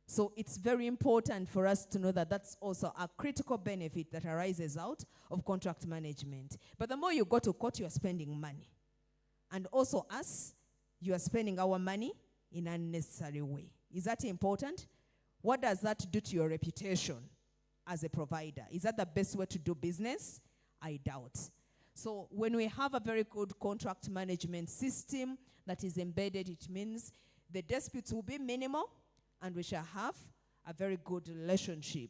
So it's very important for us to know that that's also a critical benefit that arises out of contract management. But the more you go to court, you are spending money. And also us, you are spending our money in an unnecessary way. Is that important? What does that do to your reputation as a provider? Is that the best way to do business? I doubt. So when we have a very good contract management system that is embedded, it means the disputes will be minimal, and we shall have a very good relationship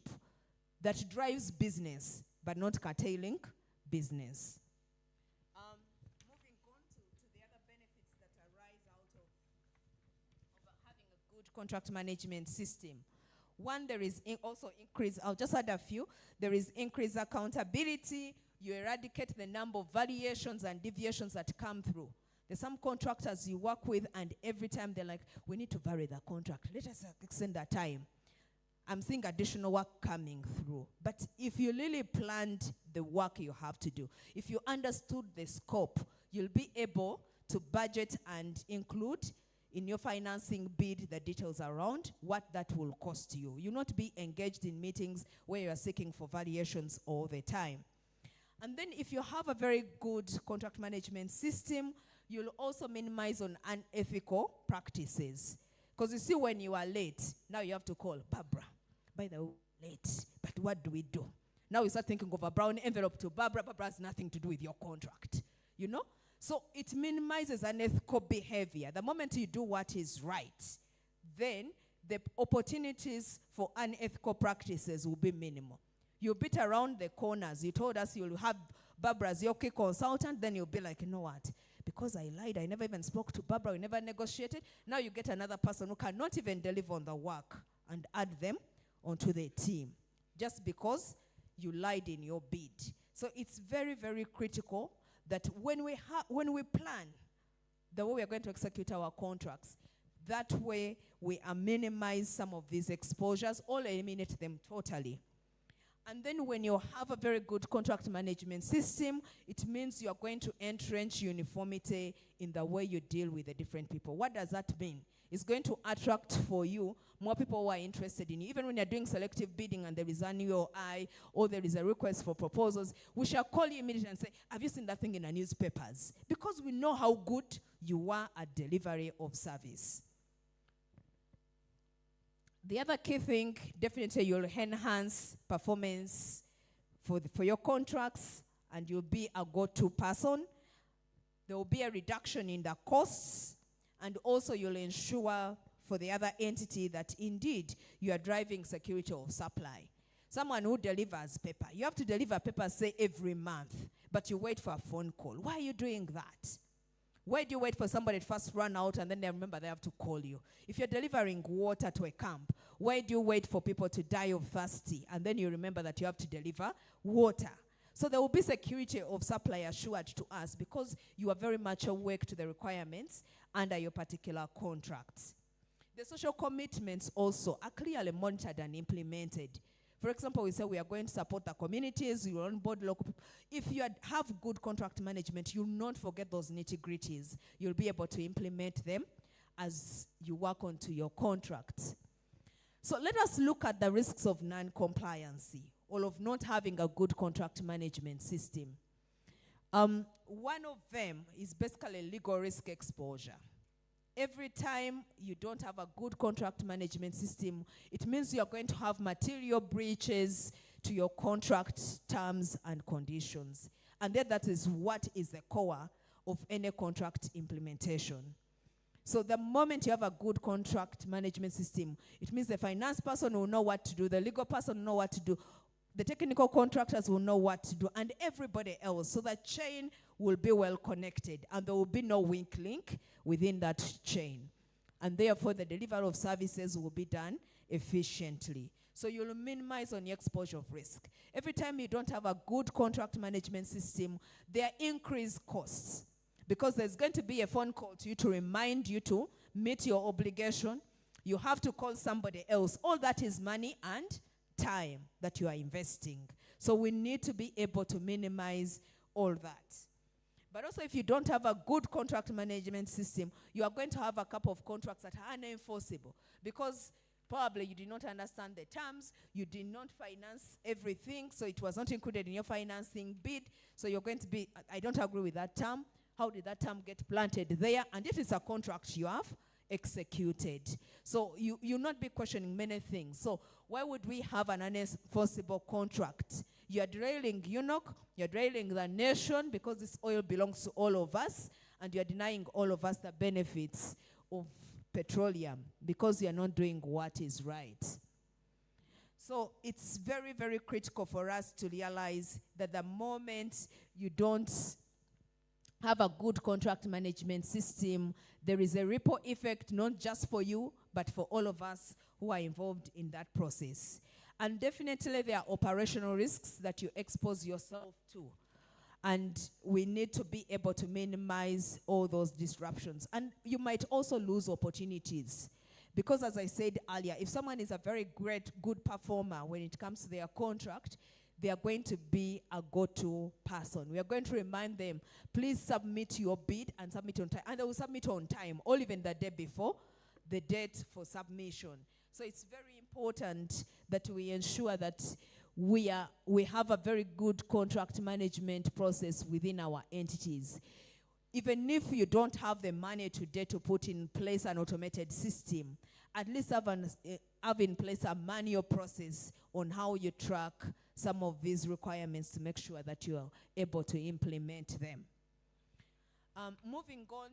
that drives business, but not curtailing business. Moving on to the other benefits that arise out of having a good contract management system. One, there is also increase, I'll just add a few. There is increased accountability. You eradicate the number of variations and deviations that come through. There's some contractors you work with and every time they're like, we need to vary the contract. Let us extend that time. I'm seeing additional work coming through. But if you really planned the work you have to do, if you understood the scope, you'll be able to budget and include in your financing bid the details around what that will cost you. You'll not be engaged in meetings where you're seeking for variations all the time. And then if you have a very good contract management system, you'll also minimize on unethical practices. Because you see, when you are late, now you have to call Barbara. By the way, late, but what do we do? Now you start thinking of a brown envelope to Barbara. Barbara has nothing to do with your contract, you know? So it minimizes unethical behavior. The moment you do what is right, then the opportunities for unethical practices will be minimal. You beat around the corners. You told us you'll have Barbara as your key consultant, then you'll be like, you know what? Because I lied, I never even spoke to Barbara, we never negotiated. Now you get another person who cannot even deliver on the work and add them onto the team just because you lied in your bid. So it's very, very critical that when we plan the way we are going to execute our contracts, that way we minimize some of these exposures or eliminate them totally. And then when you have a very good contract management system, it means you are going to entrench uniformity in the way you deal with the different people. What does that mean? It's going to attract for you more people who are interested in you. Even when you're doing selective bidding and there is an UOI or there is a request for proposals, we shall call you immediately and say, have you seen that thing in the newspapers? Because we know how good you are at delivery of service. The other key thing, definitely you'll enhance performance for your contracts and you'll be a go-to person. There will be a reduction in the costs, and also you'll ensure for the other entity that indeed you are driving security of supply. Someone who delivers paper, you have to deliver paper, say, every month, but you wait for a phone call. Why are you doing that? Why do you wait for somebody to first run out and then they remember they have to call you? If you're delivering water to a camp, why do you wait for people to die of thirsty and then you remember that you have to deliver water? So there will be security of supply assured to us because you are very much awake to the requirements under your particular contracts. The social commitments also are clearly monitored and implemented. For example, we say we are going to support the communities, you onboard local people. If you have good contract management, you'll not forget those nitty-gritties. You'll be able to implement them as you work onto your contracts. So let us look at the risks of non-compliancy or of not having a good contract management system. One of them is basically legal risk exposure. Every time you don't have a good contract management system, it means you're going to have material breaches to your contract terms and conditions. And then that is what is the core of any contract implementation. So the moment you have a good contract management system, it means the finance person will know what to do, the legal person will know what to do, the technical contractors will know what to do, and everybody else. So the chain will be well connected, and there will be no weak link within that chain. And therefore, the delivery of services will be done efficiently. So you'll minimize on your exposure of risk. Every time you don't have a good contract management system, there are increased costs because there's going to be a phone call to you to remind you to meet your obligation. You have to call somebody else. All that is money and time that you are investing. So we need to be able to minimize all that. But also, if you don't have a good contract management system, you are going to have a couple of contracts that are unenforceable because probably you did not understand the terms, you did not finance everything, so it was not included in your financing bid. So you're going to be, I don't agree with that term. How did that term get planted there? And it is a contract you have executed. So you'll not be questioning many things. So why would we have an unenforceable contract? You're derailing UNOC, you're derailing the nation because this oil belongs to all of us, and you're denying all of us the benefits of petroleum because you're not doing what is right. So it's very, very critical for us to realize that the moment you don't have a good contract management system, there is a ripple effect, not just for you, but for all of us who are involved in that process. And definitely there are operational risks that you expose yourself to. And we need to be able to minimize all those disruptions. And you might also lose opportunities. Because as I said earlier, if someone is a very good performer when it comes to their contract, they are going to be a go-to person. We are going to remind them, please submit your bid and submit on time. And they will submit on time, or even the day before the date for submission. So it's very important that we ensure that we have a very good contract management process within our entities. even if you don't have the money today to put in place an automated system, at least have in place a manual process on how you track some of these requirements to make sure that you are able to implement them. Moving on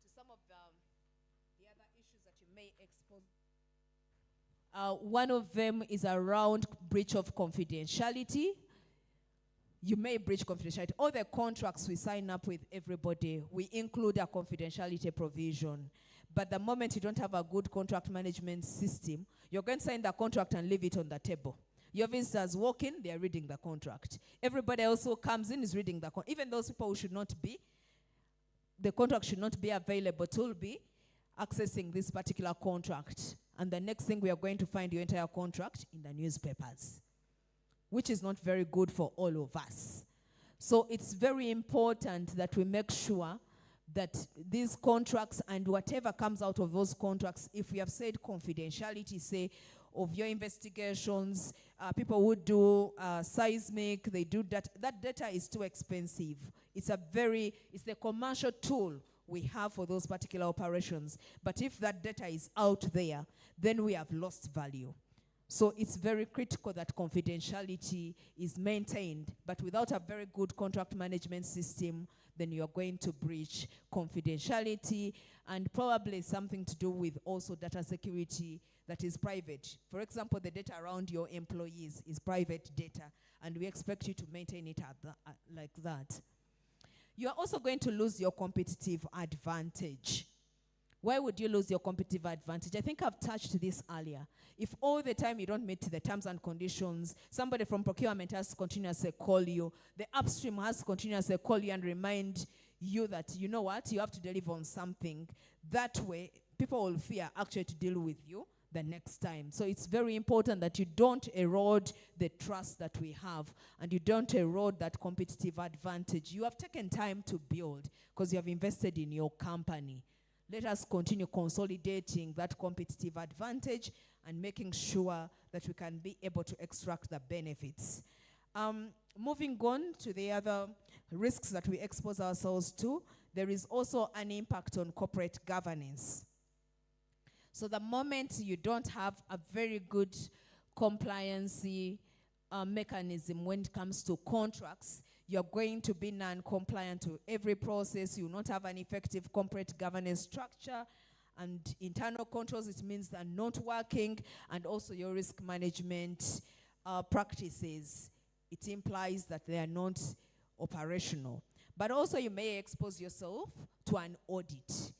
to some of the other issues that you may expose. One of them is around breach of confidentiality. You may breach confidentiality. All the contracts we sign up with everybody, we include a confidentiality provision. But the moment you don't have a good contract management system, you're going to sign the contract and leave it on the table. Your visitors walk in, they are reading the contract. Everybody else who comes in is reading the contract. Even those people who should not be, the contract should not be available to be accessing this particular contract. And the next thing, we are going to find your entire contract in the newspapers, which is not very good for all of us. So it's very important that we make sure that these contracts and whatever comes out of those contracts, if we have said confidentiality, say, of your investigations, people who do seismic, they do that. That data is too expensive. It's the commercial tool we have for those particular operations. But if that data is out there, then we have lost value. So it's very critical that confidentiality is maintained. But without a very good contract management system, then you're going to breach confidentiality, and probably something to do with also data security that is private. For example, the data around your employees is private data, and we expect you to maintain it like that. You are also going to lose your competitive advantage. Why would you lose your competitive advantage? I think I've touched this earlier. If all the time you don't meet the terms and conditions, somebody from procurement has to continuously call you, the upstream has to continuously call you and remind you that, you know what, you have to deliver on something. That way, people will fear actually to deal with you the next time. So it's very important that you don't erode the trust that we have, and you don't erode that competitive advantage. You have taken time to build because you have invested in your company. Let us continue consolidating that competitive advantage and making sure that we can be able to extract the benefits. Moving on to the other risks that we expose ourselves to, there is also an impact on corporate governance. So the moment you don't have a very good compliance mechanism when it comes to contracts, you're going to be non-compliant to every process. You will not have an effective corporate governance structure, and internal controls, it means they're not working, and also your risk management practices, it implies that they are not operational. But also you may expose yourself to an audit.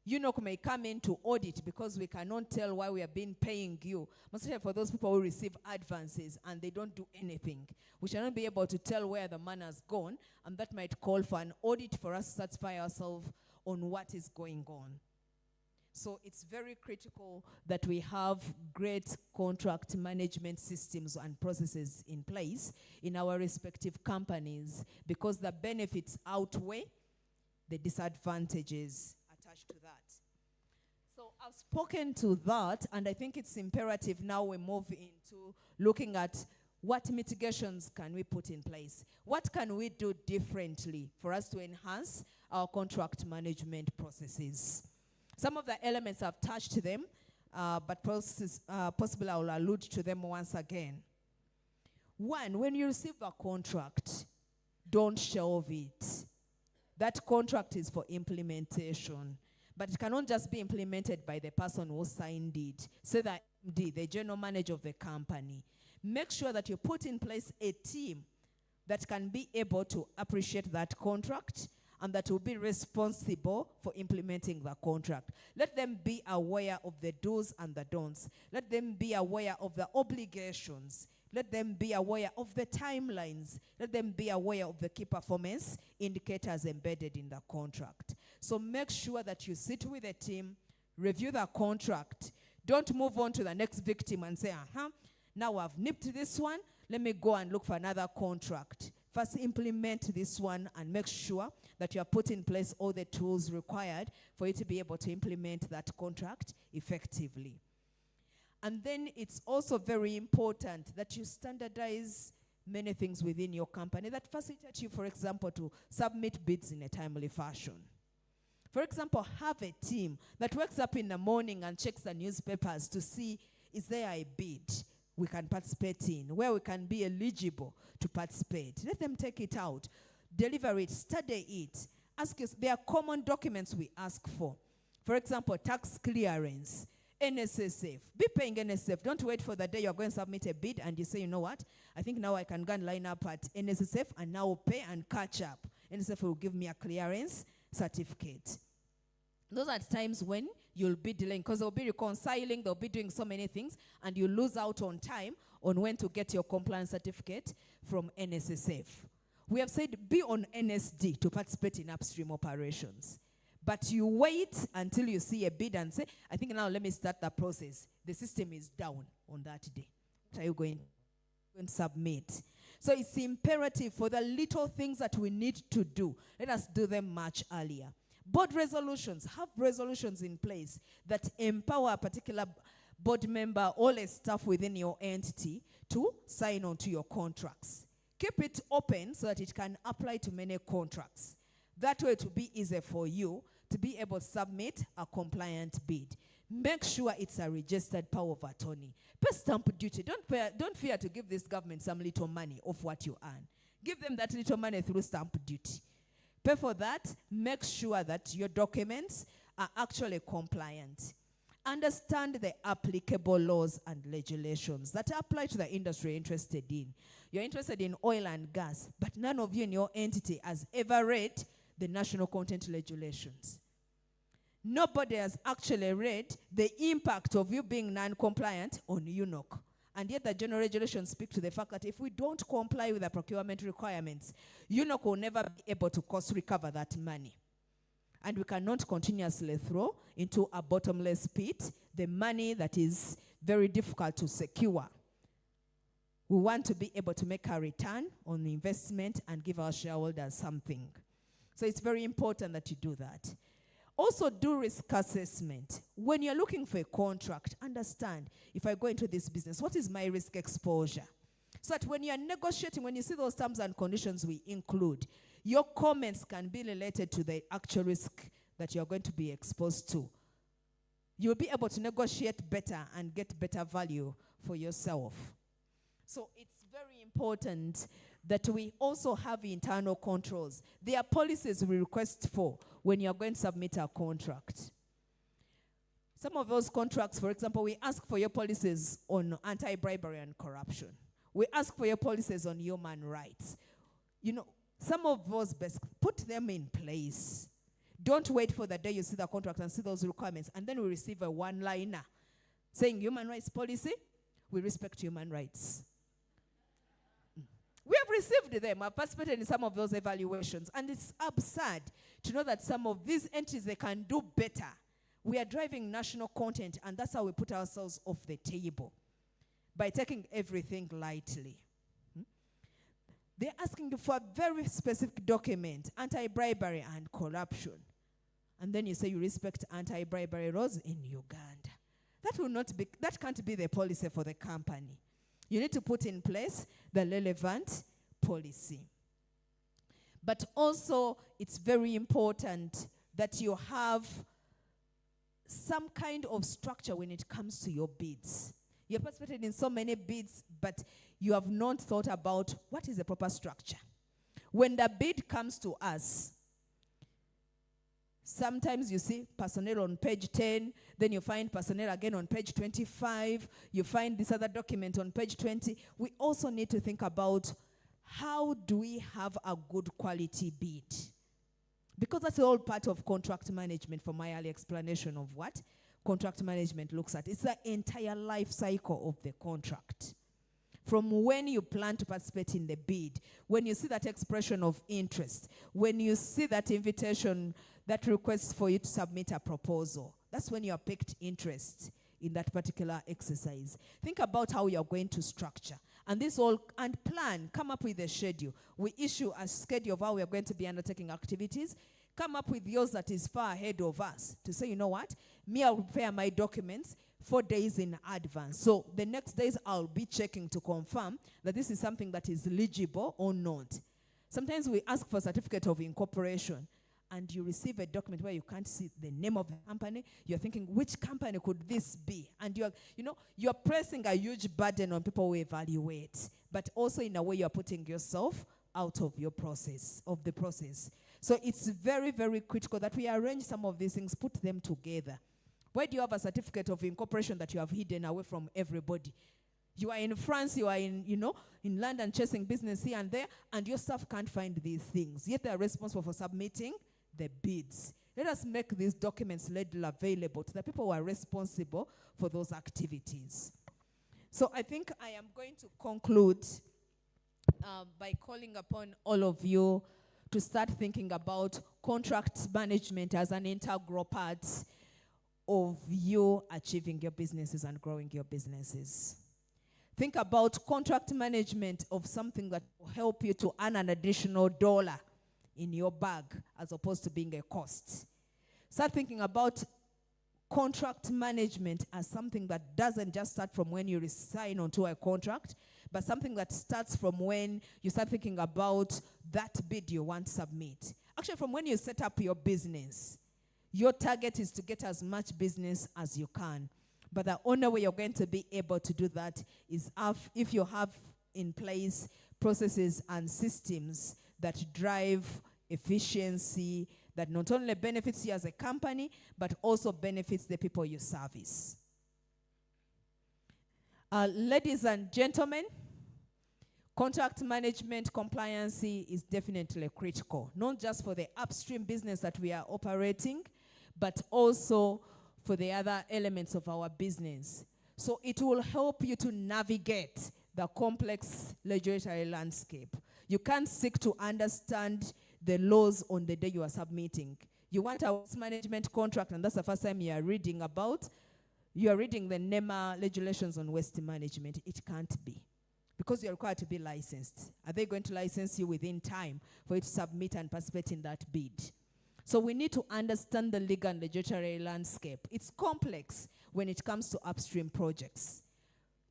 UNOC may come in to audit because we cannot tell why we have been paying you. Mostly for those people who receive advances and they don't do anything. We shall not be able to tell where the money has gone, and that might call for an audit for us to satisfy ourselves on what is going on. So it's very critical that we have great contract management systems and processes in place in our respective companies, because the benefits outweigh the disadvantages attached to that. So I've spoken to that, and I think it's imperative now we move into looking at what mitigations can we put in place. What can we do differently for us to enhance our contract management processes? Some of the elements I've touched them, but possibly I will allude to them once again. One, when you receive a contract, don't shelve it. That contract is for implementation, but it cannot just be implemented by the person who signed it. Say the MD, the general manager of the company. Make sure that you put in place a team that can be able to appreciate that contract and that will be responsible for implementing the contract. Let them be aware of the do's and the don'ts. Let them be aware of the obligations. Let them be aware of the timelines. Let them be aware of the key performance indicators embedded in the contract. So make sure that you sit with the team, review the contract. Don't move on to the next victim and say, now I've nipped this one, let me go and look for another contract. First, implement this one and make sure that you have put in place all the tools required for you to be able to implement that contract effectively. And then it's also very important that you standardize many things within your company that facilitate you, for example, to submit bids in a timely fashion. For example, have a team that wakes up in the morning and checks the newspapers to see, is there a bid we can participate in, where we can be eligible to participate. Let them take it out, deliver it, study it. Ask us, there are common documents we ask for. For example, tax clearance, NSSF. Be paying NSSF. Don't wait for the day you're going to submit a bid and you say, you know what, I think now I can go and line up at NSSF and now pay and catch up. NSSF will give me a clearance certificate. Those are times when you'll be delaying because they'll be reconciling, they'll be doing so many things, and you lose out on time on when to get your compliance certificate from NSSF. We have said be on NSD to participate in upstream operations. But you wait until you see a bid and say, I think now let me start the process. The system is down on that day. What are you going to submit? So it's imperative for the little things that we need to do. Let us do them much earlier. Board resolutions. Have resolutions in place that empower a particular board member or a staff within your entity to sign on to your contracts. Keep it open so that it can apply to many contracts. That way it will be easier for you to be able to submit a compliant bid. Make sure it's a registered power of attorney. Pay stamp duty. Don't fear to give this government some little money of what you earn. Give them that little money through stamp duty. Pay for that. Make sure that your documents are actually compliant. Understand the applicable laws and regulations that apply to the industry you're interested in. You're interested in oil and gas, but none of you in your entity has ever read the national content regulations. Nobody has actually read the impact of you being non-compliant on UNOC. And yet the general regulations speak to the fact that if we don't comply with the procurement requirements, UNOC will never be able to cost recover that money. And we cannot continuously throw into a bottomless pit the money that is very difficult to secure. We want to be able to make a return on the investment and give our shareholders something. So it's very important that you do that. Also do risk assessment. When you're looking for a contract, understand, if I go into this business, what is my risk exposure? So that when you're negotiating, when you see those terms and conditions we include, your comments can be related to the actual risk that you're going to be exposed to. You'll be able to negotiate better and get better value for yourself. So it's very important that we also have internal controls. There are policies we request for when you're going to submit a contract. Some of those contracts, for example, we ask for your policies on anti-bribery and corruption. We ask for your policies on human rights. You know, some of those best, put them in place. Don't wait for the day you see the contract and see those requirements, and then we receive a one-liner saying human rights policy, we respect human rights. We have received them. I've participated in some of those evaluations. And it's absurd to know that some of these entities, they can do better. We are driving national content, and that's how we put ourselves off the table, by taking everything lightly. They're asking you for a very specific document, anti-bribery and corruption. And then you say you respect anti-bribery laws in Uganda. That can't be the policy for the company. You need to put in place the relevant policy. But also, it's very important that you have some kind of structure when it comes to your bids. You've participated in so many bids, but you have not thought about what is the proper structure. When the bid comes to us, sometimes you see personnel on page 10, then you find personnel again on page 25, you find this other document on page 20. We also need to think about how do we have a good quality bid? Because that's all part of contract management from my early explanation of what contract management looks at. It's the entire life cycle of the contract. From when you plan to participate in the bid, when you see that expression of interest, when you see that invitation, that request for you to submit a proposal, that's when you have picked interest in that particular exercise. Think about how you're going to structure. And plan, come up with a schedule. We issue a schedule of how we're going to be undertaking activities. Come up with yours that is far ahead of us to say, you know what, me, I'll prepare my documents. 4 days in advance. So the next days I'll be checking to confirm that this is something that is legible or not. Sometimes we ask for certificate of incorporation and you receive a document where you can't see the name of the company. You're thinking, which company could this be? And you're pressing a huge burden on people who evaluate, but also in a way you're putting yourself out of your process, of the process. So it's very, very critical that we arrange some of these things, put them together. Why do you have a certificate of incorporation that you have hidden away from everybody? You are in France, you are in London chasing business here and there, and your staff can't find these things. Yet they are responsible for submitting the bids. Let us make these documents readily available to the people who are responsible for those activities. So I think I am going to conclude by calling upon all of you to start thinking about contract management as an integral part of you achieving your businesses and growing your businesses. Think about contract management of something that will help you to earn an additional dollar in your bag as opposed to being a cost. Start thinking about contract management as something that doesn't just start from when you sign onto a contract, but something that starts from when you start thinking about that bid you want to submit. Actually, from when you set up your business, your target is to get as much business as you can. But the only way you're going to be able to do that is if you have in place processes and systems that drive efficiency, that not only benefits you as a company, but also benefits the people you service. Ladies and gentlemen, contract management compliance is definitely critical, not just for the upstream business that we are operating, but also for the other elements of our business. So it will help you to navigate the complex regulatory landscape. You can't seek to understand the laws on the day you are submitting. You want a waste management contract, and that's the first time you are reading the NEMA regulations on waste management. It can't be, because you're required to be licensed. Are they going to license you within time for you to submit and participate in that bid? So we need to understand the legal and regulatory landscape. It's complex when it comes to upstream projects.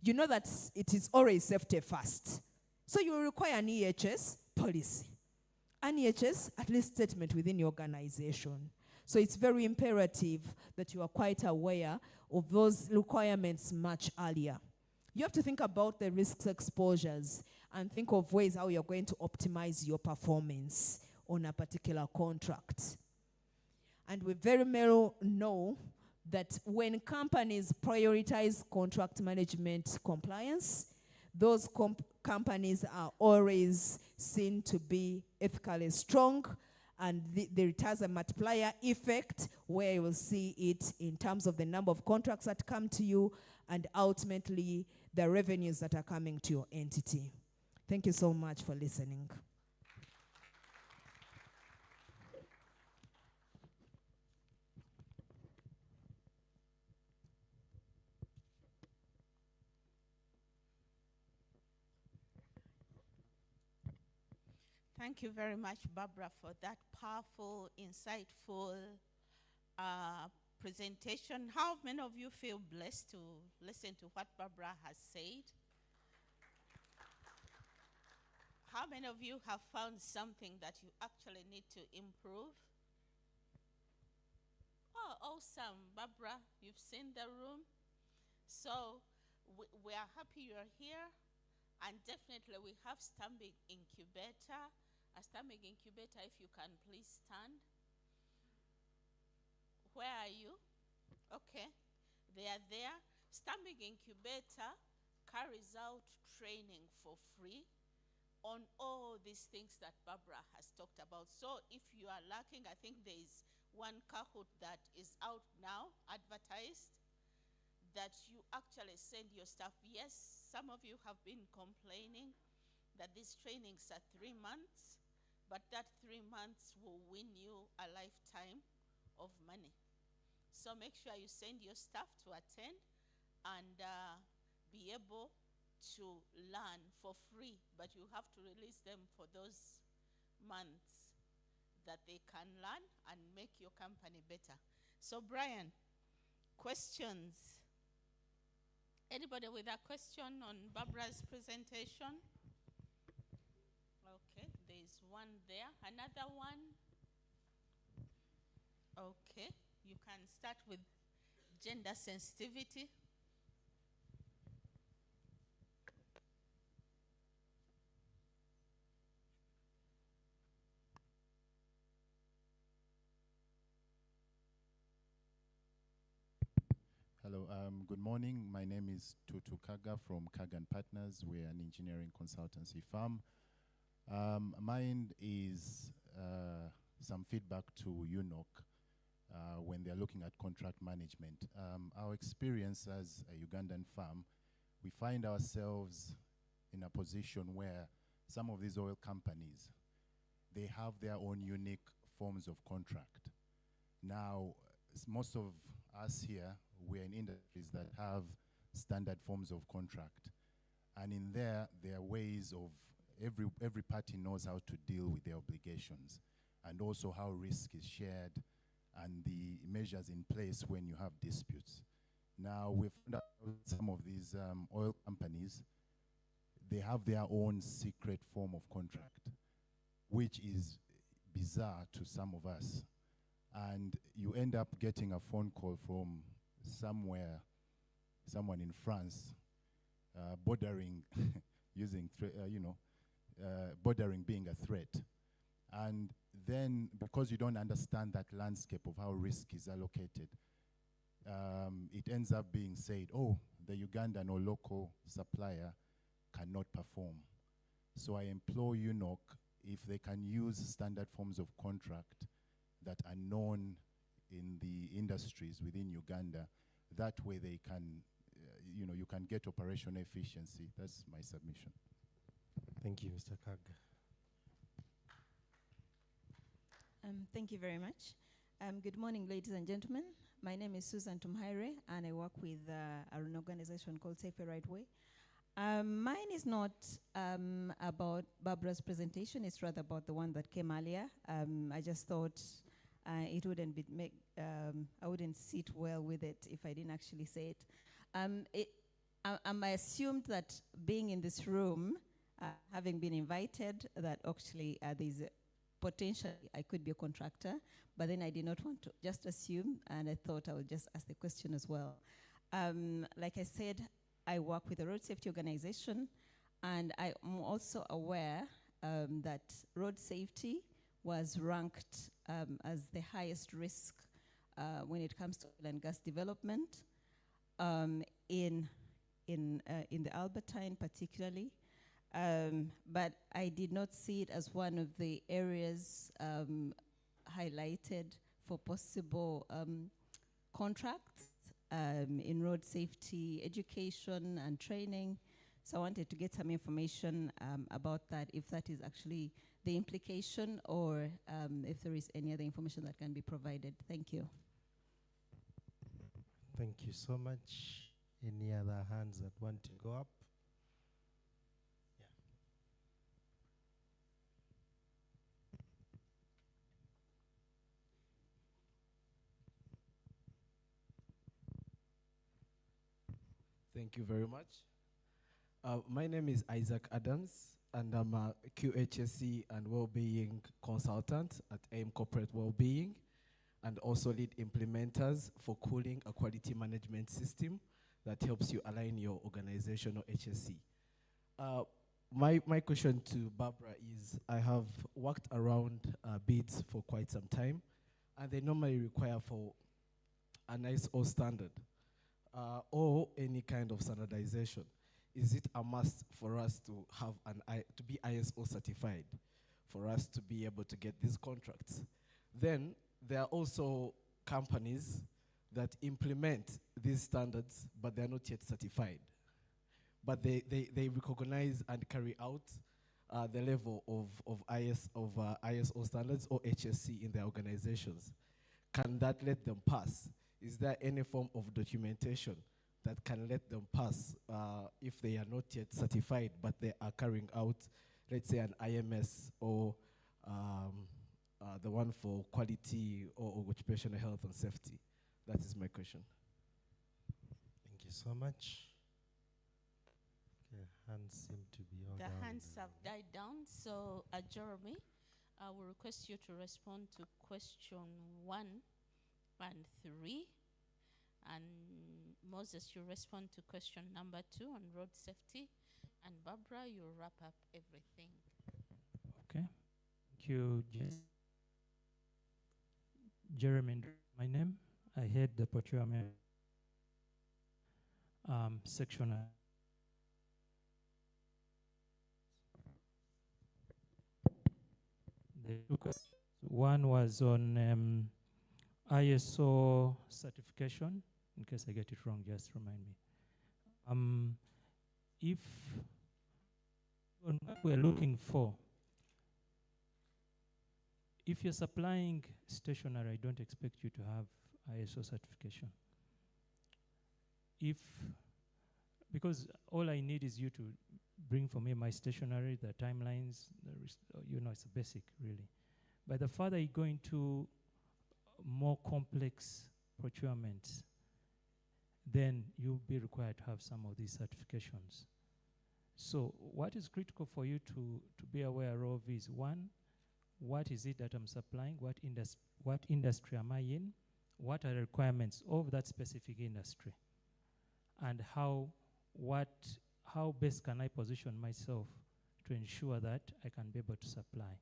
You know that it is always safety first. So you will require an EHS policy. An EHS, at least statement within your organization. So it's very imperative that you are quite aware of those requirements much earlier. You have to think about the risks exposures and think of ways how you're going to optimize your performance on a particular contract. And we very well know that when companies prioritize contract management compliance, those companies are always seen to be ethically strong, and there has a multiplier effect where you will see it in terms of the number of contracts that come to you and ultimately the revenues that are coming to your entity. Thank you so much for listening. Thank you very much, Barbara, for that powerful, insightful presentation. How many of you feel blessed to listen to what Barbara has said? How many of you have found something that you actually need to improve? Oh, awesome. Barbara, you've seen the room. So we are happy you're here. And definitely we have Stamping Incubator. A Stamping Incubator, if you can please stand. Where are you? Okay, they are there. Stamping Incubator carries out training for free on all these things that Barbara has talked about. So if you are lacking, I think there is one Kahoot that is out now, advertised, that you actually send your staff. Yes, some of you have been complaining that these trainings are 3 months, but that 3 months will win you a lifetime of money. So make sure you send your staff to attend and be able to learn for free, but you have to release them for those months that they can learn and make your company better. So Brian, questions Anybody with a question on Barbara's presentation? Okay, there's one there. Another one? Okay, you can start with gender sensitivity. Hello, good morning. My name is Tutu Kaga from Kagan Partners. We're an engineering consultancy firm. Mine is some feedback to UNOC when they're looking at contract management. Our experience as a Ugandan firm, we find ourselves in a position where some of these oil companies, they have their own unique forms of contract. Now, most of us here, we're in industries that have standard forms of contract. And in there are ways of every party knows how to deal with their obligations, and also how risk is shared and the measures in place when you have disputes. Now, we've found out some of these oil companies, they have their own secret form of contract, which is bizarre to some of us. And you end up getting a phone call from someone in France, bordering, bordering being a threat. And then, because you don't understand that landscape of how risk is allocated, it ends up being said, oh, the Ugandan or local supplier cannot perform. So I implore UNOC, if they can use standard forms of contract that are known in the industries within Uganda, that way they can, you can get operational efficiency. That's my submission. Thank you, Mr. Kag. Thank you very much. Good morning, ladies and gentlemen. My name is Susan Tumhaire, and I work with an organization called Safe Right Way. Mine is not about Barbara's presentation, it's rather about the one that came earlier. I just thought it wouldn't I wouldn't sit well with it if I didn't actually say it. I assumed that being in this room, having been invited, that actually there's potentially I could be a contractor, but then I did not want to just assume, and I thought I would just ask the question as well. Like I said, I work with a road safety organization, and I am also aware that road safety was ranked as the highest risk when it comes to oil and gas development in the Albertine particularly. But I did not see it as one of the areas highlighted for possible contracts in road safety education and training. So I wanted to get some information about that, if that is actually the implication, or if there is any other information that can be provided. Thank you. Thank you so much. Any other hands that want to go up? Thank you very much. My name is Isaac Adams, and I'm a QHSE and Wellbeing Consultant at AIM Corporate Wellbeing, and also lead implementers for Cooling, a quality management system that helps you align your organization or HSE. My question to Barbara is, I have worked around bids for quite some time, and they normally require for an ISO standard or any kind of standardization. Is it a must for us to have to be ISO certified for us to be able to get these contracts? Then there are also companies that implement these standards, but they're not yet certified. But they recognize and carry out the level of ISO standards or HSC in their organizations. Can that let them pass? Is there any form of documentation that can let them pass if they are not yet certified, but they are carrying out, let's say, an IMS or the one for quality or occupational health and safety? That is my question. Thank you so much. hands seem to be all The down. hands have died down. So, Jeremy, I will request you to respond to question 1 and 3. And Moses, you respond to question number 2 on road safety. And Barbara, you wrap up everything. Okay. Thank you, Jeremy, my name. I head the procurement section. The two questions. One was on ISO certification. In case I get it wrong, just remind me. If what we're looking for, if you're supplying stationery, I don't expect you to have ISO certification. Because all I need is you to bring for me my stationery, the timelines, it's a basic, really. But the further you go into more complex procurements, then you'll be required to have some of these certifications. So what is critical for you to be aware of is, one, what is it that I'm supplying? What industry am I in? What are the requirements of that specific industry? And how best can I position myself to ensure that I can be able to supply?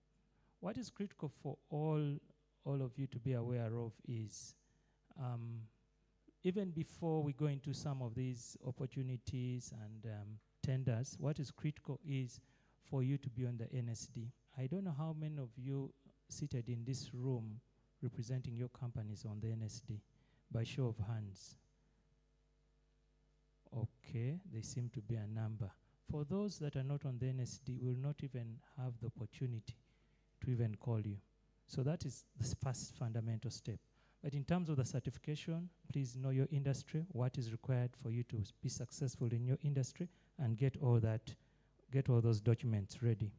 What is critical for all of you to be aware of is, even before we go into some of these opportunities and tenders, what is critical is for you to be on the NSD. I don't know how many of you seated in this room representing your companies on the NSD, by show of hands. Okay, they seem to be a number. For those that are not on the NSD, we will not even have the opportunity to even call you. So that is the first fundamental step. But in terms of the certification, please know your industry, what is required for you to be successful in your industry, and get all those documents ready.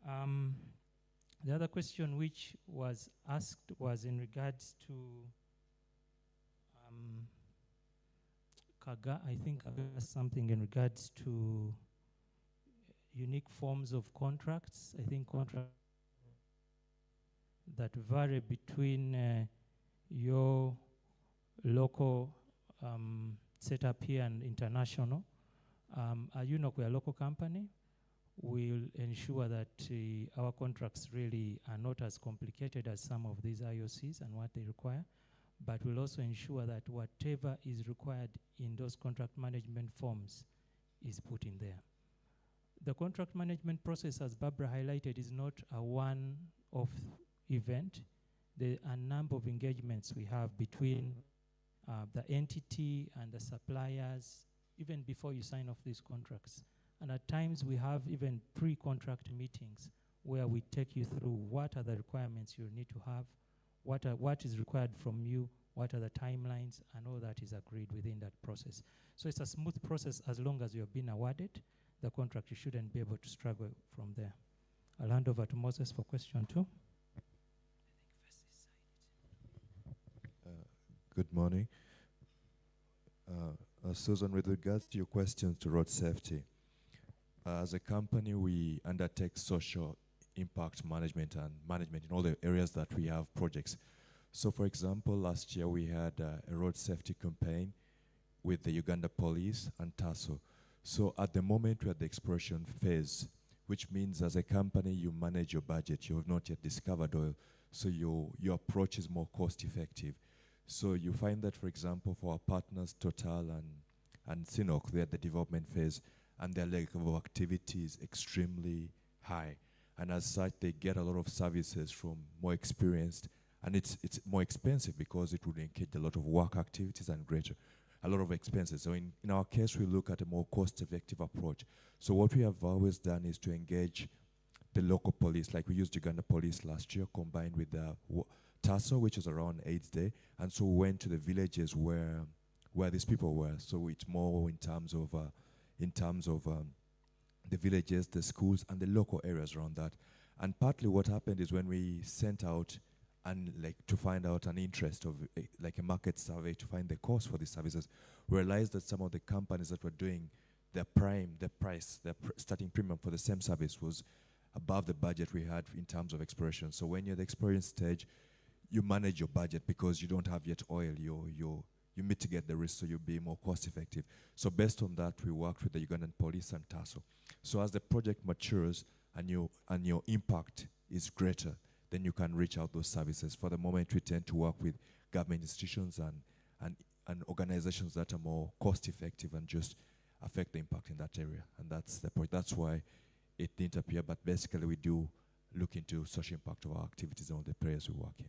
The other question which was asked was in regards to Kaga. I think something in regards to unique forms of contracts. I think contracts that vary between your local setup here and international. We're a local company. We'll ensure that our contracts really are not as complicated as some of these IOCs and what they require, but we'll also ensure that whatever is required in those contract management forms is put in there. The contract management process, as Barbara highlighted, is not a one-off event. There are a number of engagements we have between the entity and the suppliers, even before you sign off these contracts. And at times we have even pre-contract meetings where we take you through what are the requirements you need to have, what is required from you, what are the timelines, and all that is agreed within that process. So it's a smooth process as long as you've been awarded the contract. You shouldn't be able to struggle from there. I'll hand over to Moses for question 2. Good morning. Susan, with regards to your questions to road safety, as a company, we undertake social impact management and management in all the areas that we have projects. So, for example, last year we had a road safety campaign with the Uganda Police and TASO. So at the moment we're at the exploration phase, which means as a company you manage your budget. You have not yet discovered oil, so your approach is more cost effective. So you find that, for example, for our partners Total and Sinok, they're at the development phase, and their level of activity is extremely high. And as such, they get a lot of services from more experienced, and it's more expensive because it would engage a lot of work activities and a lot of expenses. So in our case, we look at a more cost-effective approach. So what we have always done is to engage the local police, like we used Uganda Police last year, combined with the TASO, which is around AIDS Day, and so we went to the villages where these people were. So it's more in terms of the villages, the schools, and the local areas around that. And partly what happened is when we sent out to find out an interest of like a market survey to find the cost for these services, we realized that some of the companies that were doing the price, starting premium for the same service was above the budget we had in terms of exploration. So when you're at the exploration stage, you manage your budget because you don't have yet oil. You mitigate the risk so you'll be more cost effective. So based on that, we worked with the Ugandan police and TASO. So as the project matures and your impact is greater, then you can reach out those services. For the moment, we tend to work with government institutions and organizations that are more cost effective and just affect the impact in that area. And that's the point. That's why it didn't appear, but basically we do look into social impact of our activities on the areas we work in.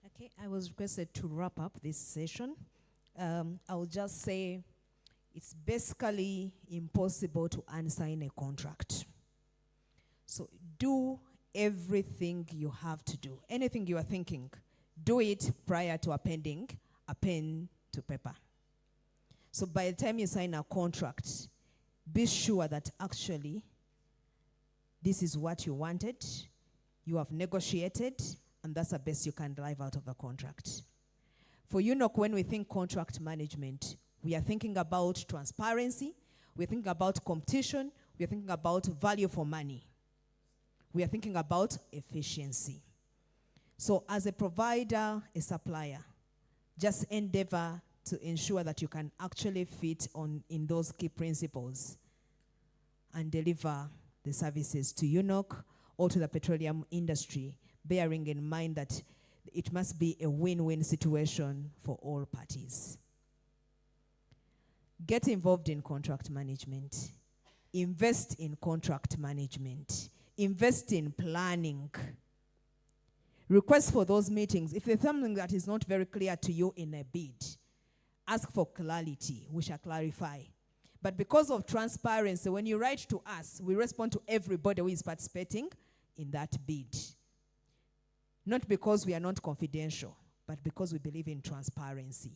Okay, I was requested to wrap up this session. I'll just say it's basically impossible to unsign a contract. So do everything you have to do. Anything you are thinking, do it prior to appending a pen to paper. So by the time you sign a contract, be sure that actually this is what you wanted, you have negotiated, and that's the best you can drive out of the contract. For UNOC, when we think contract management, we are thinking about transparency, we're thinking about competition, we're thinking about value for money. We are thinking about efficiency. So as a provider, a supplier, just endeavor to ensure that you can actually fit in those key principles and deliver the services to UNOC or to the petroleum industry, bearing in mind that it must be a win-win situation for all parties. Get involved in contract management. Invest in contract management. Invest in planning. Request for those meetings. If there's something that is not very clear to you in a bid, ask for clarity. We shall clarify. But because of transparency, when you write to us, we respond to everybody who is participating in that bid. Not because we are not confidential, but because we believe in transparency.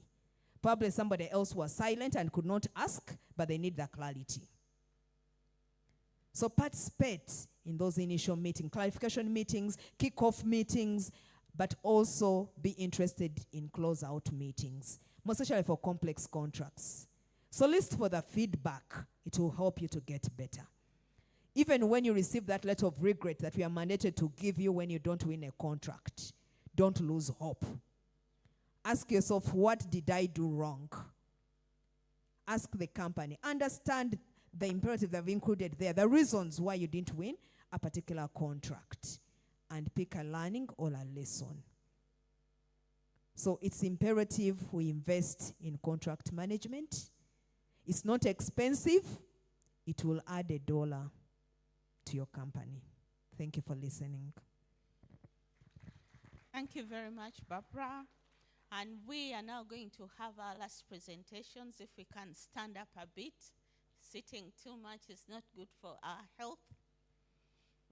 Probably somebody else was silent and could not ask, but they need that clarity. So participate in those initial meetings, clarification meetings, kick-off meetings, but also be interested in close-out meetings, most especially for complex contracts. Solicit for the feedback. It will help you to get better. Even when you receive that letter of regret that we are mandated to give you when you don't win a contract, don't lose hope. Ask yourself, what did I do wrong? Ask the company. Understand the imperative that I've included there, the reasons why you didn't win a particular contract, and pick a learning or a lesson. So it's imperative we invest in contract management. It's not expensive. It will add $1 to your company. Thank you for listening. Thank you very much, Barbara. And we are now going to have our last presentations. If we can stand up a bit. Sitting too much is not good for our health.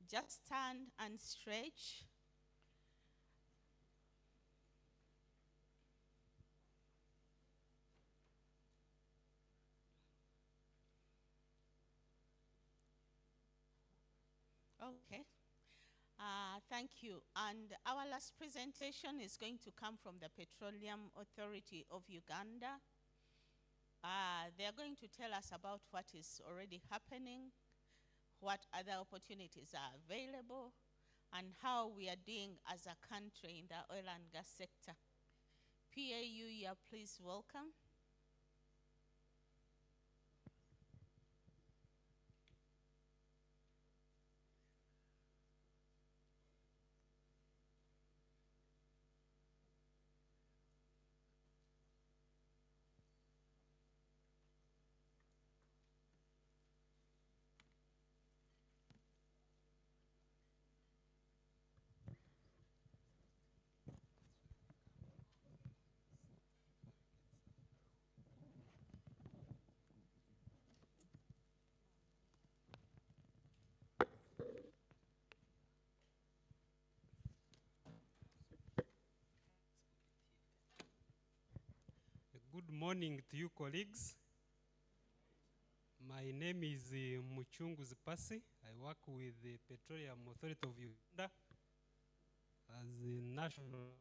Just stand and stretch. Okay. Thank you. And our last presentation is going to come from the Petroleum Authority of Uganda. They are going to tell us about what is already happening, what other opportunities are available, and how we are doing as a country in the oil and gas sector. PAU, you are please welcome. Good morning to you, colleagues. My name is Muchungu Zipasi. I work with the Petroleum Authority of Uganda as a national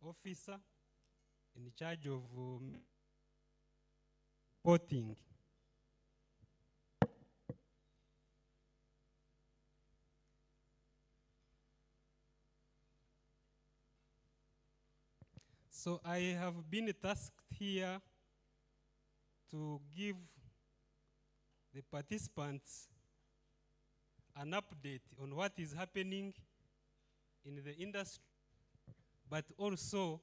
officer in charge of voting. So I have been tasked here to give the participants an update on what is happening in the industry, but also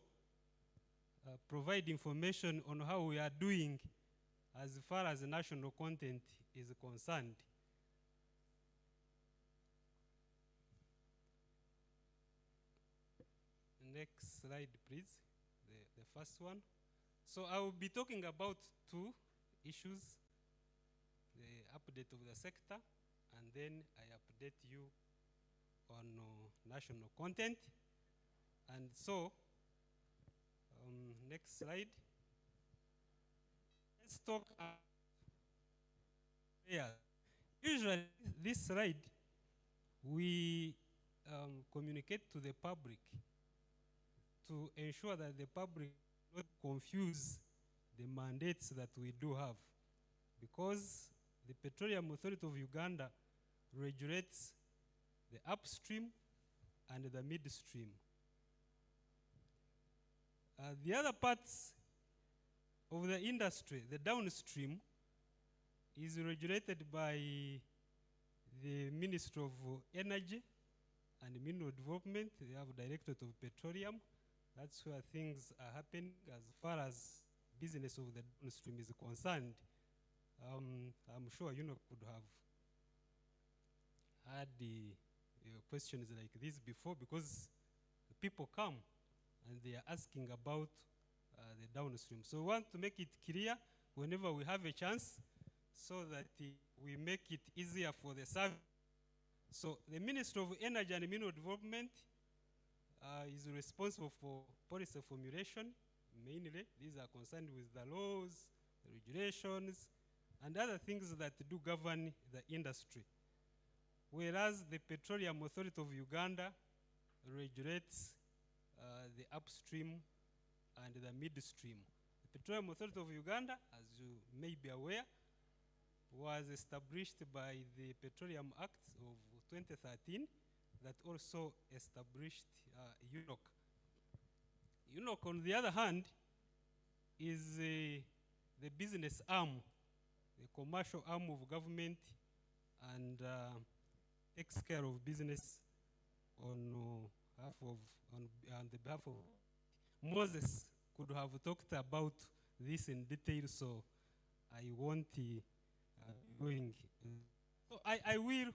provide information on how we are doing as far as national content is concerned. Next slide, please, the first one. So I will be talking about two issues, the update of the sector, and then I update you on national content. And so, next slide. Let's talk about yeah. Usually, this slide, we communicate to the public to ensure that the public not confuse the mandates that we do have, because the Petroleum Authority of Uganda regulates the upstream and the midstream. The other parts of the industry, the downstream, is regulated by the Ministry of Energy and Mineral Development. They have Directorate of Petroleum. That's where things are happening as far as business of the downstream is concerned. I'm sure you could have had questions like this before, because people come and they are asking about the downstream. So we want to make it clear whenever we have a chance, so that we make it easier for the service. So the Ministry of Energy and Mineral Development is responsible for policy formulation, mainly. These are concerned with the laws, the regulations, and other things that do govern the industry. Whereas the Petroleum Authority of Uganda regulates the upstream and the midstream. The Petroleum Authority of Uganda, as you may be aware, was established by the Petroleum Act of 2013 that also established UNOC. UNOC, on the other hand, is the business arm, the commercial arm of government, and takes care of business on behalf of Moses. Could have talked about this in detail, so I won't going. So I will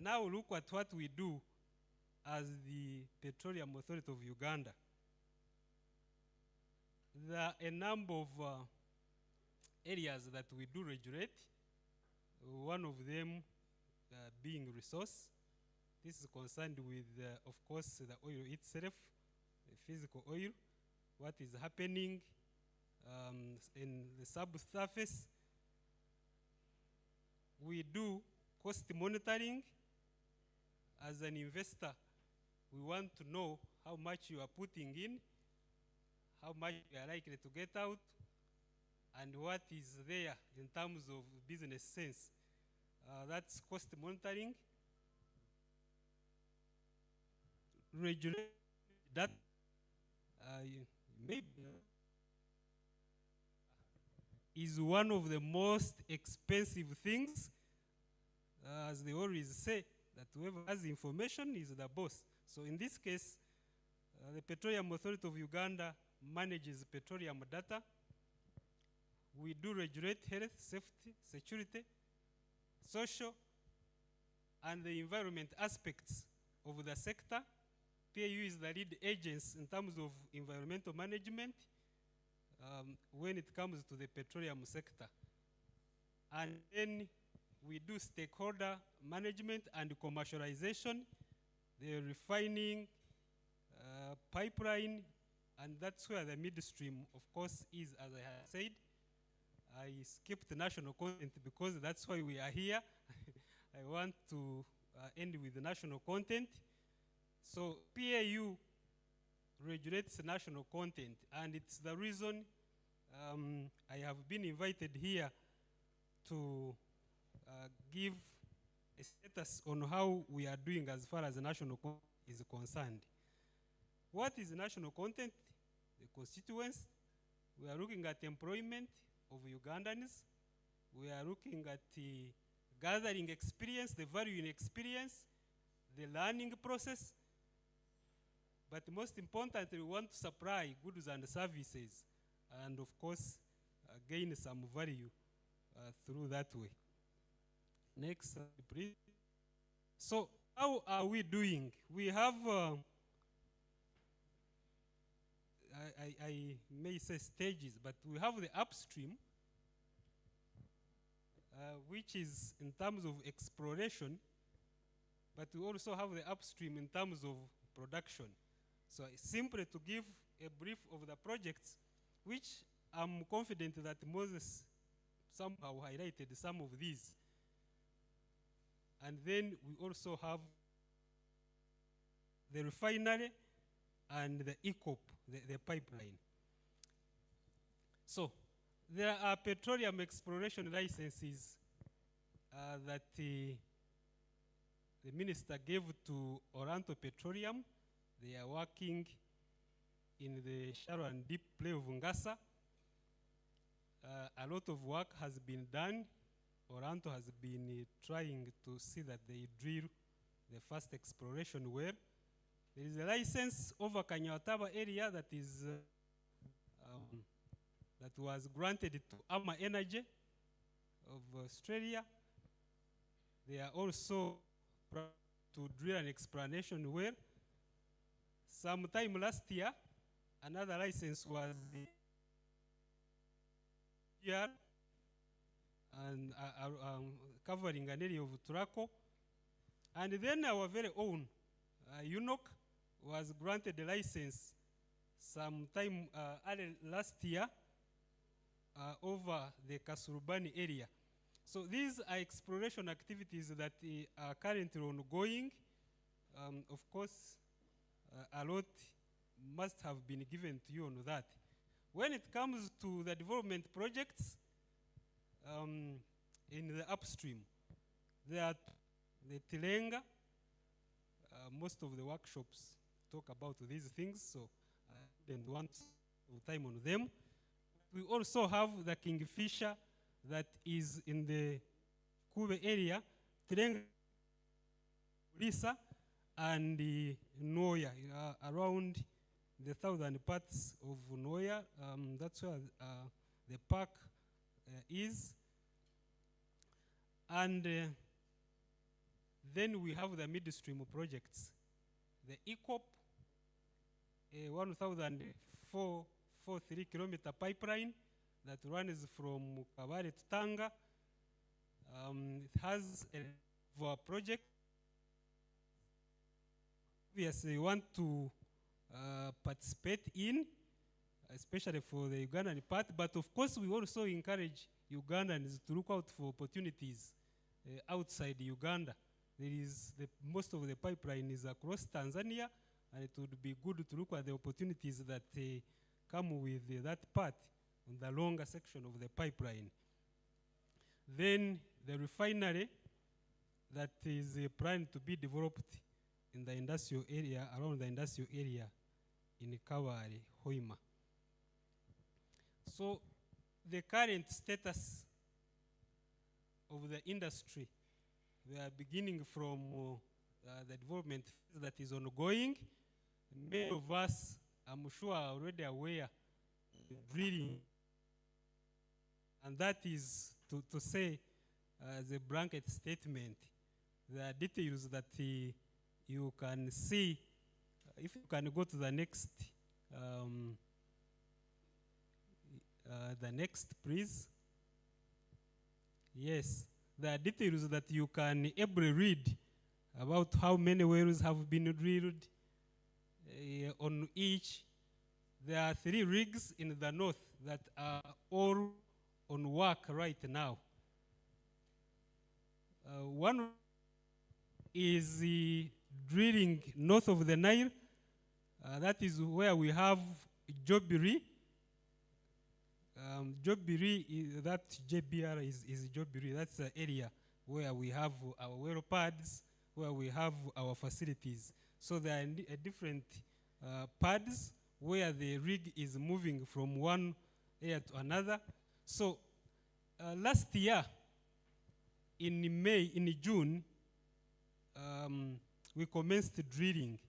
now look at what we do as the Petroleum Authority of Uganda. There are a number of areas that we do regulate. One of them being resource. This is concerned with, of course, the oil itself, the physical oil, what is happening in the subsurface. We do cost monitoring. As an investor, we want to know how much you are putting in, how much you are likely to get out, and what is there in terms of business sense. That's cost monitoring. Regulate that maybe is one of the most expensive things. As they always say, that whoever has information is the boss. So in this case, the Petroleum Authority of Uganda manages petroleum data. We do regulate health, safety, security, social, and the environment aspects of the sector. PAU is the lead agency in terms of environmental management when it comes to the petroleum sector. And then we do stakeholder management and commercialization, the refining, pipeline, and that's where the midstream, of course, is, as I have said. I skipped national content because that's why we are here. I want to end with the national content. So PAU regulates national content, and it's the reason I have been invited here to give a status on how we are doing as far as national content is concerned. What is national content? The constituents. We are looking at employment of Ugandans. We are looking at gathering experience, the value in experience, the learning process. But most importantly, we want to supply goods and services, and of course, gain some value through that way. Next slide, please. So, how are we doing? We have, I may say stages, but we have the upstream, which is in terms of exploration, but we also have the upstream in terms of production. So simply to give a brief of the projects, which I'm confident that Moses somehow highlighted some of these. And then we also have the refinery and the ECOP, the pipeline. So there are petroleum exploration licenses that the minister gave to Oranto Petroleum. They are working in the Sheraton deep play of Ngasa. A lot of work has been done. Oranto has been trying to see that they drill the first exploration well. There is a license over Kanyawataba area that is that was granted to Ama Energy of Australia. They are also to drill an exploration well. Sometime last year, another license was here and covering an area of Turako. And then our very own UNOC was granted a license sometime early last year over the Kasuruban area. So these are exploration activities that are currently ongoing. Of course, a lot must have been given to you on that. When it comes to the development projects in the upstream, there are the Tilenga. Most of the workshops talk about these things, so I didn't want time on them. We also have the Kingfisher that is in the Kube area, Tilenga, Lisa, and Noya, around the southern parts of Noya. That's where the park is. And then we have the midstream projects. The ECOP, a 1,443 kilometer pipeline that runs from Kabale to Tanga. It has a project. Obviously, we want to participate in, especially for the Ugandan part, but of course we also encourage Ugandans to look out for opportunities outside Uganda. There is most of the pipeline is across Tanzania, and it would be good to look at the opportunities that come with that part on the longer section of the pipeline. Then the refinery that is planned to be developed in the industrial area, around the industrial area in Kawari, Hoima. So the current status of the industry, we are beginning from the development that is ongoing. Many of us, I'm sure, are already aware of drilling. And that is to say, as a blanket statement, there are details that you can see. If you can go to the next, please. Yes, there are details that you can able read about how many wells have been drilled on each. There are 3 rigs in the north that are all on work right now. One is drilling north of the Nile, That is where we have Jobiri. Jobiri, that JBR is Jobiri. That's the area where we have our well pads, where we have our facilities. So there are different pads where the rig is moving from one area to another. So last year, in June, we commenced drilling.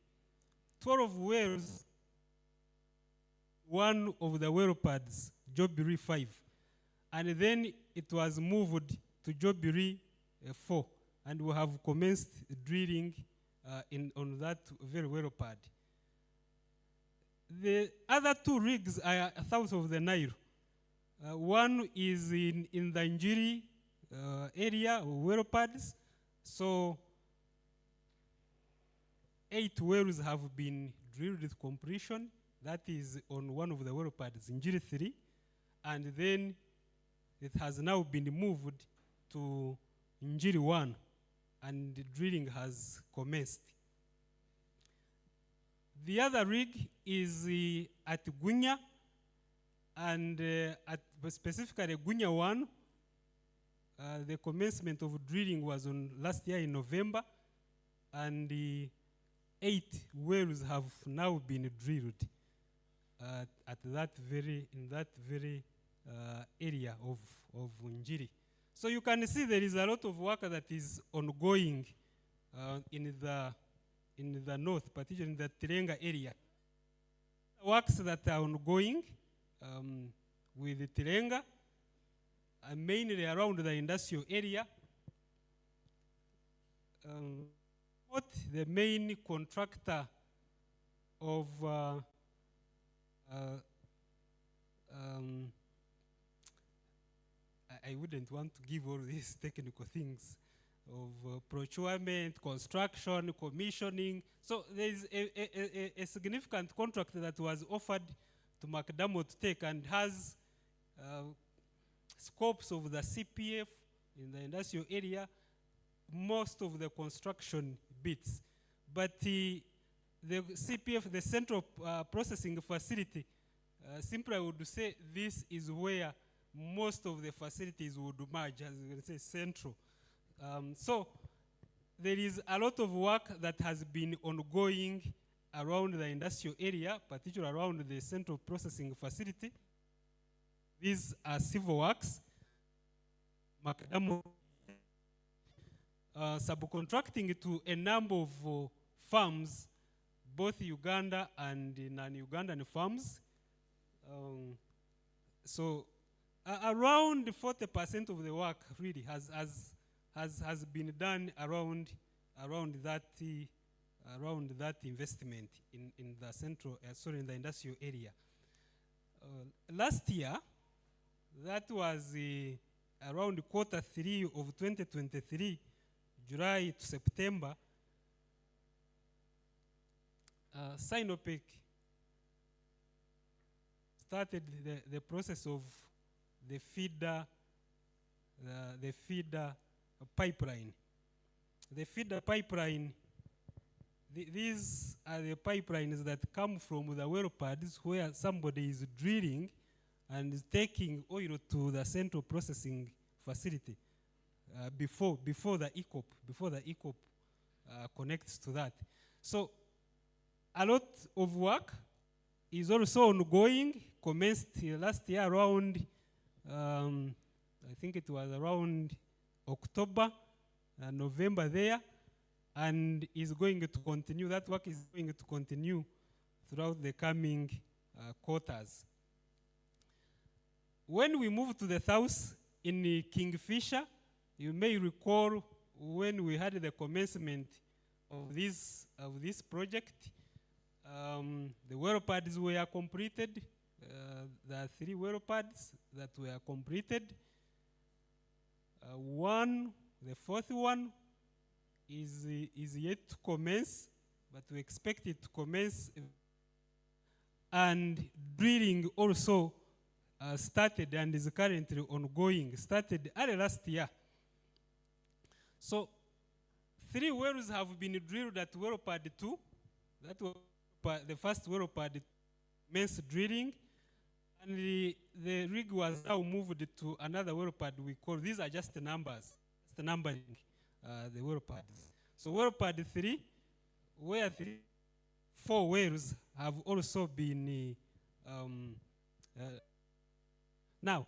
12 wells, one of the well pads, Jobiri 5. And then it was moved to Jobiri 4. And we have commenced drilling on that very well pad. The other 2 rigs are south of the Nile. One is in the Njiri area, well pads. So 8 wells have been drilled with completion. That is on one of the well pads, Njiri 3. And then it has now been moved to Njiri 1. And the drilling has commenced. The other rig is at Gunya, and specifically Gunya 1. The commencement of drilling was on last year in November, and 8 wells have now been drilled in that very area of Njiri. So you can see there is a lot of work that is ongoing in the north, particularly in the Tirenga area. Works that are ongoing with the Tirenga, mainly around the industrial area. What the main contractor of I wouldn't want to give all these technical things of procurement, construction, commissioning. So there is a significant contract that was offered to McDermott to take and has scopes of the CPF in the industrial area, most of the construction bits. But the CPF, the Central Processing Facility, simply I would say this is where most of the facilities would merge, as we say, central. So there is a lot of work that has been ongoing around the industrial area, particularly around the Central Processing Facility. These are civil works. Subcontracting to a number of farms, both Uganda and non-Ugandan farms. So around 40% of the work really has been done around that investment in the central, in the industrial area. Last year, that was around Q3 of 2023, July to September, Sinopec started the process of the feeder pipeline. The feeder pipeline, these are the pipelines that come from the well pads where somebody is drilling and is taking oil to the central processing facility before the ECOP connects to that. So a lot of work is also ongoing, commenced last year around, I think it was around October, November there, and is going to continue. That work is going to continue throughout the coming quarters. When we move to the south in Kingfisher, you may recall when we had the commencement of this project, the well pads were completed. There are 3 well pads that were completed. The 4th one is yet to commence, but we expect it to commence. And drilling also started and is currently ongoing, started early last year. So 3 wells have been drilled at well pad 2. That was the first well pad commenced drilling, and the rig was now moved to another well pad we call, these are just the numbers, just the numbering, the well pads. So well pad 3, where 4 wells have also been now,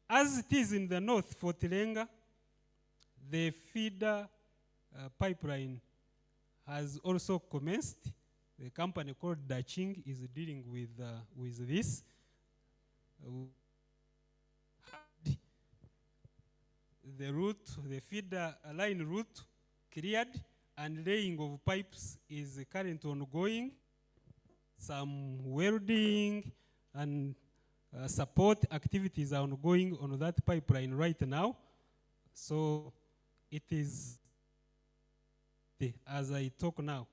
as it is in the north for Tilenga, the feeder pipeline has also commenced. The company called Daching is dealing with this. The route, the feeder line route cleared, and laying of pipes is currently ongoing. Some welding and support activities are ongoing on that pipeline right now. So it is, as I talk now.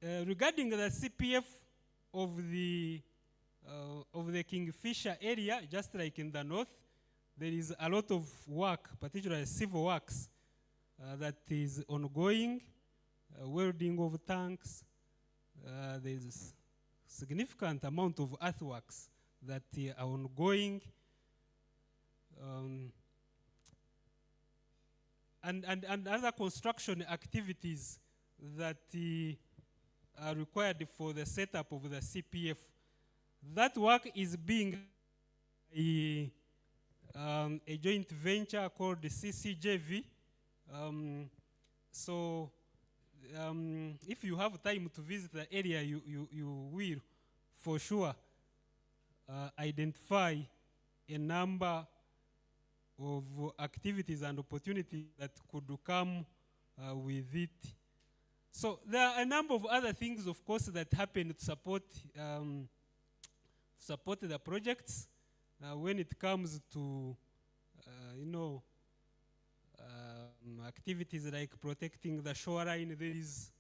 Regarding the CPF of the Kingfisher area, just like in the north, there is a lot of work, particularly civil works, that is ongoing, welding of tanks. There is significant amount of earthworks that are ongoing, and other construction activities that are required for the setup of the CPF. That work is being a joint venture called the CCJV. If you have time to visit the area, you will, for sure, identify a number of activities and opportunities that could come with it. So there are a number of other things, of course, that happen to support the projects. When it comes to, activities like protecting the shoreline, there is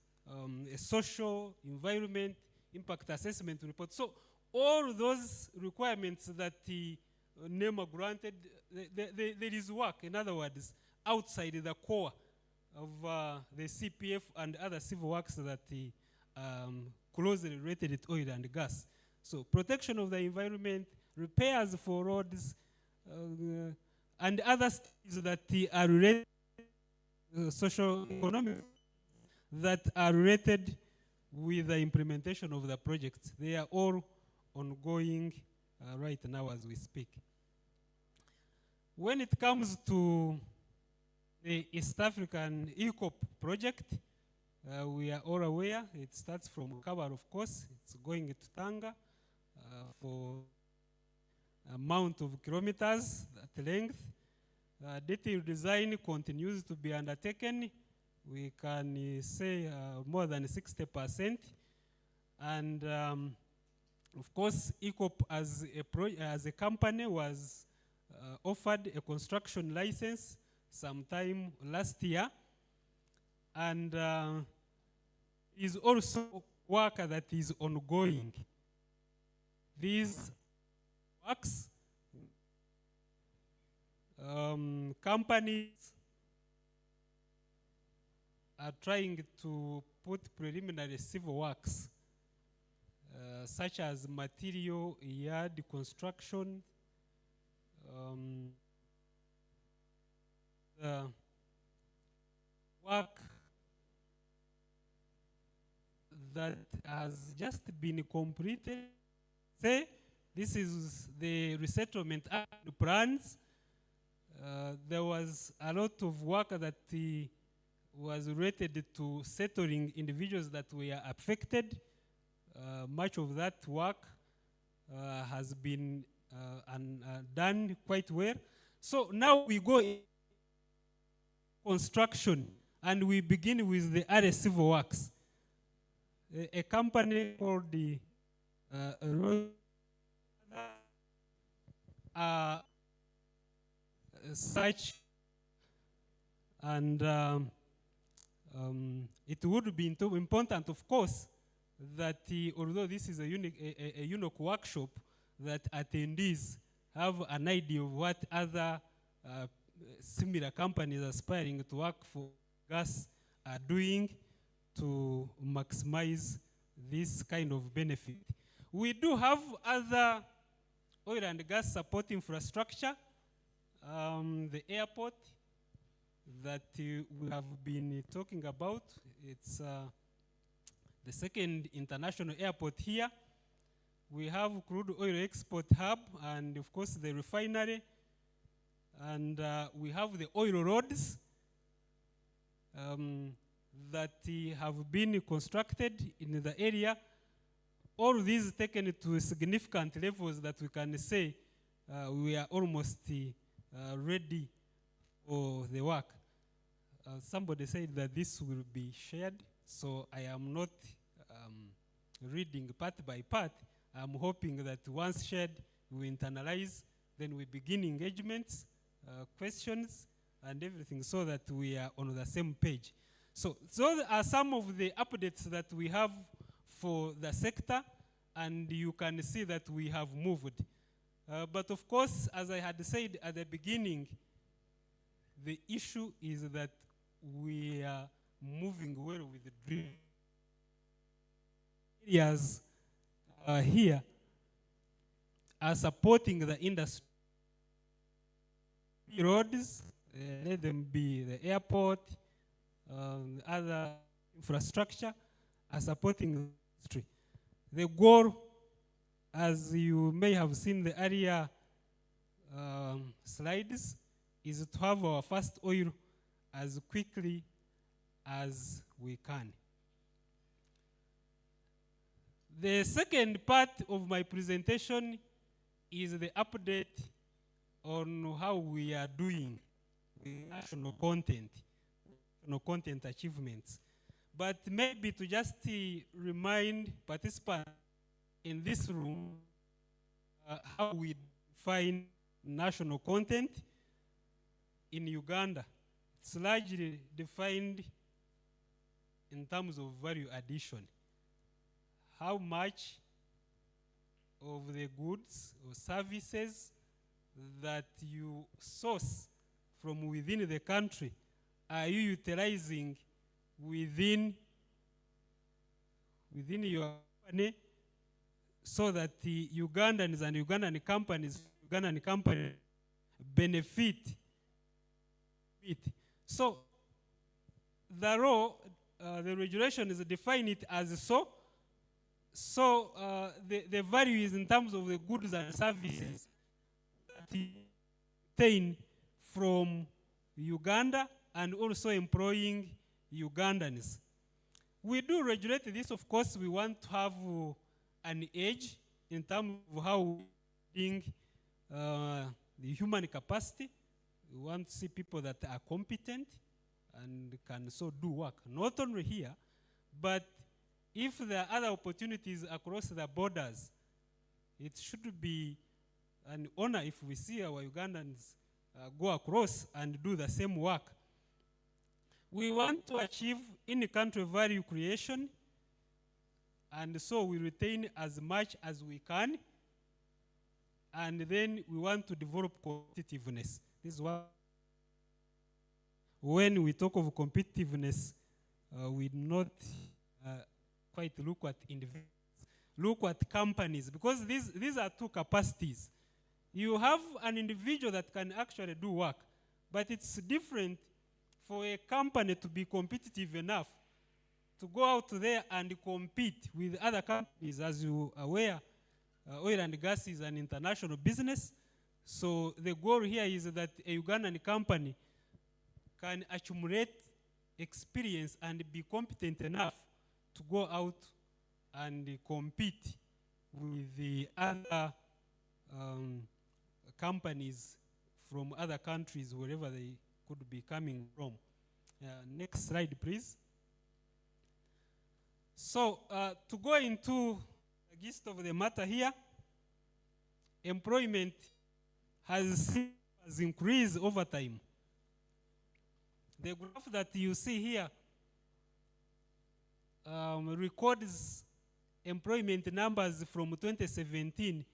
a social environment impact assessment report. So all those requirements that the NEMA granted, there is work, in other words, outside the core of the CPF and other civil works that closely related to oil and gas. So protection of the environment, repairs for roads, and other things that are related, social economic, that are related with the implementation of the project. They are all ongoing right now as we speak. When it comes to the East African ECOP project, we are all aware it starts from Kabar, of course. It's going to Tanga for amount of kilometers at length. Detailed design continues to be undertaken. We can say more than 60%. And of course, ECOP as a company was offered a construction license sometime last year. And is also work that is ongoing. These works, companies are trying to put preliminary civil works, such as material yard construction, work that has just been completed. Say, this is the resettlement plans. There was a lot of work that was related to settling individuals that were affected. Much of that work has been done quite well. So now we go in construction, and we begin with the other civil works. A company called the such, and it would be important, of course, that although this is a unique workshop, that attendees have an idea of what other similar companies aspiring to work for gas are doing to maximize this kind of benefit. We do have other oil and gas support infrastructure. The airport that we have been talking about, it's the second international airport here. We have crude oil export hub and of course the refinery, and we have the oil roads that have been constructed in the area. All these taken to significant levels that we can say we are almost ready for the work. Somebody said that this will be shared, so I am not reading part by part. I'm hoping that once shared, we internalize, then we begin engagements, questions, and everything so that we are on the same page. So those are some of the updates that we have for the sector, and you can see that we have moved. But of course, as I had said at the beginning, the issue is that we are moving well with the dream. Areas here are supporting the industry. Roads, let them be the airport, other infrastructure, are supporting the industry. The goal, as you may have seen the earlier slides, is to have our first oil as quickly as we can. The second part of my presentation is the update on how we are doing with national content achievements. But maybe to just remind participants in this room how we define national content in Uganda. It's largely defined in terms of value addition. How much of the goods or services that you source from within the country are you utilizing within your company, so that the Ugandans and Ugandan companies benefit it. So the law, the regulation is defined it as so. So the value is in terms of the goods and services that obtained from Uganda and also employing Ugandans. We do regulate this, of course. We want to have an edge in terms of how we bring the human capacity. We want to see people that are competent and can so do work, not only here, but if there are other opportunities across the borders, it should be an honor if we see our Ugandans go across and do the same work. We want to achieve in-country value creation, and so we retain as much as we can, and then we want to develop competitiveness. This is what, when we talk of competitiveness, we do not quite look at individuals, look at companies, because these are two capacities. You have an individual that can actually do work, but it's different for a company to be competitive enough to go out there and compete with other companies. As you are aware, oil and gas is an international business. So the goal here is that a Ugandan company can accumulate experience and be competent enough to go out and compete with the other companies from other countries, wherever they could be coming from. Next slide, please. So to go into the gist of the matter here, employment has increased over time. The graph that you see here records employment numbers from 2017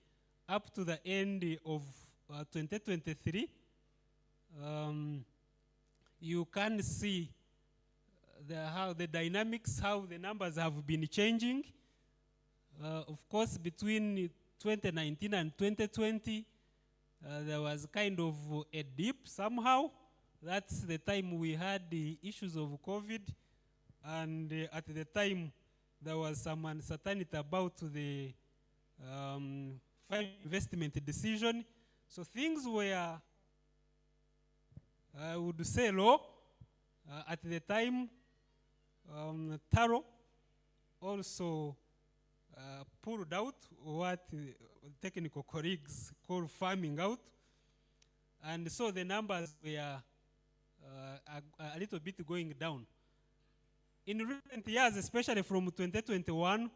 up to the end of 2023. You can see how the dynamics, how the numbers have been changing. Of course, between 2019 and 2020, there was kind of a dip somehow. That's the time we had the issues of COVID, and at the time there was some uncertainty about the final investment decision. So things were, I would say, low. At the time, Taro also pulled out what technical colleagues call farming out. And so the numbers were a little bit going down. In recent years, especially from 2021,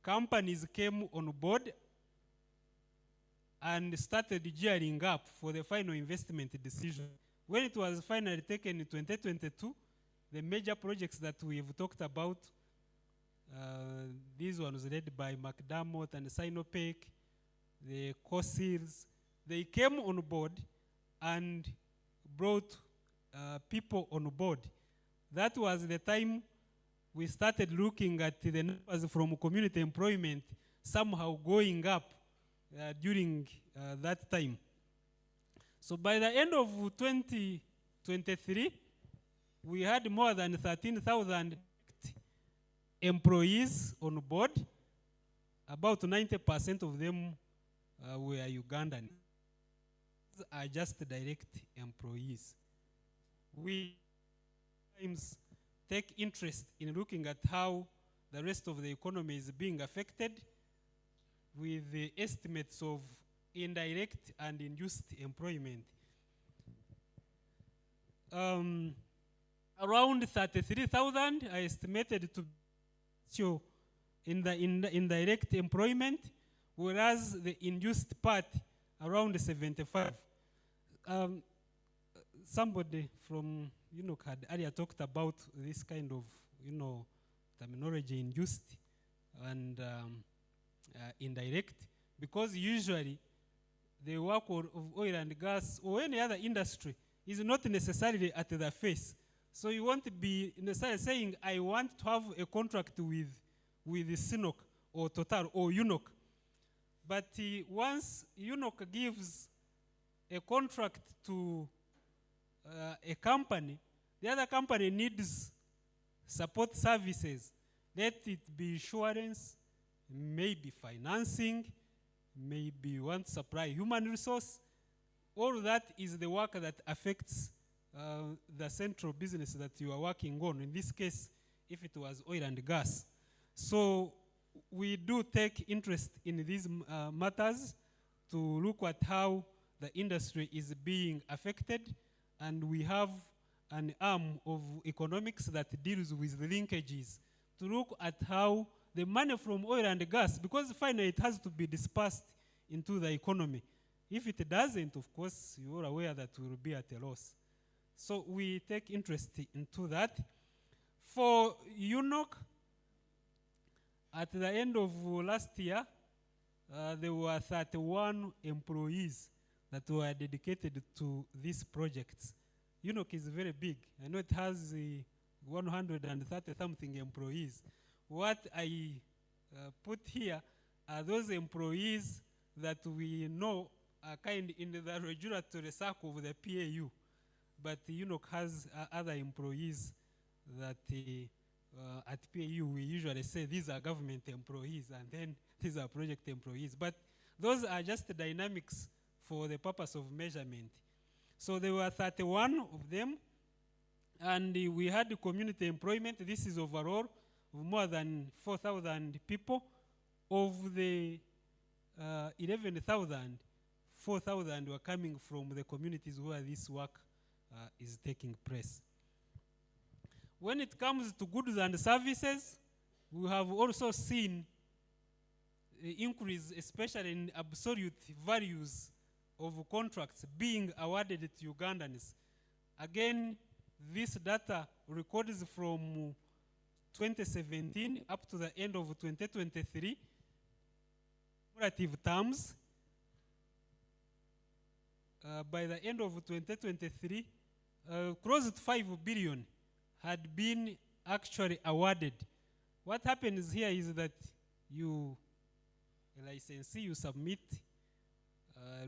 companies came on board and started gearing up for the final investment decision. When it was finally taken in 2022, the major projects that we've talked about, these ones led by McDermott and Sinopec, the COSILs, they came on board and brought people on board. That was the time we started looking at the numbers from community employment somehow going up during that time. So by the end of 2023, we had more than 13,000 employees on board. About 90% of them were Ugandan. These are just direct employees. We sometimes take interest in looking at how the rest of the economy is being affected with the estimates of indirect and induced employment. Around 33,000 are estimated to be in the indirect employment, whereas the induced part around 75. Somebody from had earlier talked about this kind of terminology, induced and indirect, because usually the work of oil and gas or any other industry is not necessarily at the face. So you won't be necessarily saying, I want to have a contract with Sinok or Total or UNOC. But once UNOC gives a contract to a company, the other company needs support services. Let it be insurance, maybe financing, maybe you want to supply human resource. All that is the work that affects the central business that you are working on. In this case, if it was oil and gas. So we do take interest in these matters to look at how the industry is being affected, and we have an arm of economics that deals with the linkages to look at how the money from oil and gas, because finally it has to be dispersed into the economy. If it doesn't, of course, you are aware that we will be at a loss. So we take interest into that. For UNOC, at the end of last year, there were 31 employees that were dedicated to these projects. UNOC is very big. I know it has 130-something employees. What I put here are those employees that we know are kind in the regulatory circle of the PAU. But UNOC has other employees that at PAU we usually say these are government employees and then these are project employees. But those are just the dynamics for the purpose of measurement. So there were 31 of them, and we had community employment. This is overall of more than 4,000 people. Of the 11,000, 4,000 were coming from the communities where this work is taking place. When it comes to goods and services, we have also seen the increase, especially in absolute values of contracts being awarded to Ugandans. Again, this data records from 2017 up to the end of 2023. Relative terms, by the end of 2023, close to 5 billion had been actually awarded. What happens here is that you, a licensee, you submit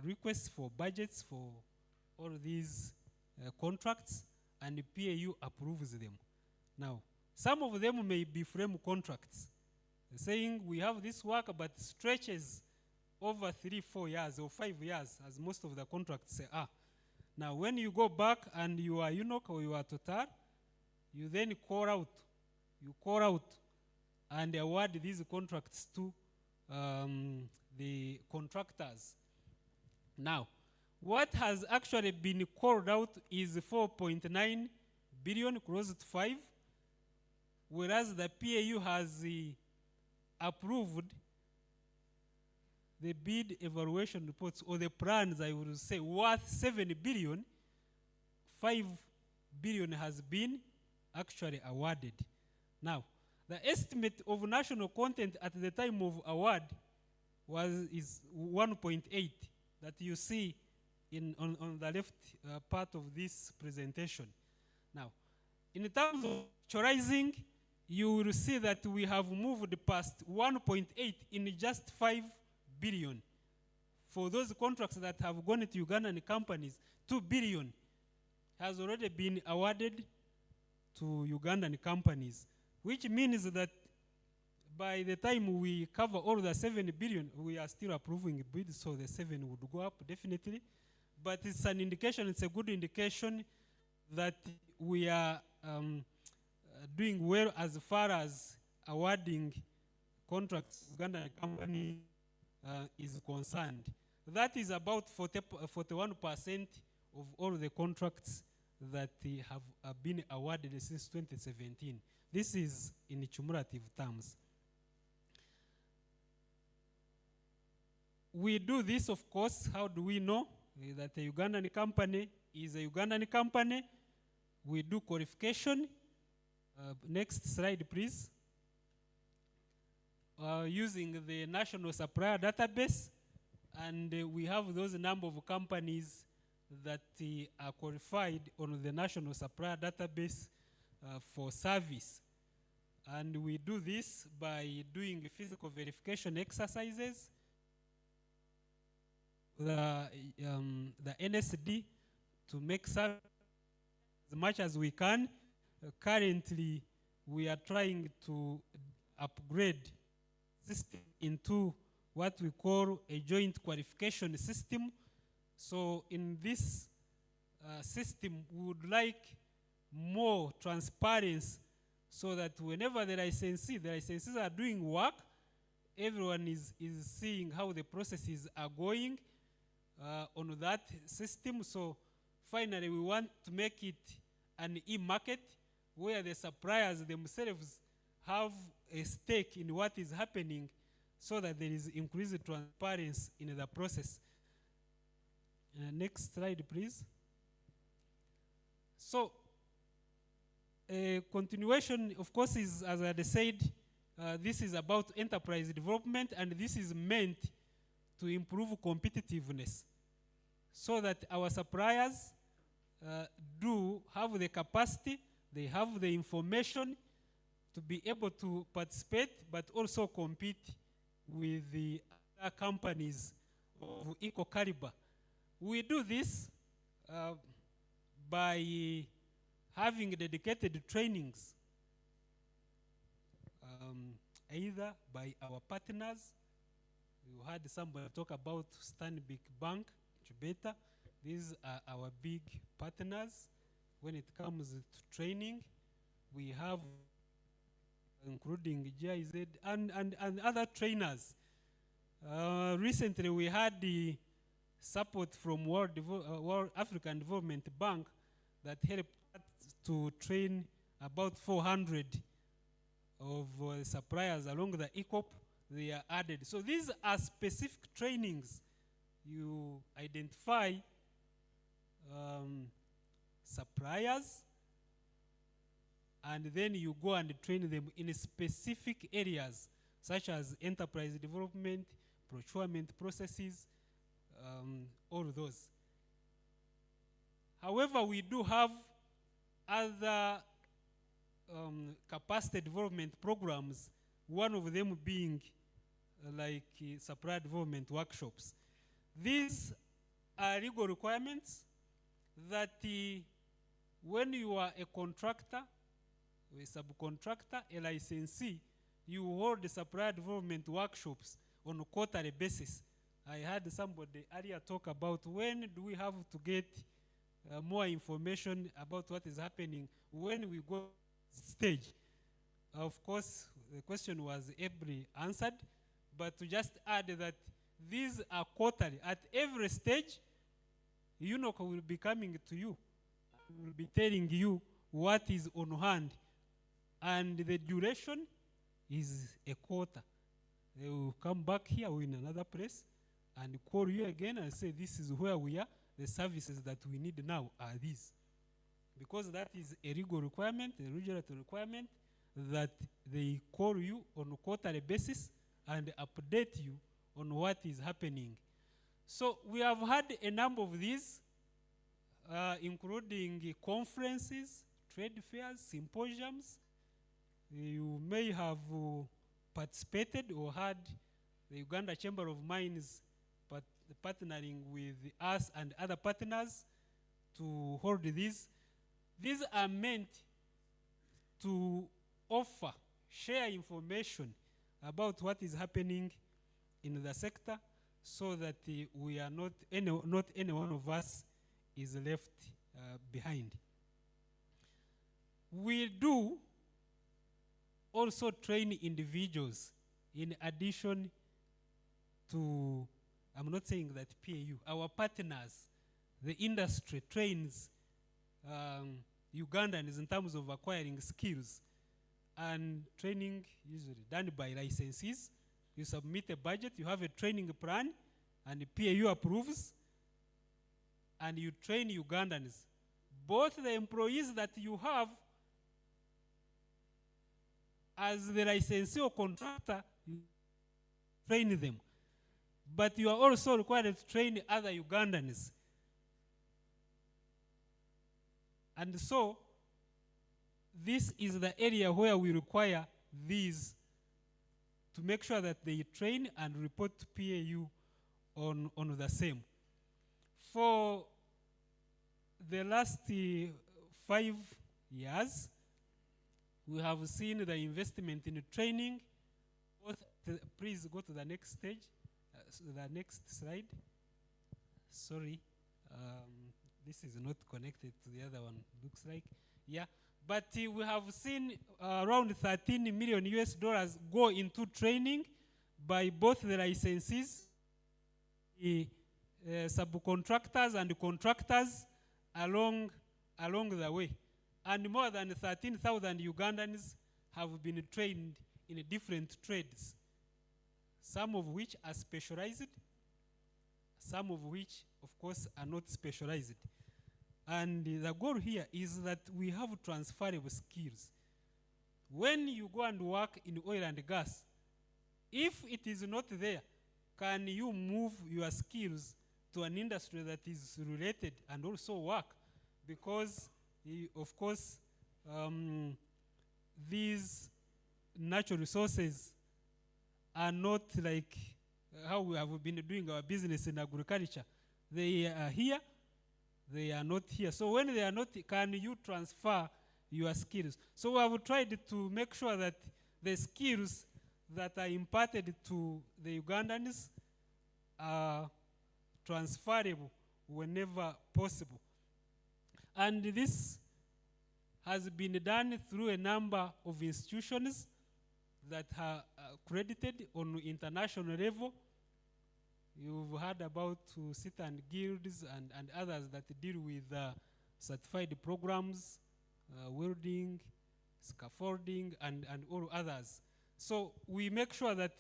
requests for budgets for all these contracts, and the PAU approves them. Now, some of them may be frame contracts, saying we have this work but stretches over 3, 4 years or 5 years, as most of the contracts say are. Now, when you go back and you are UNOC or you are Total, you then call out and award these contracts to the contractors. Now, what has actually been called out is 4.9 billion, close to 5, whereas the PAU has approved the bid evaluation reports, or the plans, I would say, worth 7 billion. 5 billion has been actually awarded. Now, the estimate of national content at the time of award is 1.8 that you see on the left part of this presentation. Now, in terms of actualizing, you will see that we have moved past 1.8 in just 5 billion. For those contracts that have gone to Ugandan companies, 2 billion has already been awarded to Ugandan companies, which means that by the time we cover all the 7 billion, we are still approving bids, so the 7 would go up definitely. But it's an indication, it's a good indication that we are doing well as far as awarding contracts to Ugandan company is concerned. That is about 41% of all the contracts that have been awarded since 2017. This is in cumulative terms. We do this, of course. How do we know that a Ugandan company is a Ugandan company? We do qualification. Next slide, please. Using the national supplier database, and we have those number of companies that are qualified on the national supplier database for service. And we do this by doing physical verification exercises. The NSD to make service as much as we can. Currently, we are trying to upgrade system into what we call a joint qualification system. So in this system, we would like more transparency so that whenever the licensees are doing work, everyone is seeing how the processes are going on that system. So finally, we want to make it an e-market where the suppliers themselves have a stake in what is happening so that there is increased transparency in the process. Next slide, please. So, continuation, of course, is, as I had said, this is about enterprise development, and this is meant to improve competitiveness so that our suppliers do have the capacity, they have the information to be able to participate, but also compete with the other companies of equal caliber. We do this by having dedicated trainings, either by our partners. You heard somebody talk about Stanbic Bank, Chubeta. These are our big partners. When it comes to training, we have, including GIZ and other trainers. Recently, we had the support from World African Development Bank that helped to train about 400 of suppliers along the ECOP. They are added. So these are specific trainings. You identify suppliers, and then you go and train them in specific areas, such as enterprise development, procurement processes, all those. However, we do have other capacity development programs, one of them being supplier development workshops. These are legal requirements that when you are a contractor, a subcontractor, a licensee, you hold the supplier development workshops on a quarterly basis. I heard somebody earlier talk about when do we have to get more information about what is happening when we go stage. Of course, the question was ably answered, but to just add that these are quarterly. At every stage, UNOC will be coming to you, will be telling you what is on hand, and the duration is a quarter. They will come back here or in another place and call you again and say, this is where we are, the services that we need now are these. Because that is a legal requirement, a regulatory requirement, that they call you on a quarterly basis and update you on what is happening. So we have had a number of these, including conferences, trade fairs, symposiums. You may have participated or had the Uganda Chamber of Mines partnering with us and other partners to hold these. These are meant to offer, share information about what is happening in the sector, so that we are not any one of us is left behind. We do also train individuals in addition to, I'm not saying that PAU, our partners, the industry trains Ugandans in terms of acquiring skills, and training usually done by licensees. You submit a budget, you have a training plan, and the PAU approves, and you train Ugandans. Both the employees that you have as the licensee or contractor, you train them. But you are also required to train other Ugandans. And so, this is the area where we require these to make sure that they train and report to PAU on the same. For the last 5 years, we have seen the investment in training. Please go to the next stage, the next slide. Sorry, this is not connected to the other one, looks like. Yeah, but we have seen around 13 million US dollars go into training by both the licensees, subcontractors and contractors along the way. And more than 13,000 Ugandans have been trained in different trades, some of which are specialized, some of which, of course, are not specialized. And the goal here is that we have transferable skills. When you go and work in oil and gas, if it is not there, can you move your skills to an industry that is related and also work? Because, of course, these natural resources are not like how we have been doing our business in agriculture. They are here, they are not here. So when they are not, can you transfer your skills? So we have tried to make sure that the skills that are imparted to the Ugandans are transferable whenever possible. And this has been done through a number of institutions that are accredited on international level. You've heard about SITA and guilds and others that deal with certified programs, welding, scaffolding, and all others. So we make sure that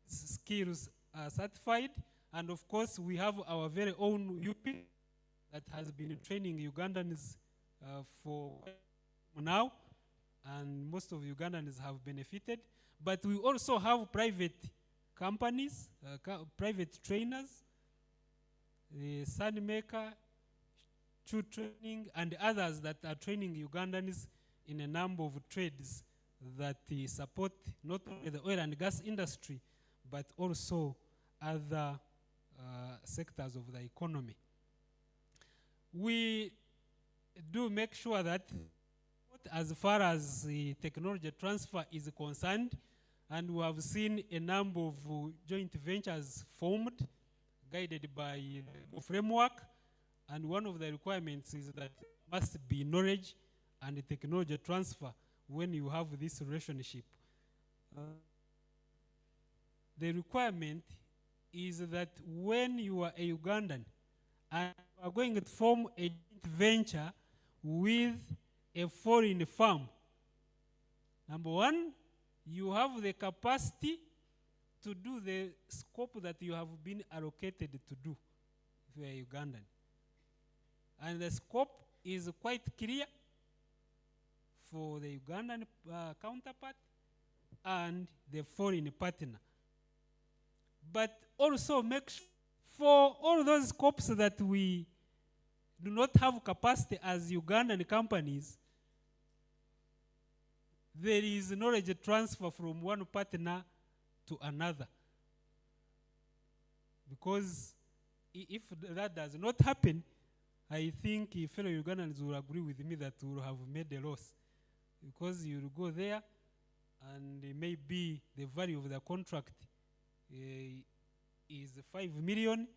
skills are certified, and of course we have our very own UP that has been training Ugandans for now, and most of Ugandans have benefited. But we also have private companies, private trainers, the Sunmaker, True Training, and others that are training Ugandans in a number of trades that support not only the oil and gas industry, but also other sectors of the economy. We do make sure that as far as the technology transfer is concerned, and we have seen a number of joint ventures formed, guided by a framework, and one of the requirements is that must be knowledge and technology transfer when you have this relationship. The requirement is that when you are a Ugandan and you are going to form a joint venture with a foreign firm, number one, you have the capacity to do the scope that you have been allocated to do if you are Ugandan. And the scope is quite clear for the Ugandan counterpart and the foreign partner. But also make sure for all those scopes that we do not have capacity as Ugandan companies, there is knowledge transfer from one partner to another. Because if that does not happen, I think fellow Ugandans will agree with me that we will have made a loss. Because you will go there and maybe the value of the contract is 5 million.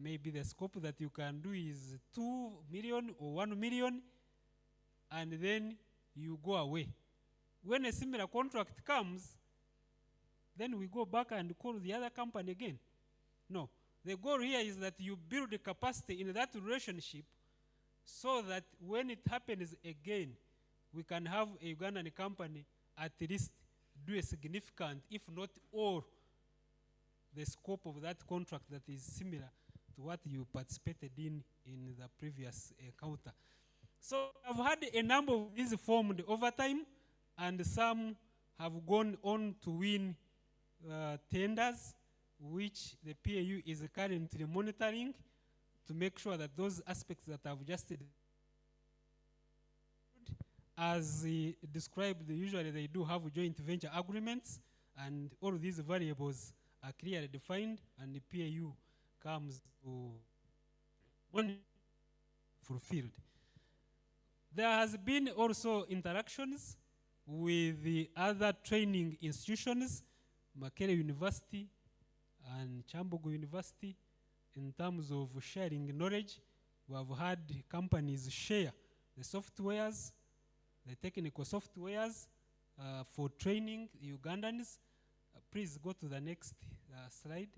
Maybe the scope that you can do is 2 million or 1 million, and then you go away. When a similar contract comes, then we go back and call the other company again. No. The goal here is that you build the capacity in that relationship so that when it happens again, we can have a Ugandan company at least do a significant, if not all, the scope of that contract that is similar to what you participated in the previous encounter. So I've had a number of these formed over time, and some have gone on to win tenders, which the PAU is currently monitoring to make sure that those aspects that I've just as described, usually they do have joint venture agreements, and all of these variables are clearly defined, and the PAU comes to when fulfilled. There has been also interactions with the other training institutions, Makerere University and Chambogo University, in terms of sharing knowledge. We have had companies share the softwares, the technical softwares for training Ugandans. Please go to the next slide.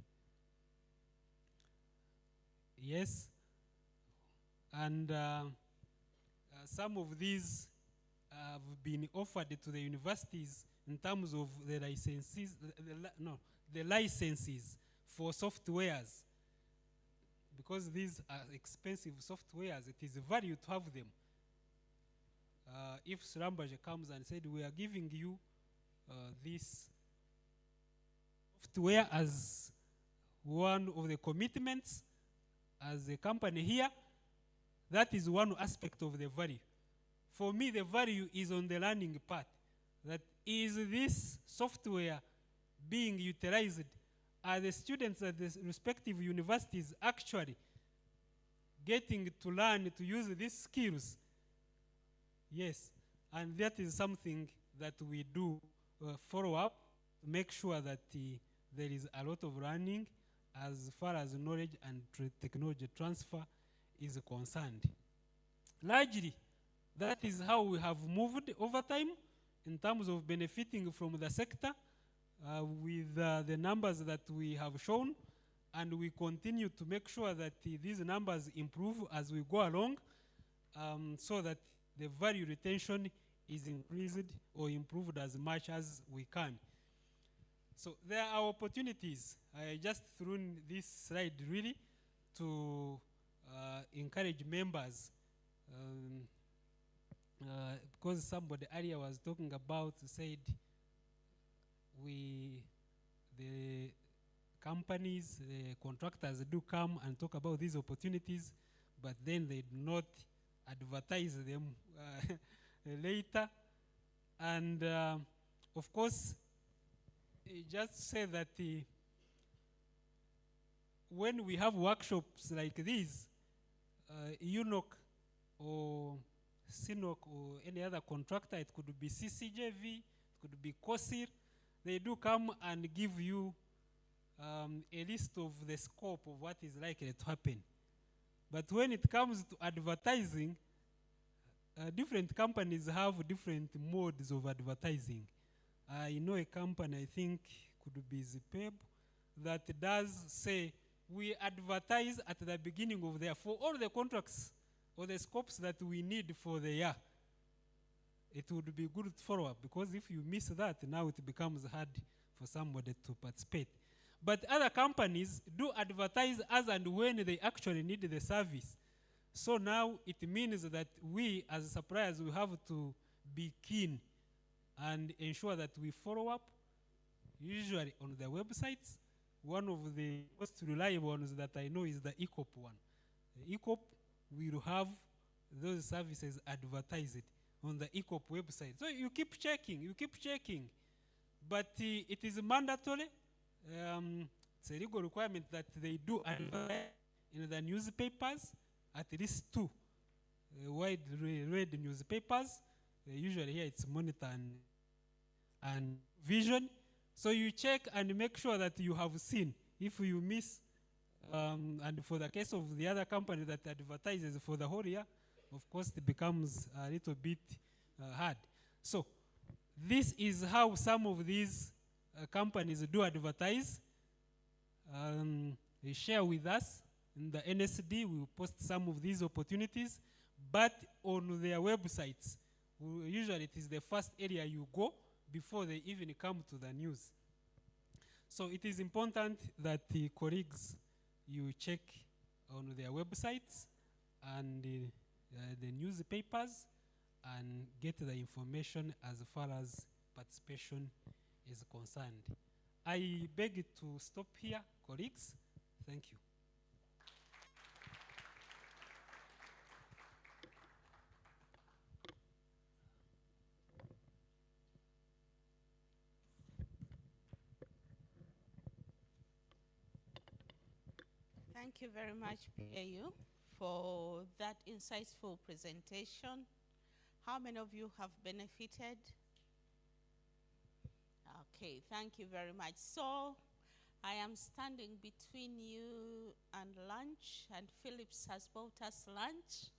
Yes. And some of these have been offered to the universities in terms of the licenses, the licenses for softwares. Because these are expensive softwares, it is value to have them. If Srambaje comes and said, we are giving you this software as one of the commitments as a company here, that is one aspect of the value. For me, the value is on the learning part. That is this software being utilized? Are the students at the respective universities actually getting to learn to use these skills? Yes, and that is something that we do follow up to make sure that there is a lot of learning as far as knowledge and technology transfer is concerned. Largely, that is how we have moved over time in terms of benefiting from the sector with the numbers that we have shown, and we continue to make sure that these numbers improve as we go along so that the value retention is increased or improved as much as we can. So there are opportunities. I just threw in this slide really to encourage members because somebody earlier was talking about, said the companies, the contractors do come and talk about these opportunities, but then they do not advertise them later. And of course, just say that when we have workshops like these, UNOC or SINOC or any other contractor, it could be CCJV, it could be COSIR, they do come and give you a list of the scope of what is likely to happen. But when it comes to advertising, different companies have different modes of advertising. I know a company, I think could be ZPEB, that does say, we advertise at the beginning of the year for all the contracts or the scopes that we need for the year. It would be good to follow up, because if you miss that, now it becomes hard for somebody to participate. But other companies do advertise as and when they actually need the service. So now it means that we as suppliers, we have to be keen and ensure that we follow up, usually on the websites. One of the most reliable ones that I know is the ECOP one. The ECOP will have those services advertised on the ECOP website. So you keep checking. But it is mandatory. It's a legal requirement that they do advertise in the newspapers, at least 2 widely read newspapers. Usually here it's Monitor and Vision. So you check and make sure that you have seen. If you miss, and for the case of the other company that advertises for the whole year, of course it becomes a little bit hard. So this is how some of these companies do advertise. They share with us. In the NSD, we will post some of these opportunities, but on their websites. Usually it is the first area you go before they even come to the news. So it is important that the colleagues, you check on their websites and the newspapers and get the information as far as participation is concerned. I beg to stop here, colleagues. Thank you. Thank you very much, PAU, for that insightful presentation. How many of you have benefited? Okay, thank you very much. So I am standing between you and lunch, and Phillips has bought us lunch.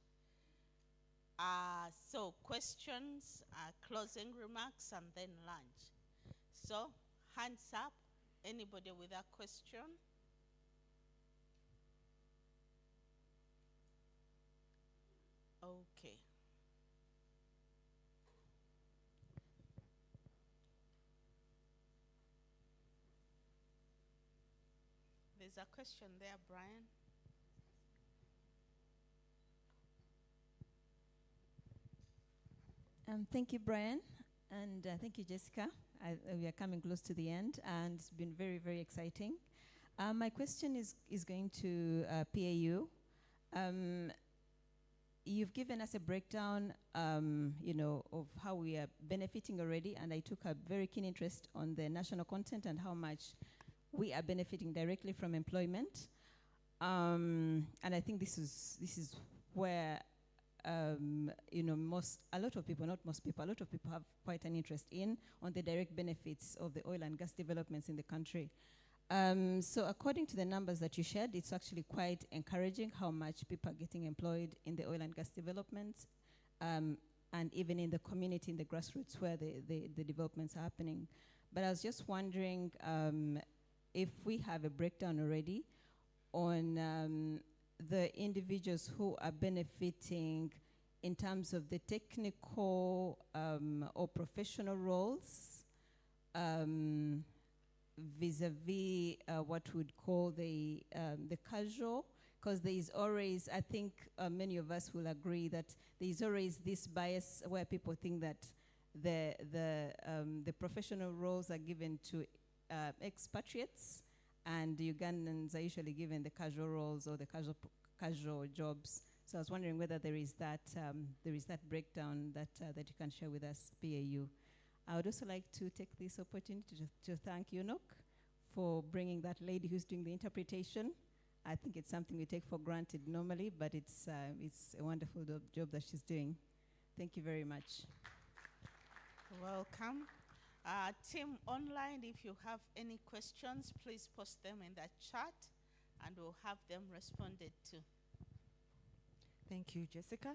So questions, closing remarks, and then lunch. So hands up, anybody with a question? Okay. There's a question there, Brian. Thank you, Brian, and thank you, Jessica. We are coming close to the end, and it's been very, very exciting. My question is going to PAU. You've given us a breakdown, of how we are benefiting already, and I took a very keen interest on the national content and how much we are benefiting directly from employment. And I think this is where a lot of people have quite an interest on the direct benefits of the oil and gas developments in the country. So according to the numbers that you shared, it's actually quite encouraging how much people are getting employed in the oil and gas developments, and even in the community, in the grassroots where the developments are happening. But I was just wondering if we have a breakdown already on the individuals who are benefiting in terms of the technical or professional roles, vis-a-vis what we'd call the casual, because there is always, I think many of us will agree that there is always this bias where people think that the professional roles are given to expatriates, and Ugandans are usually given the casual roles or the casual jobs. So I was wondering whether there is that breakdown that you can share with us, BAU. I would also like to take this opportunity to thank Enoch for bringing that lady who's doing the interpretation. I think it's something we take for granted normally, but it's a wonderful job that she's doing. Thank you very much. Welcome. Team online, if you have any questions, please post them in the chat and we'll have them responded to. Thank you, Jessica.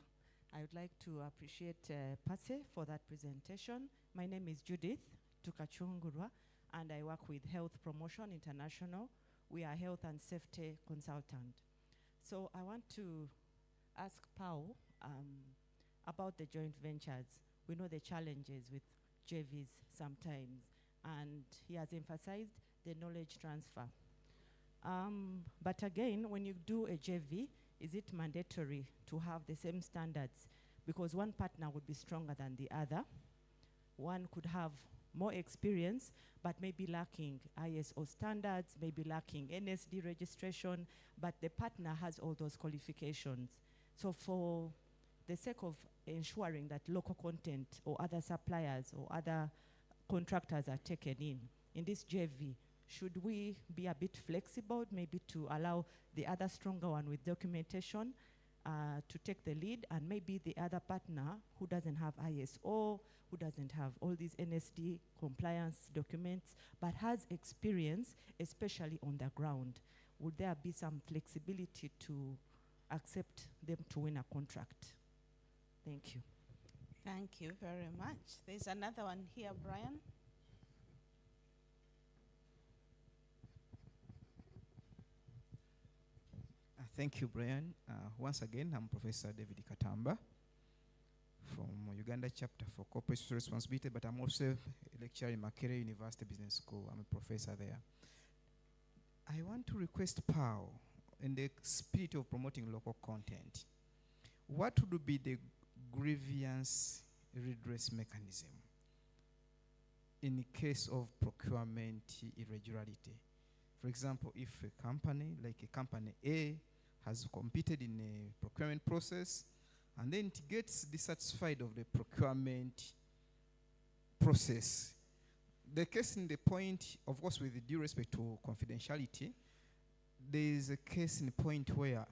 I would like to appreciate Pase for that presentation. My name is Judith Tukachungurwa, and I work with Health Promotion International. We are health and safety consultant. So I want to ask Pao about the joint ventures. We know the challenges with JVs sometimes, and he has emphasized the knowledge transfer. But again, when you do a JV, is it mandatory to have the same standards? Because one partner would be stronger than the other. One could have more experience, but maybe lacking ISO standards, maybe lacking NSD registration, but the partner has all those qualifications. So for the sake of ensuring that local content or other suppliers or other contractors are taken in this JV, should we be a bit flexible, maybe to allow the other stronger one with documentation to take the lead, and maybe the other partner who doesn't have ISO, who doesn't have all these NSD compliance documents, but has experience, especially on the ground? Would there be some flexibility to accept them to win a contract? Thank you. Thank you very much. There's another one here, Brian. Thank you, Brian. Once again, I'm Professor David Katamba from Uganda Chapter for Corporate Social Responsibility, but I'm also a lecturer in Makerere University Business School. I'm a professor there. I want to request Pao, in the spirit of promoting local content, what would be the grievance redress mechanism in case of procurement irregularity? For example, if a company, like a company A, has competed in a procurement process, and then it gets dissatisfied of the procurement process. The case in the point, of course, with due respect to confidentiality, there is a case in the point where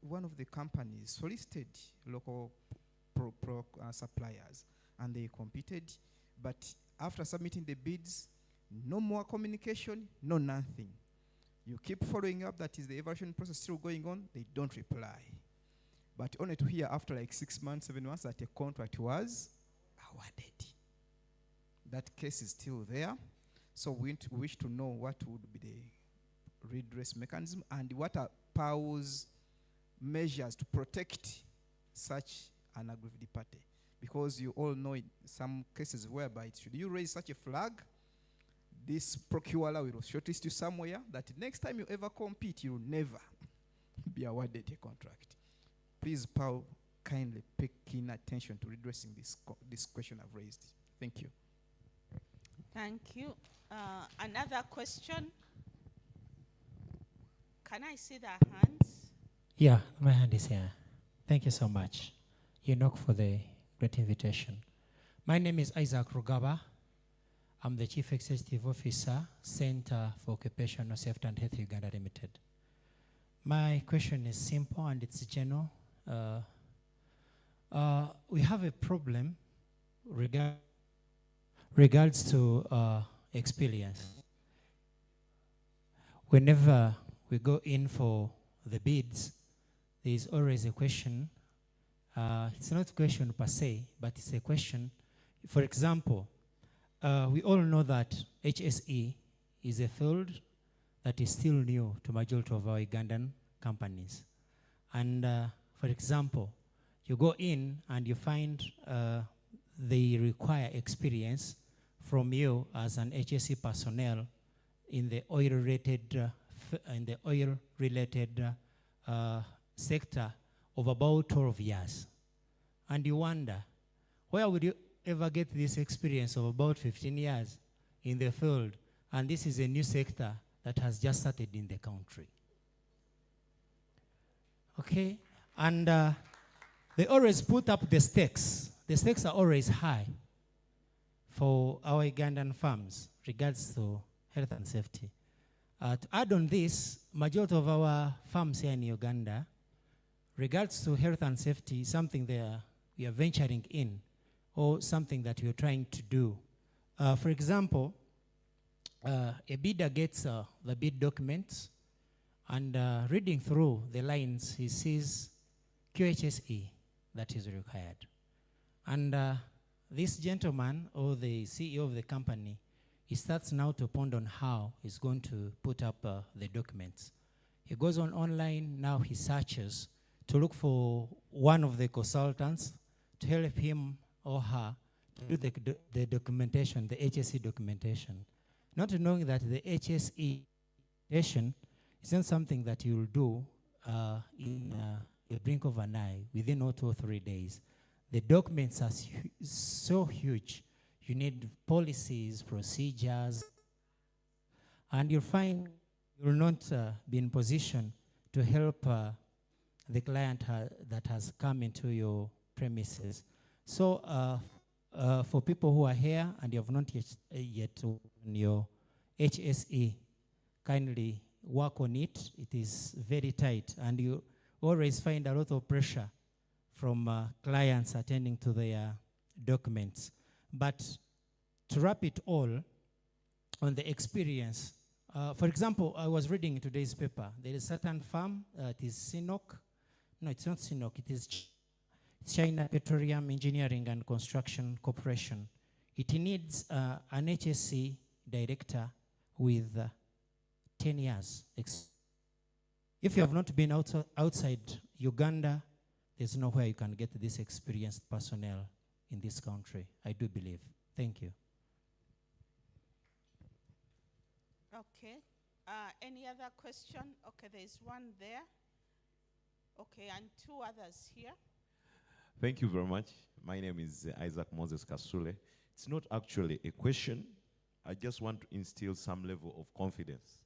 one of the companies solicited local suppliers, and they competed, but after submitting the bids, no more communication, no nothing. You keep following up, that is the evaluation process still going on, they don't reply. But only to hear after like 6 months, 7 months, that a contract was awarded. That case is still there. So we wish to know what would be the redress mechanism and what are PAO's measures to protect such an aggrieved party. Because you all know in some cases whereby should you raise such a flag, this procurer will shortlist you somewhere that next time you ever compete, you will never be awarded a contract. Please, Paul, kindly pay keen attention to redressing this question I've raised. Thank you. Thank you. Another question? Can I see the hands? Yeah, my hand is here. Thank you so much, Enoch, for the great invitation. My name is Isaac Rugaba. I'm the Chief Executive Officer, Center for Occupational Safety and Health Uganda Limited. My question is simple and it's general. We have a problem regards to experience. Whenever we go in for the bids, there is always a question. It's not a question per se, but it's a question. For example, we all know that HSE is a field that is still new to majority of our Ugandan companies. And for example, you go in and you find they require experience from you as an HSE personnel in the oil-related sector of about 12 years. And you wonder, where would you ever get this experience of about 15 years in the field? And this is a new sector that has just started in the country. Okay, And they always put up the stakes. The stakes are always high for our Ugandan farms regards to health and safety. To add on this, majority of our farms here in Uganda, regards to health and safety, something we are venturing in, or something that we are trying to do. For example, a bidder gets the bid documents, and reading through the lines, he sees QHSE that is required. And this gentleman, or the CEO of the company, he starts now to ponder on how he's going to put up the documents. He goes online, now he searches to look for one of the consultants to help him or her to do the documentation, the HSE documentation. Not knowing that the HSE documentation is not something that you'll do in a blink of an eye, within 2 or 3 days. The documents are so huge. You need policies, procedures, and you'll find you will not be in position to help the client that has come into your premises. So for people who are here and you have not yet on your HSE, kindly work on it. It is very tight, and you always find a lot of pressure from clients attending to their documents. But to wrap it all on the experience, for example, I was reading in today's paper, there is a certain farm, it is Sinok. No, it's not Sinok, it is China Petroleum Engineering and Construction Corporation. It needs an HSC director with 10 years. If you have not been outside Uganda, there's nowhere you can get this experienced personnel in this country, I do believe. Thank you. Okay. Any other question? Okay, there's one there. Okay, and 2 others here. Thank you very much. My name is Isaac Moses Kasule. It's not actually a question. I just want to instill some level of confidence.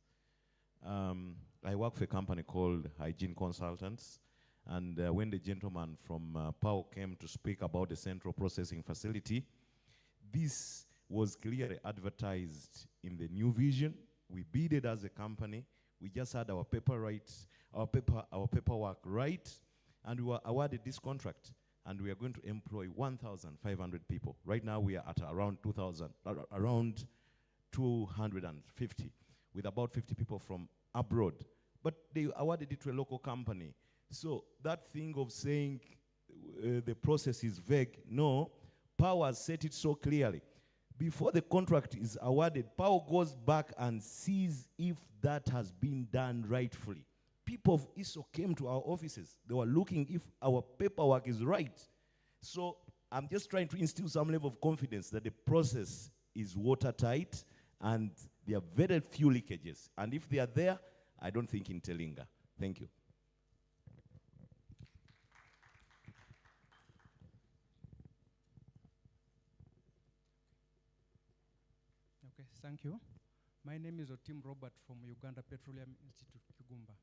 I work for a company called Hygiene Consultants, and when the gentleman from PAO came to speak about the central processing facility, this was clearly advertised in the new vision. We bidded as a company. We just had our paperwork right, and we were awarded this contract. And we are going to employ 1,500 people. Right now we are at around 250, with about 50 people from abroad. But they awarded it to a local company. So that thing of saying the process is vague, no, PAO has set it so clearly. Before the contract is awarded, PAO goes back and sees if that has been done rightfully. People of ISO came to our offices. They were looking if our paperwork is right. So I'm just trying to instill some level of confidence that the process is watertight and there are very few leakages. And if they are there, I don't think in Telinga. Thank you. Okay, thank you. My name is Otim Robert from Uganda Petroleum Institute, Kigumba.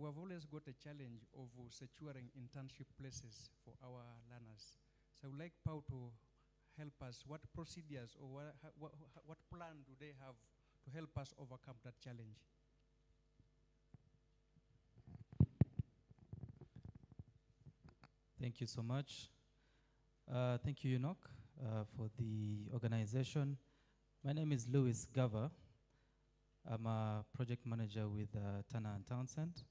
We have always got a challenge of securing internship places for our learners. So I would like PAO to help us. What procedures or what plan do they have to help us overcome that challenge? Thank you so much. Thank you, Enoch, for the organization. My name is Louis Gava. I'm a project manager with Turner and Townsend.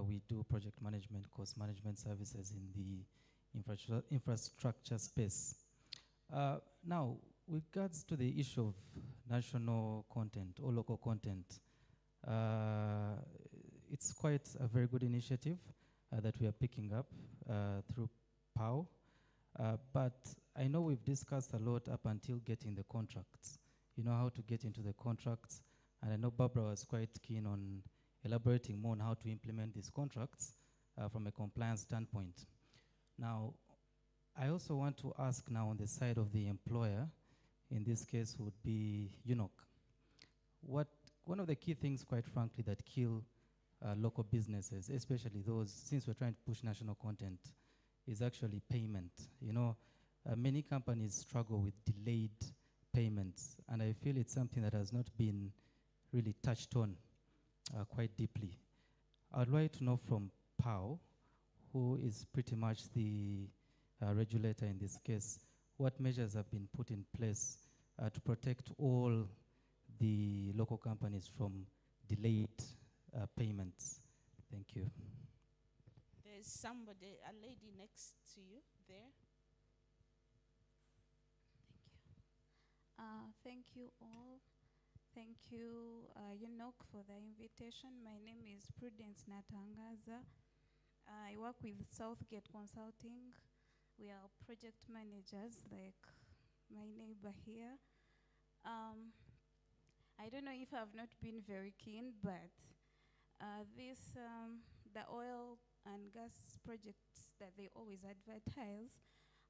We do project management, cost management services in the infrastructure space. Now, with regards to the issue of national content or local content, it's quite a very good initiative that we are picking up through PAO. But I know we've discussed a lot up until getting the contracts. You know how to get into the contracts. And I know Barbara was quite keen on elaborating more on how to implement these contracts from a compliance standpoint. Now, I also want to ask now on the side of the employer, in this case would be UNOC. One of the key things, quite frankly, that kill local businesses, especially those, since we're trying to push national content, is actually payment. You know, many companies struggle with delayed payments, and I feel it's something that has not been really touched on quite deeply. I'd like to know from PAO, who is pretty much the regulator in this case, what measures have been put in place to protect all the local companies from delayed payments. Thank you. There's somebody, a lady next to you there. Thank you all. Thank you, Enoch, for the invitation. My name is Prudence Natangaza. I work with Southgate Consulting. We are project managers, like my neighbor here. I don't know if I've not been very keen, but the oil and gas projects that they always advertise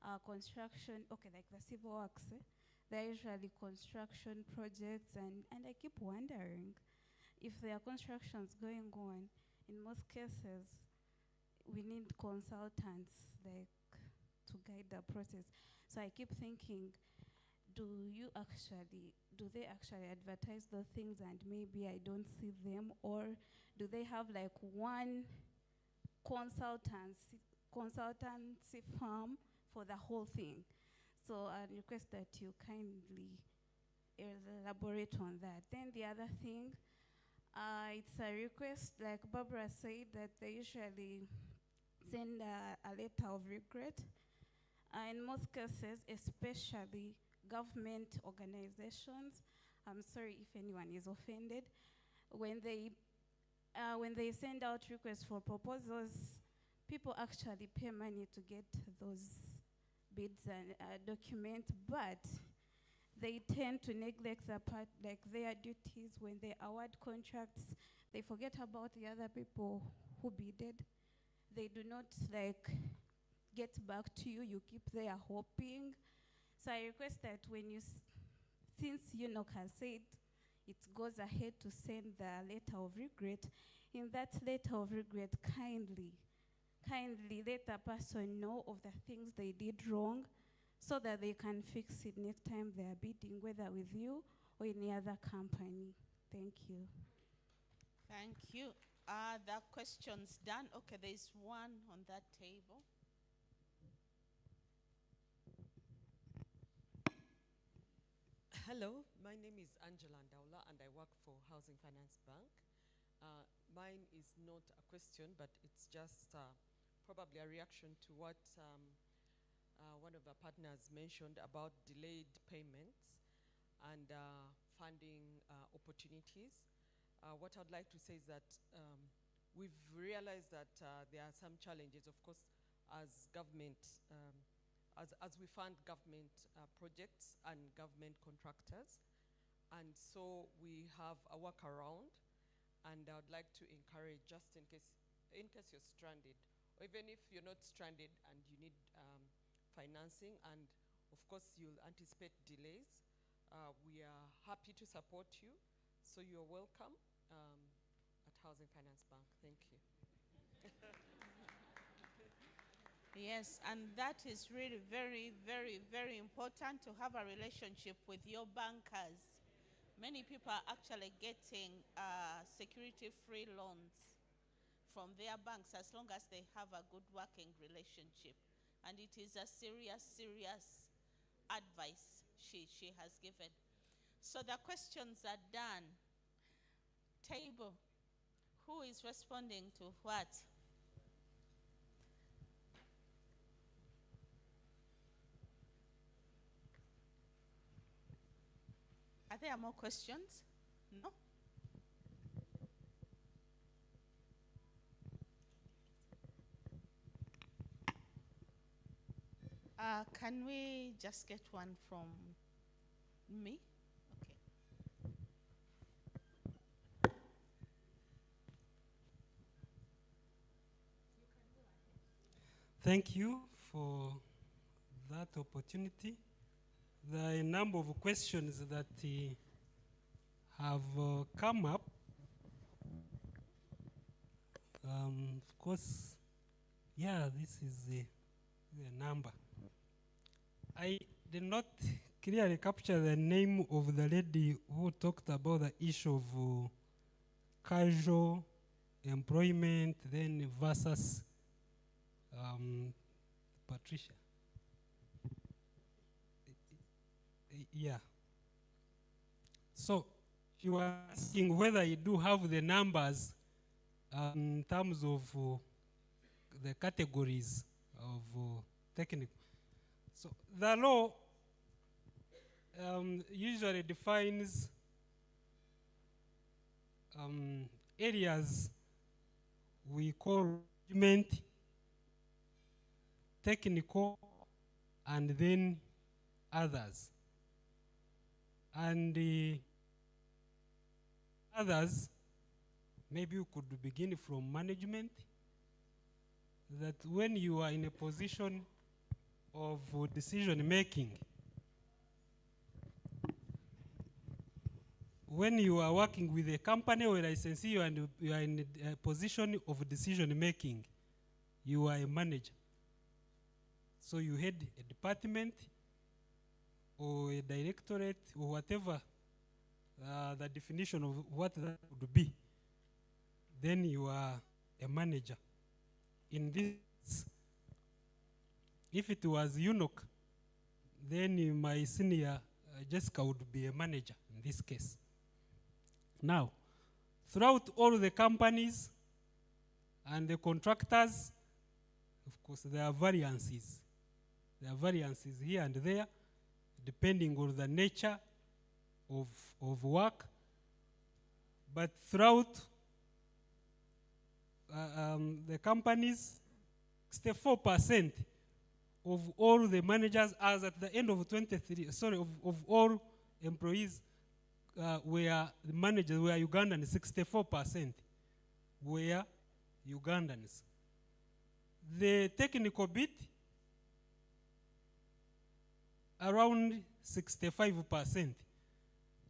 are construction, okay, like the civil works, they're usually construction projects, and I keep wondering if there are constructions going on. In most cases, we need consultants like to guide the process. So I keep thinking, do they actually advertise those things and maybe I don't see them, or do they have like one consultancy firm for the whole thing? So I request that you kindly elaborate on that. Then the other thing, it's a request, like Barbara said, that they usually send a letter of regret. In most cases, especially government organizations, I'm sorry if anyone is offended, when they send out requests for proposals, people actually pay money to get those bids and documents, but they tend to neglect the part, like their duties when they award contracts. They forget about the other people who bidded. They do not like get back to you. You keep there hoping. So I request that when you, since Enoch has said it goes ahead to send the letter of regret, in that letter of regret, kindly let the person know of the things they did wrong so that they can fix it next time they are bidding, whether with you or any other company. Thank you. Thank you. The question's done. Okay, there's one on that table. Hello, my name is Angela Ndaula and I work for Housing Finance Bank. Mine is not a question, but it's just probably a reaction to what one of our partners mentioned about delayed payments and funding opportunities. What I'd like to say is that we've realized that there are some challenges, of course, as government, as we fund government projects and government contractors. And so we have a workaround, and I would like to encourage, just in case you're stranded, or even if you're not stranded and you need financing, and of course you'll anticipate delays, we are happy to support you. So you're welcome at Housing Finance Bank. Thank you. Yes, and that is really very, very, very important to have a relationship with your bankers. Many people are actually getting security-free loans from their banks as long as they have a good working relationship. And it is a serious, serious advice she has given. So the questions are done. Table, who is responding to what? Are there more questions? No? Can we just get one from me? Okay. Thank you for that opportunity. There are a number of questions that have come up. Of course, yeah, this is the number. I did not clearly capture the name of the lady who talked about the issue of casual employment then versus Patricia. Yeah. So you are asking whether you do have the numbers in terms of the categories of technical. So the law usually defines areas we call management, technical, and then others. And the others, maybe you could begin from management, that when you are in a position of decision making, when you are working with a company or a licensee and you are in a position of decision making, you are a manager. So you head a department or a directorate or whatever the definition of what that would be. Then you are a manager. In this, if it was eunuch, then my senior Jessica would be a manager in this case. Now, throughout all the companies and the contractors, of course, there are variances. There are variances here and there, depending on the nature of work. But throughout the companies, 64% of all the managers, as at the end of of all employees were the managers were Ugandans, 64% were Ugandans. The technical bit, around 65%.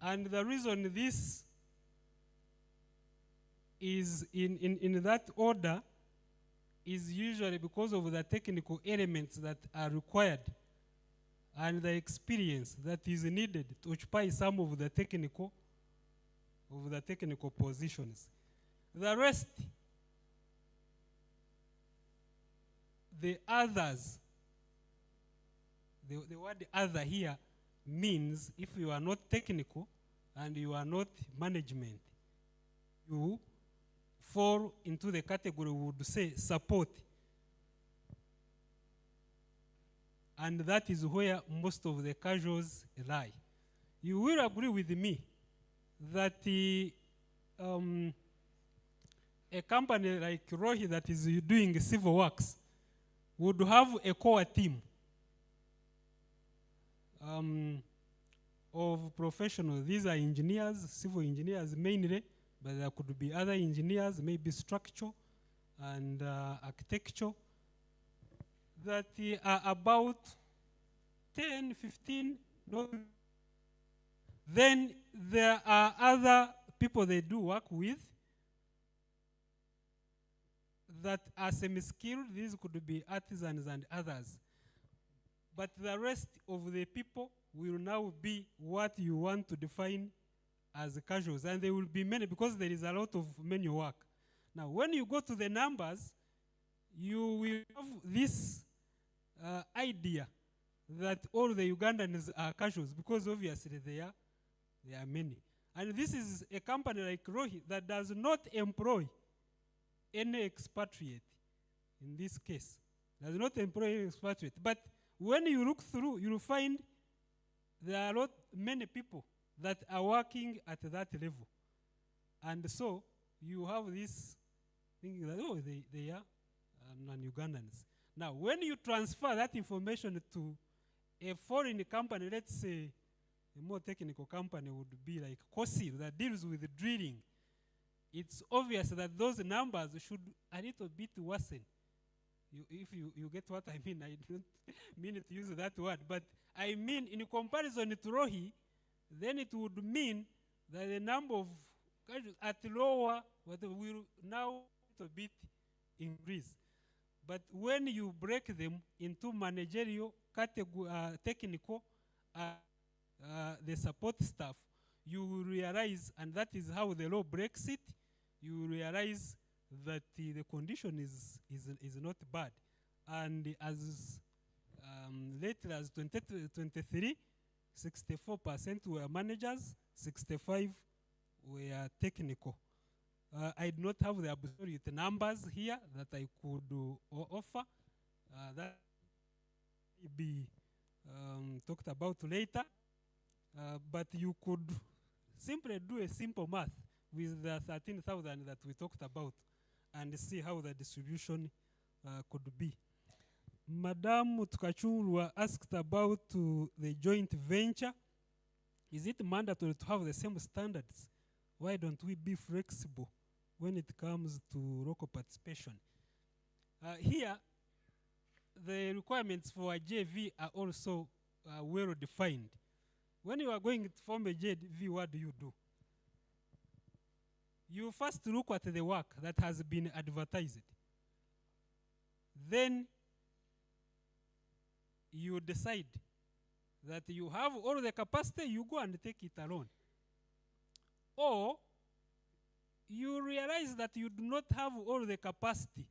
And the reason this is in that order is usually because of the technical elements that are required and the experience that is needed to occupy some of the technical positions. The rest, the others, the word other here means if you are not technical and you are not management, you fall into the category we would say support. And that is where most of the casuals lie. You will agree with me that a company like Rohi that is doing civil works would have a core team of professionals. These are engineers, civil engineers mainly, but there could be other engineers, maybe structural and architecture, that are about 10, 15. Then there are other people they do work with that are semi-skilled. These could be artisans and others. But the rest of the people will now be what you want to define as casuals. And there will be many, because there is a lot of manual work. Now, when you go to the numbers, you will have this idea that all the Ugandans are casuals, because obviously there are many. And this is a company like Rohi that does not employ any expatriate in this case. Does not employ any expatriate. But when you look through, you'll find there are many people that are working at that level. And so you have this thinking that, oh, they are non-Ugandans. Now, when you transfer that information to a foreign company, let's say a more technical company would be like COSIL that deals with drilling, it's obvious that those numbers should a little bit worsen. If you get what I mean, I don't mean to use that word, but I mean in comparison to Rohi, then it would mean that the number of casuals at lower, what will now little bit increase. But when you break them into managerial, technical, the support staff, you will realize, and that is how the law breaks it, you will realize that the condition is not bad. And as late as 2023, 64% were managers, 65 were technical. I do not have the absolute numbers here that I could offer. That will be talked about later. But you could simply do a simple math with the 13,000 that we talked about and see how the distribution could be. Madam Tukachurwa asked about the joint venture. Is it mandatory to have the same standards? Why don't we be flexible when it comes to local participation? Here, the requirements for a JV are also well defined. When you are going to form a JV, what do? You first look at the work that has been advertised. Then you decide that you have all the capacity, you go and take it alone. Or you realize that you do not have all the capacity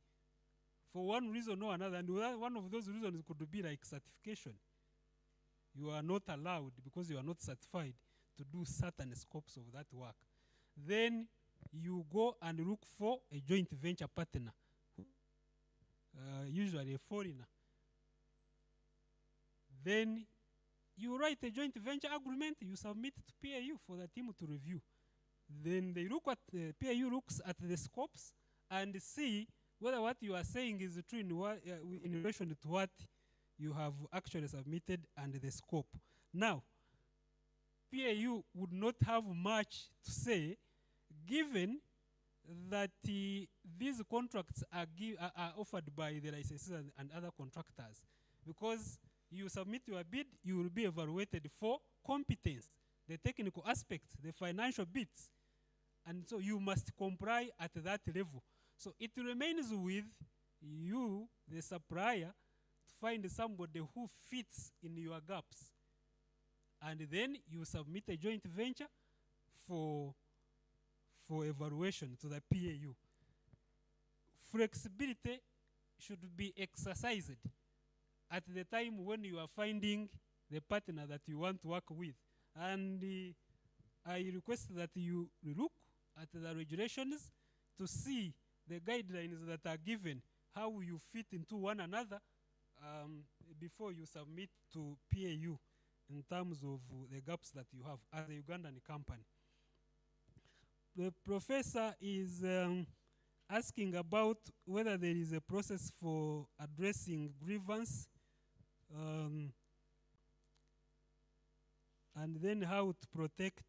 for one reason or another, and one of those reasons could be like certification. You are not allowed because you are not certified to do certain scopes of that work. Then you go and look for a joint venture partner, usually a foreigner. Then you write a joint venture agreement, you submit it to PAU for the team to review. Then they look at the PAU looks at the scopes and see whether what you are saying is true in relation to what you have actually submitted and the scope. Now, PAU would not have much to say, given that these contracts are offered by the licensees and other contractors. Because you submit your bid, you will be evaluated for competence, the technical aspects, the financial bits. And so you must comply at that level. So it remains with you, the supplier, to find somebody who fits in your gaps. And then you submit a joint venture for evaluation to the PAU. Flexibility should be exercised at the time when you are finding the partner that you want to work with. And I request that you look at the regulations to see the guidelines that are given, how you fit into one another before you submit to PAU in terms of the gaps that you have as a Ugandan company. The professor is asking about whether there is a process for addressing grievance and then how to protect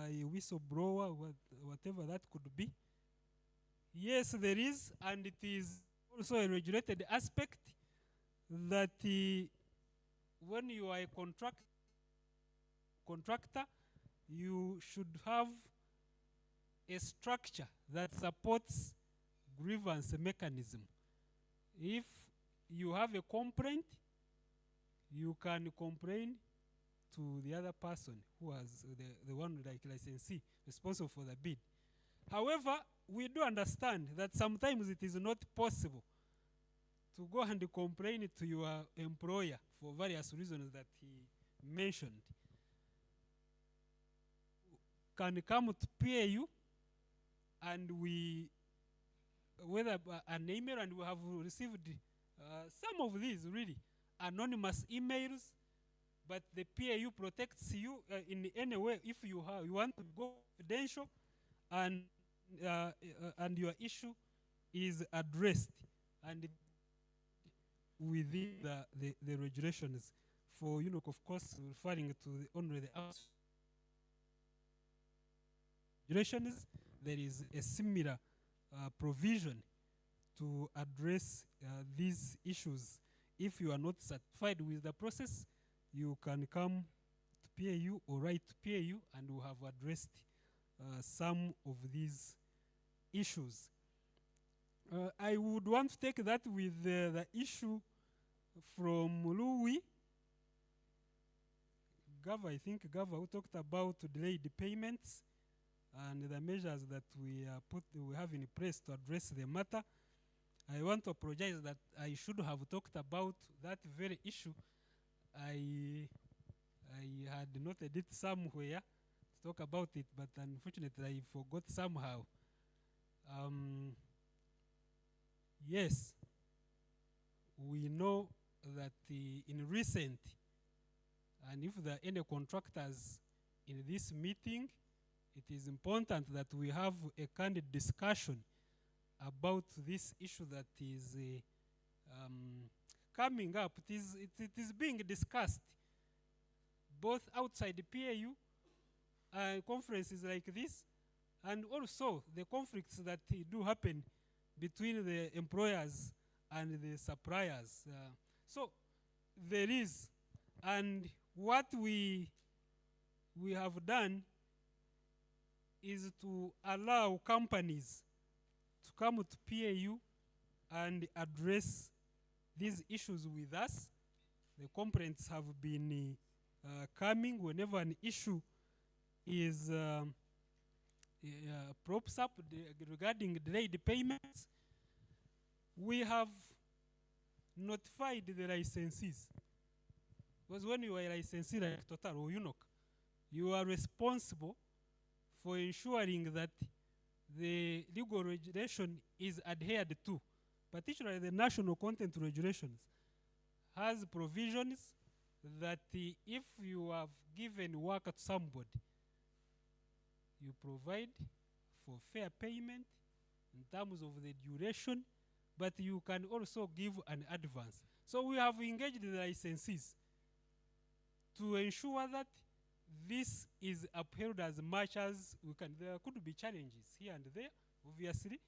a whistleblower, whatever that could be. Yes, there is, and it is also a regulated aspect that when you are a contractor, you should have a structure that supports grievance mechanism. If you have a complaint, you can complain to the other person who has the one like licensee responsible for the bid. However, we do understand that sometimes it is not possible to go and complain to your employer for various reasons that he mentioned. Can come to PAU and whether an email, and we have received some of these really anonymous emails, but the PAU protects you in any way if you want to go confidential and your issue is addressed and within the regulations. For of course, referring to only the regulations, there is a similar provision to address these issues. If you are not satisfied with the process, you can come to PAU or write to PAU, and we have addressed some of these issues. I would want to take that with the issue from Louis. Gava, I think Gava, who talked about delayed payments and the measures that we have in place to address the matter. I want to apologize that I should have talked about that very issue. I had noted it somewhere to talk about it, but unfortunately I forgot somehow. Yes, we know that in recent, and if there are any contractors in this meeting, it is important that we have a candid discussion about this issue that is coming up. It is being discussed both outside the PAU conferences like this, and also the conflicts that do happen between the employers and the suppliers. So there is, and what we have done is to allow companies to come to PAU and address these issues with us. The complaints have been coming whenever an issue is props up regarding delayed payments. We have notified the licensees. Because when you are a licensee like Total or UNOC, you are responsible for ensuring that the legal regulation is adhered to, particularly the national content regulations has provisions that if you have given work to somebody, you provide for fair payment in terms of the duration, but you can also give an advance. So we have engaged the licensees to ensure that this is upheld as much as we can. There could be challenges here and there, obviously,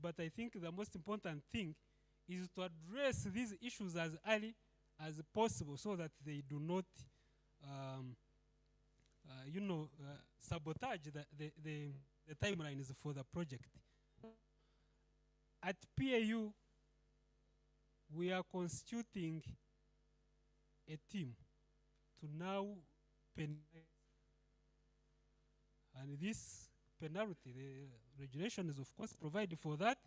but I think the most important thing is to address these issues as early as possible so that they do not, sabotage the timelines for the project. At PAU, we are constituting a team to now penalize. And this penalty, the regulations of course provide for that,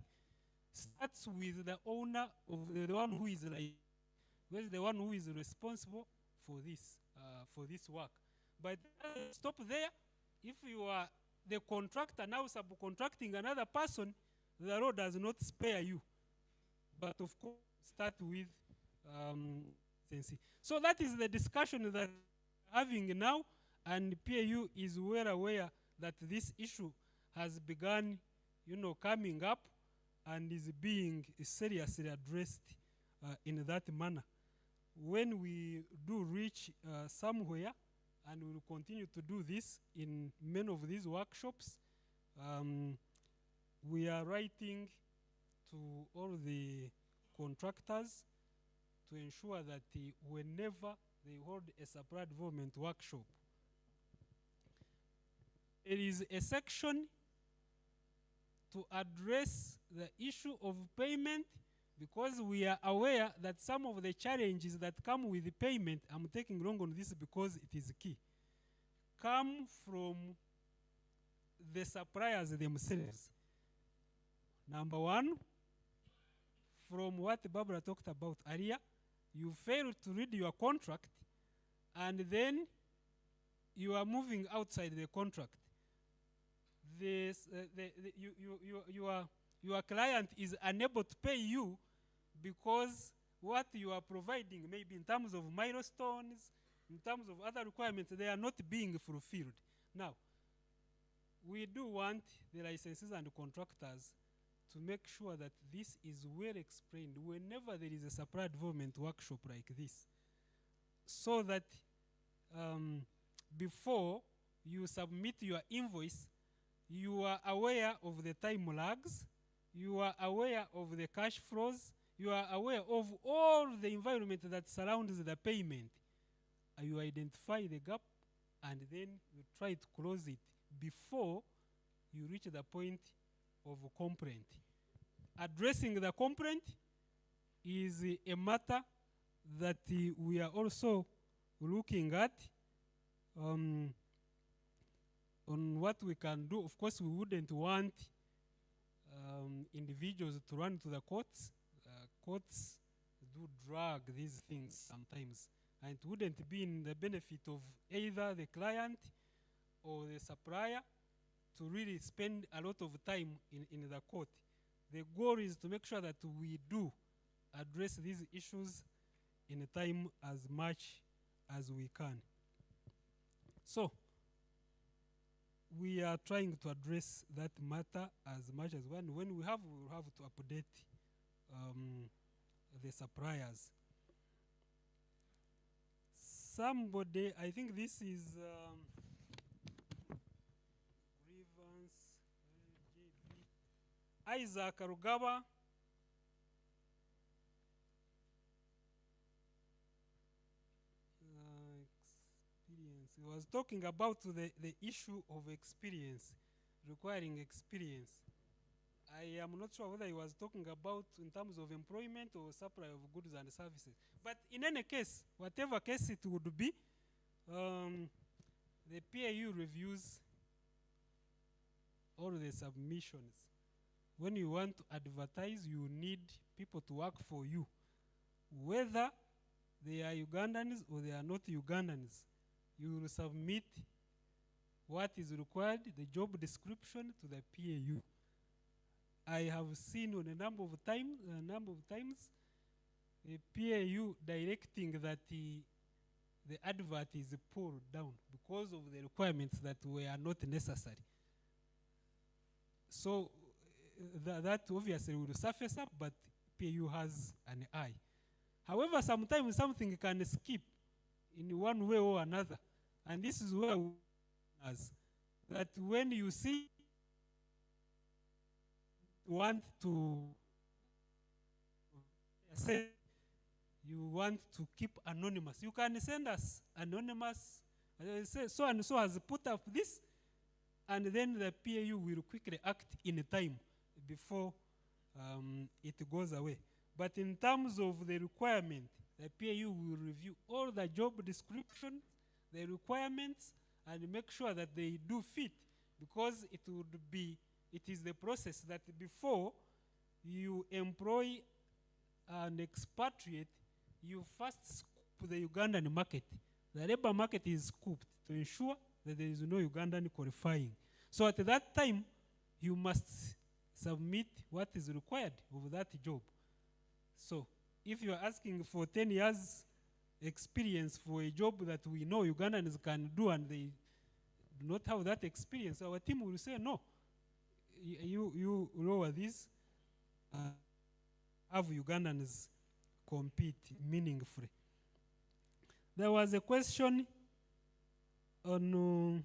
starts with the owner of the one who is the one who is responsible for this work. But stop there. If you are the contractor now subcontracting another person, the law does not spare you. But of course, start with sensi. So that is the discussion that we're having now, and PAU is well aware that this issue has begun, coming up and is being seriously addressed in that manner. When we do reach somewhere, and we will continue to do this in many of these workshops, we are writing to all the contractors to ensure that whenever they hold a supply development workshop, there is a section to address the issue of payment, because we are aware that some of the challenges that come with the payment, I'm taking long on this because it is key, come from the suppliers themselves. Number one, from what Barbara talked about earlier, you fail to read your contract, and then you are moving outside the contract. Your client is unable to pay you because what you are providing, maybe in terms of milestones, in terms of other requirements, they are not being fulfilled. Now, we do want the licensees and the contractors to make sure that this is well explained whenever there is a supply development workshop like this, so that before you submit your invoice, you are aware of the time lags, you are aware of the cash flows, you are aware of all the environment that surrounds the payment. You identify the gap, and then you try to close it before you reach the point of complaint. Addressing the complaint is a matter that we are also looking at on what we can do. Of course, we wouldn't want individuals to run to the courts. Courts do drag these things sometimes, and it wouldn't be in the benefit of either the client or the supplier to really spend a lot of time in the court. The goal is to make sure that we do address these issues in a time as much as we can. So, we are trying to address that matter as much as when we will have to update the suppliers. Somebody, I think this is grievance, Isaac Rugaba. Experience. He was talking about the issue of experience, requiring experience. I am not sure whether he was talking about in terms of employment or supply of goods and services. But in any case, whatever case it would be, the PAU reviews all the submissions. When you want to advertise, you need people to work for you, whether they are Ugandans or they are not Ugandans. You will submit what is required, the job description, to the PAU. I have seen on a number of times, the PAU directing that the advert is pulled down because of the requirements that were not necessary. So that obviously will surface up, but PAU has an eye. However, sometimes something can skip in one way or another. And this is where we that when you see want to say you want to keep anonymous, you can send us anonymous, say so and so has put up this, and then the PAU will quickly act in time before it goes away. But in terms of the requirement, the PAU will review all the job descriptions, the requirements, and make sure that they do fit, because it is the process that before you employ an expatriate, you first scoop the Ugandan market. The labor market is scooped to ensure that there is no Ugandan qualifying. So at that time, you must submit what is required of that job. So if you are asking for 10 years experience for a job that we know Ugandans can do and they do not have that experience, our team will say, no, you lower this, have Ugandans compete meaningfully. There was a question on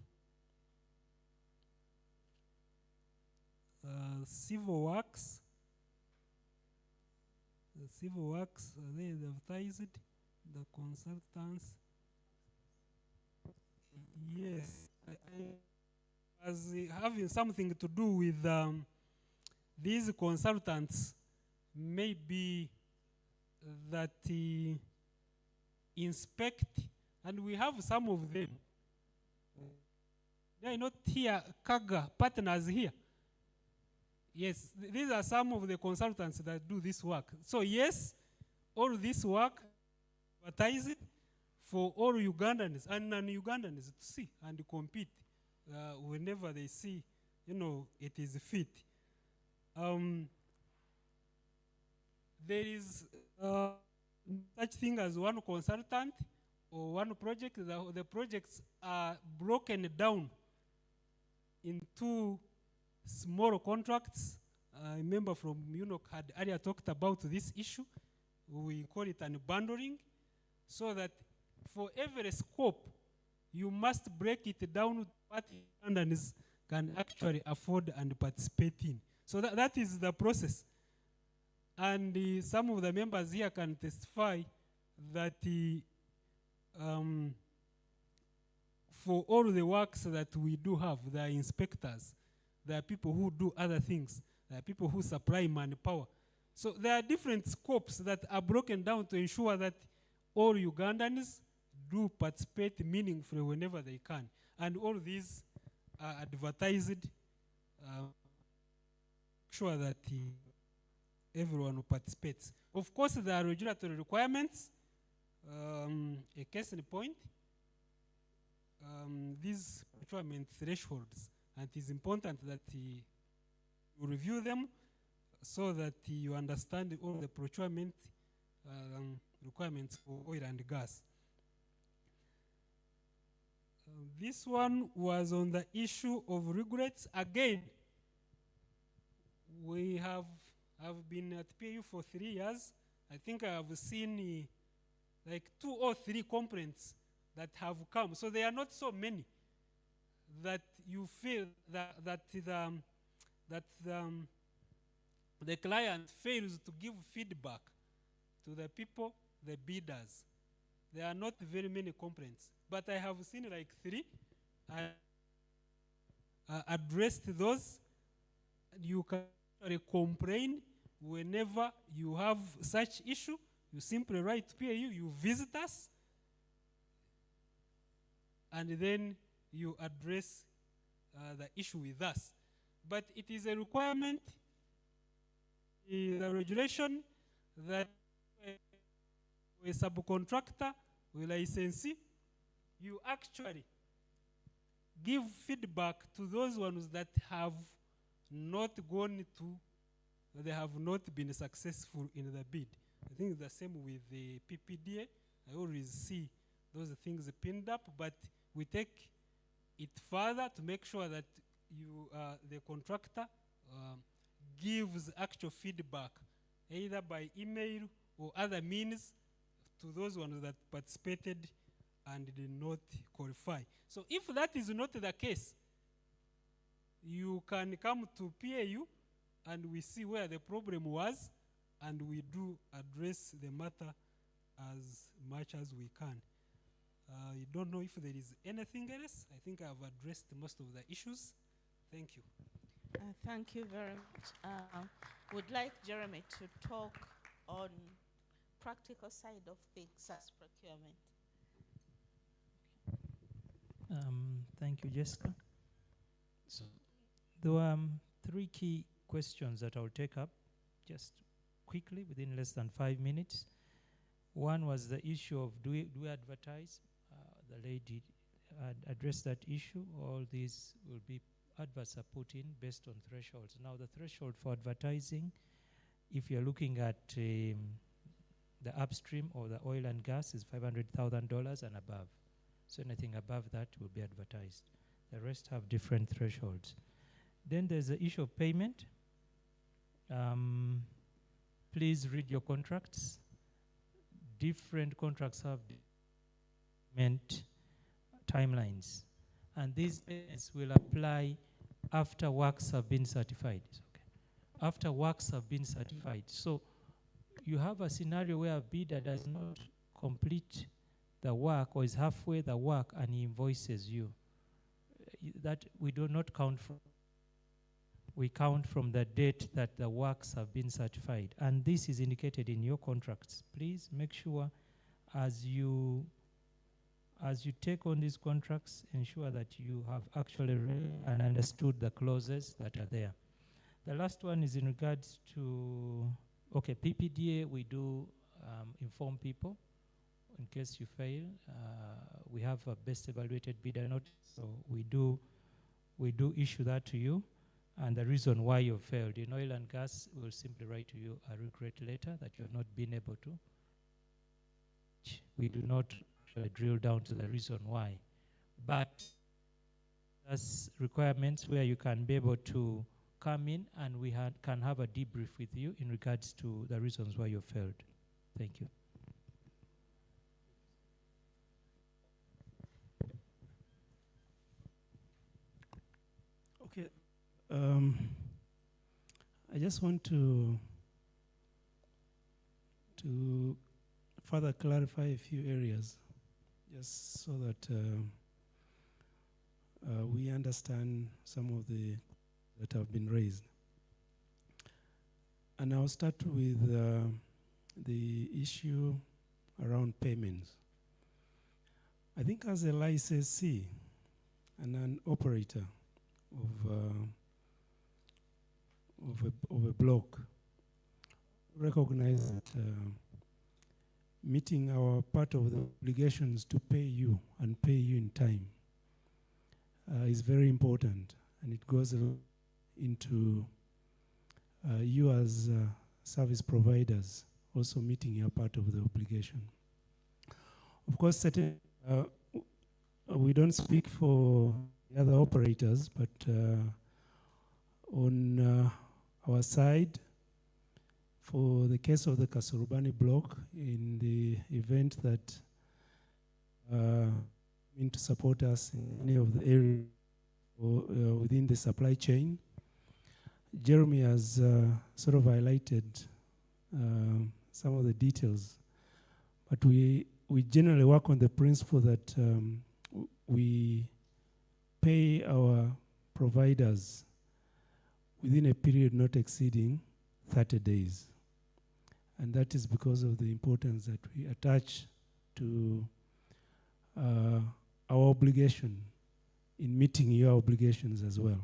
civil works. The civil works, they advertised, the consultants. Yes, as having something to do with these consultants, maybe that inspect, and we have some of them. They are not here, Kaga partners here. Yes, these are some of the consultants that do this work. So yes, all this work advertised for all Ugandans and non-Ugandans to see and compete whenever they see, it is fit. There is such thing as one consultant or one project. The projects are broken down into small contracts. I remember from UNOC had earlier talked about this issue. We call it unbundling, so that for every scope, you must break it down to what Ugandans can actually afford and participate in. So that is the process. And some of the members here can testify that for all the works that we do have, there are inspectors, there are people who do other things. There are people who supply manpower. So there are different scopes that are broken down to ensure that all Ugandans do participate meaningfully whenever they can. And all these are advertised, sure that everyone who participates. Of course, there are regulatory requirements. A case in point, these procurement thresholds, and it is important that you review them so that you understand all the procurement requirements for oil and gas. This one was on the issue of regrets. Again, we have been at PAU for 3 years. I think I have seen like 2 or 3 complaints that have come. So there are not so many that you feel that the client fails to give feedback to the people, the bidders. There are not very many complaints, but I have seen like 3. I addressed those. You can complain whenever you have such issue. You simply write to PAU, you visit us, and then you address the issue with us. But it is a requirement in the regulation that a subcontractor or licensee, you actually give feedback to those ones that have not gone to, they have not been successful in the bid. I think the same with the PPDA. I always see those things pinned up, but we take it further to make sure that the contractor gives actual feedback, either by email or other means, to those ones that participated and did not qualify. So if that is not the case, you can come to PAU and we see where the problem was, and we do address the matter as much as we can. I don't know if there is anything else. I think I've addressed most of the issues. Thank you. Thank you very much. Would like Jeremy to talk on practical side of things as procurement. Thank you, Jessica. So there were 3 key questions that I'll take up just quickly within less than 5 minutes. One was the issue of do we advertise? The lady addressed that issue. All these will be adverts are put in based on thresholds. Now the threshold for advertising, if you're looking at the upstream or the oil and gas, is $500,000 and above. So anything above that will be advertised. The rest have different thresholds. Then there's the issue of payment. Please read your contracts. Different contracts have different timelines. And these payments will apply after works have been certified. Okay. After works have been certified. So you have a scenario where a bidder does not complete the work or is halfway the work and he invoices you. That we do not count from. We count from the date that the works have been certified. And this is indicated in your contracts. Please make sure as you take on these contracts, ensure that you have actually read and understood the clauses that are there. The last one is in regards to, PPDA, we do inform people in case you fail. We have a best evaluated bidder notice, so we do issue that to you. And the reason why you failed. In oil and gas, we'll simply write to you a regret letter that you have not been able to. We do not drill down to the reason why. But there's requirements where you can be able to come in and we can have a debrief with you in regards to the reasons why you failed. Thank you. Okay. I just want to further clarify a few areas, just so that we understand some of the that have been raised. And I'll start with the issue around payments. I think as a licensee and an operator of a block, recognize that meeting our part of the obligations to pay you and pay you in time is very important, and it goes into you as service providers also meeting your part of the obligation. Of course, certain we don't speak for the other operators, but on our side, for the case of the Kasuruban block, in the event that mean to support us in any of the areas within the supply chain, Jeremy has sort of highlighted some of the details, but we generally work on the principle that we pay our providers within a period not exceeding 30 days. And that is because of the importance that we attach to our obligation in meeting your obligations as well.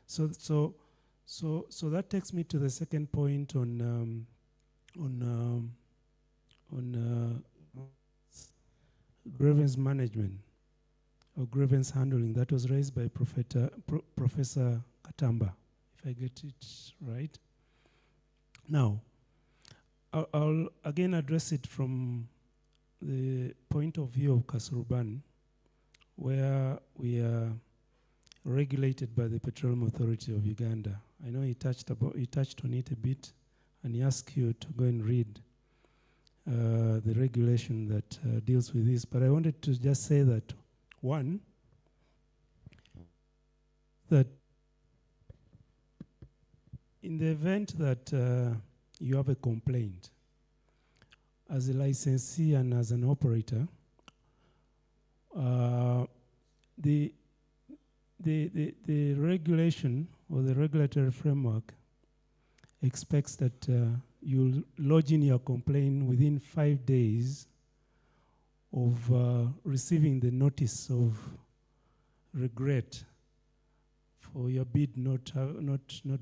So that takes me to the second point on grievance management or grievance handling that was raised by Professor Katamba, if I get it right. Now, I'll again address it from the point of view of Kasuruban, where we are regulated by the Petroleum Authority of Uganda. I know he touched on it a bit, and he asked you to go and read the regulation that deals with this. But I wanted to just say that, one, that in the event that you have a complaint, as a licensee and as an operator, the regulation or the regulatory framework expects that you'll lodge in your complaint within 5 days of receiving the notice of regret for your bid not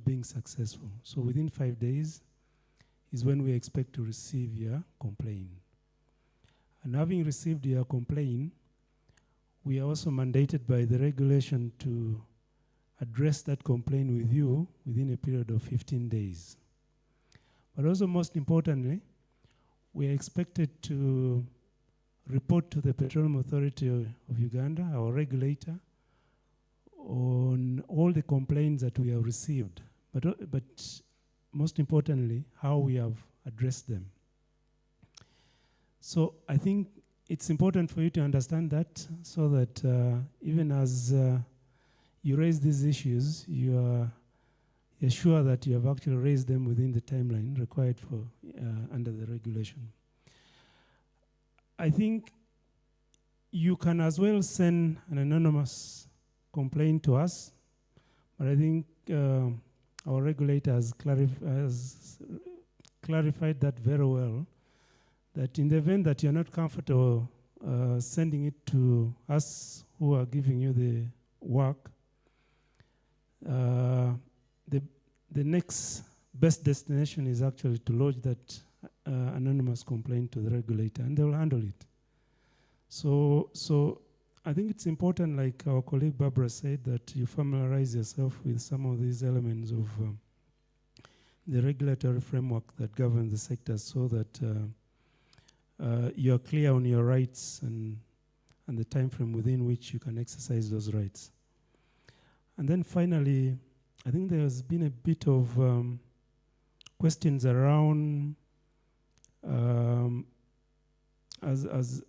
being successful. So within 5 days is when we expect to receive your complaint. And having received your complaint, we are also mandated by the regulation to address that complaint with you within a period of 15 days. But also, most importantly, we are expected to report to the Petroleum Authority of Uganda, our regulator, on all the complaints that we have received, but most importantly, how we have addressed them. So I think it's important for you to understand that, so that even as you raise these issues, you're sure that you have actually raised them within the timeline required for under the regulation. I think you can as well send an anonymous complaint to us, but I think our regulator has clarified that very well, that in the event that you're not comfortable sending it to us who are giving you the work, the next best destination is actually to lodge that anonymous complaint to the regulator, and they will handle it. So I think it's important, like our colleague Barbara said, that you familiarize yourself with some of these elements of the regulatory framework that governs the sector, so that you're clear on your rights and the time frame within which you can exercise those rights. And then finally, I think there's been a bit of questions around as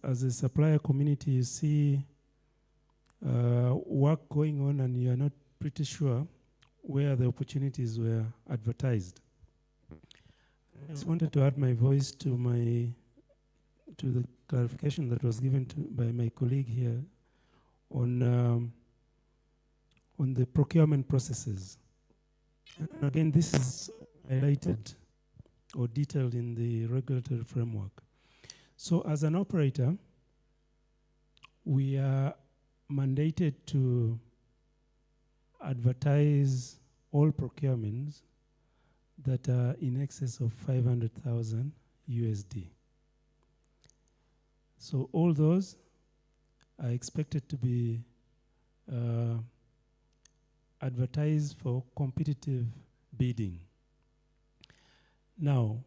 a supplier community, you see work going on and you're not pretty sure where the opportunities were advertised. I just wanted to add my voice to the clarification that was given by my colleague here on the procurement processes. And again, this is highlighted or detailed in the regulatory framework. So as an operator, we are mandated to advertise all procurements that are in excess of 500,000 USD. So all those are expected to be advertised for competitive bidding. Now,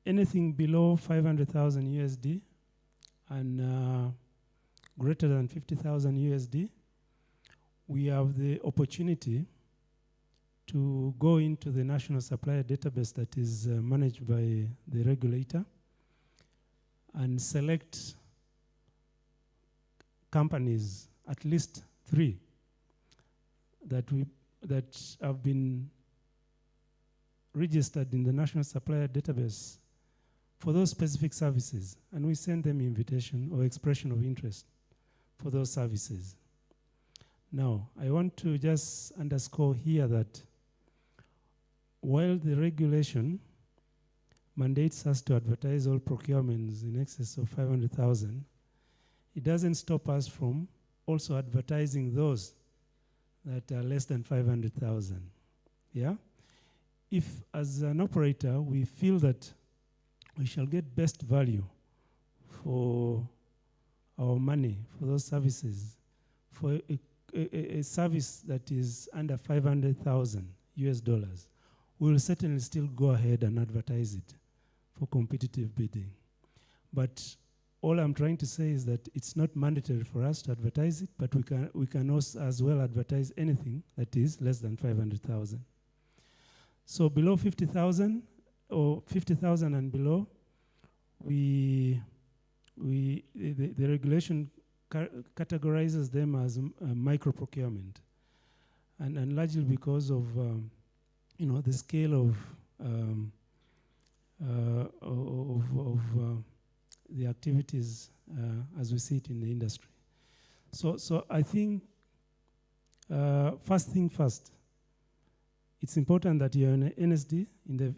anything below 500,000 USD and greater than 50,000 USD, we have the opportunity to go into the national supplier database that is managed by the regulator and select companies, at least 3, that have been registered in the national supplier database for those specific services, and we send them invitation or expression of interest for those services. Now, I want to just underscore here that while the regulation mandates us to advertise all procurements in excess of 500,000, it doesn't stop us from also advertising those that are less than 500,000. Yeah? If, as an operator, we feel that we shall get best value for our money, for those services, for a service that is under 500,000 US dollars, we will certainly still go ahead and advertise it for competitive bidding. But all I'm trying to say is that it's not mandatory for us to advertise it, but we can also as well advertise anything that is less than 500,000. So below 50,000 or 50,000 and below, the regulation categorizes them as micro procurement, and largely because of the scale of the activities as we see it in the industry. So I think first thing first, it's important that you're an NSD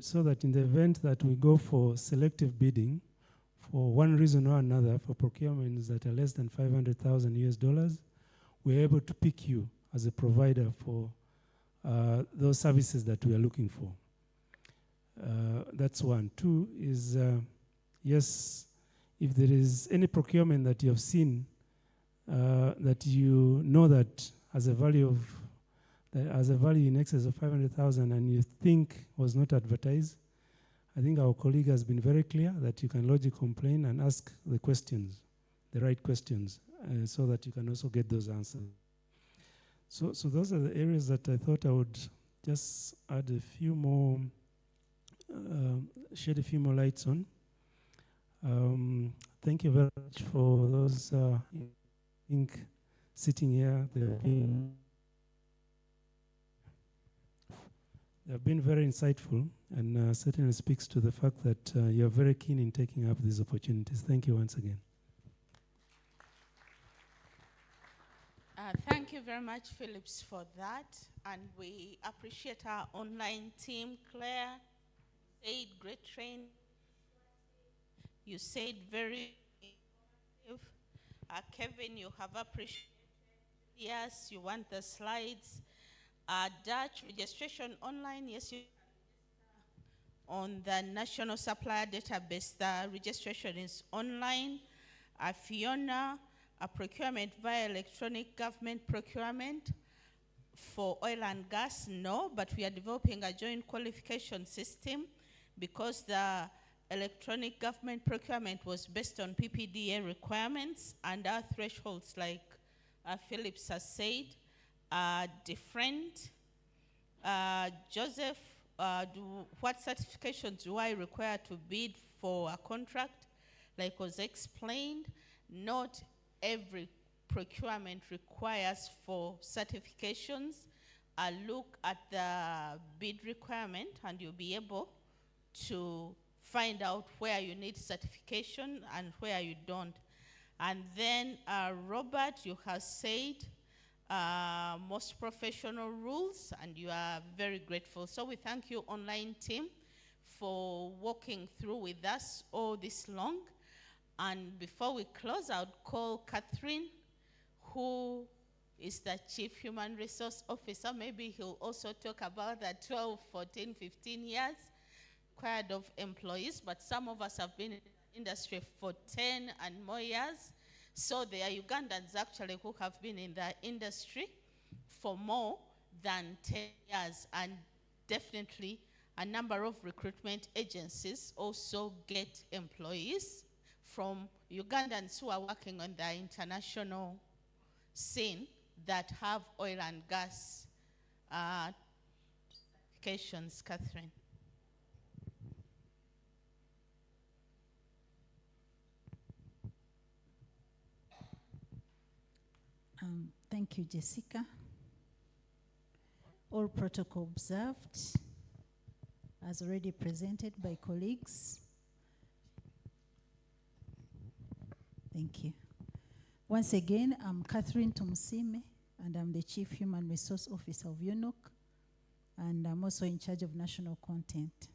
so that in the event that we go for selective bidding for one reason or another for procurements that are less than 500,000 US dollars, we're able to pick you as a provider for those services that we are looking for. That's one. Two is, yes, if there is any procurement that you have seen that you know that has a value in excess of 500,000 and you think was not advertised, I think our colleague has been very clear that you can lodge a complaint and ask the questions, the right questions, so that you can also get those answers. So those are the areas that I thought I would just add a few more, shed a few more lights on. Thank you very much for those sitting here. They've been very insightful and certainly speaks to the fact that you're very keen in taking up these opportunities. Thank you once again. Thank you very much, Phillips, for that. And we appreciate our online team. Claire said great training. You said very informative. Kevin, you have appreciated. Yes, you want the slides. Dutch registration online, yes, you on the National Supplier Database, the registration is online. Fiona, a procurement via electronic government procurement for oil and gas, no, but we are developing a joint qualification system because the electronic government procurement was based on PPDA requirements and our thresholds, like Phillips has said, are different. Joseph, what certifications do I require to bid for a contract? Like was explained, not every procurement requires for certifications. Look at the bid requirement and you'll be able to find out where you need certification and where you don't. And then Robert, you have said most professional rules, and you are very grateful. So we thank you, online team, for walking through with us all this long. And before we close, I would call Catherine, who is the Chief Human Resource Officer. Maybe he'll also talk about the 12, 14, 15 years required of employees, but some of us have been in the industry for 10 and more years. So there are Ugandans actually who have been in the industry for more than 10 years, and definitely a number of recruitment agencies also get employees from Ugandans who are working on the international scene that have oil and gas certifications. Catherine. Thank you, Jessica. All protocol observed, as already presented by colleagues. Thank you. Once again, I'm Catherine Tumsime, and I'm the Chief Human Resource Officer of UNOC, and I'm also in charge of national content.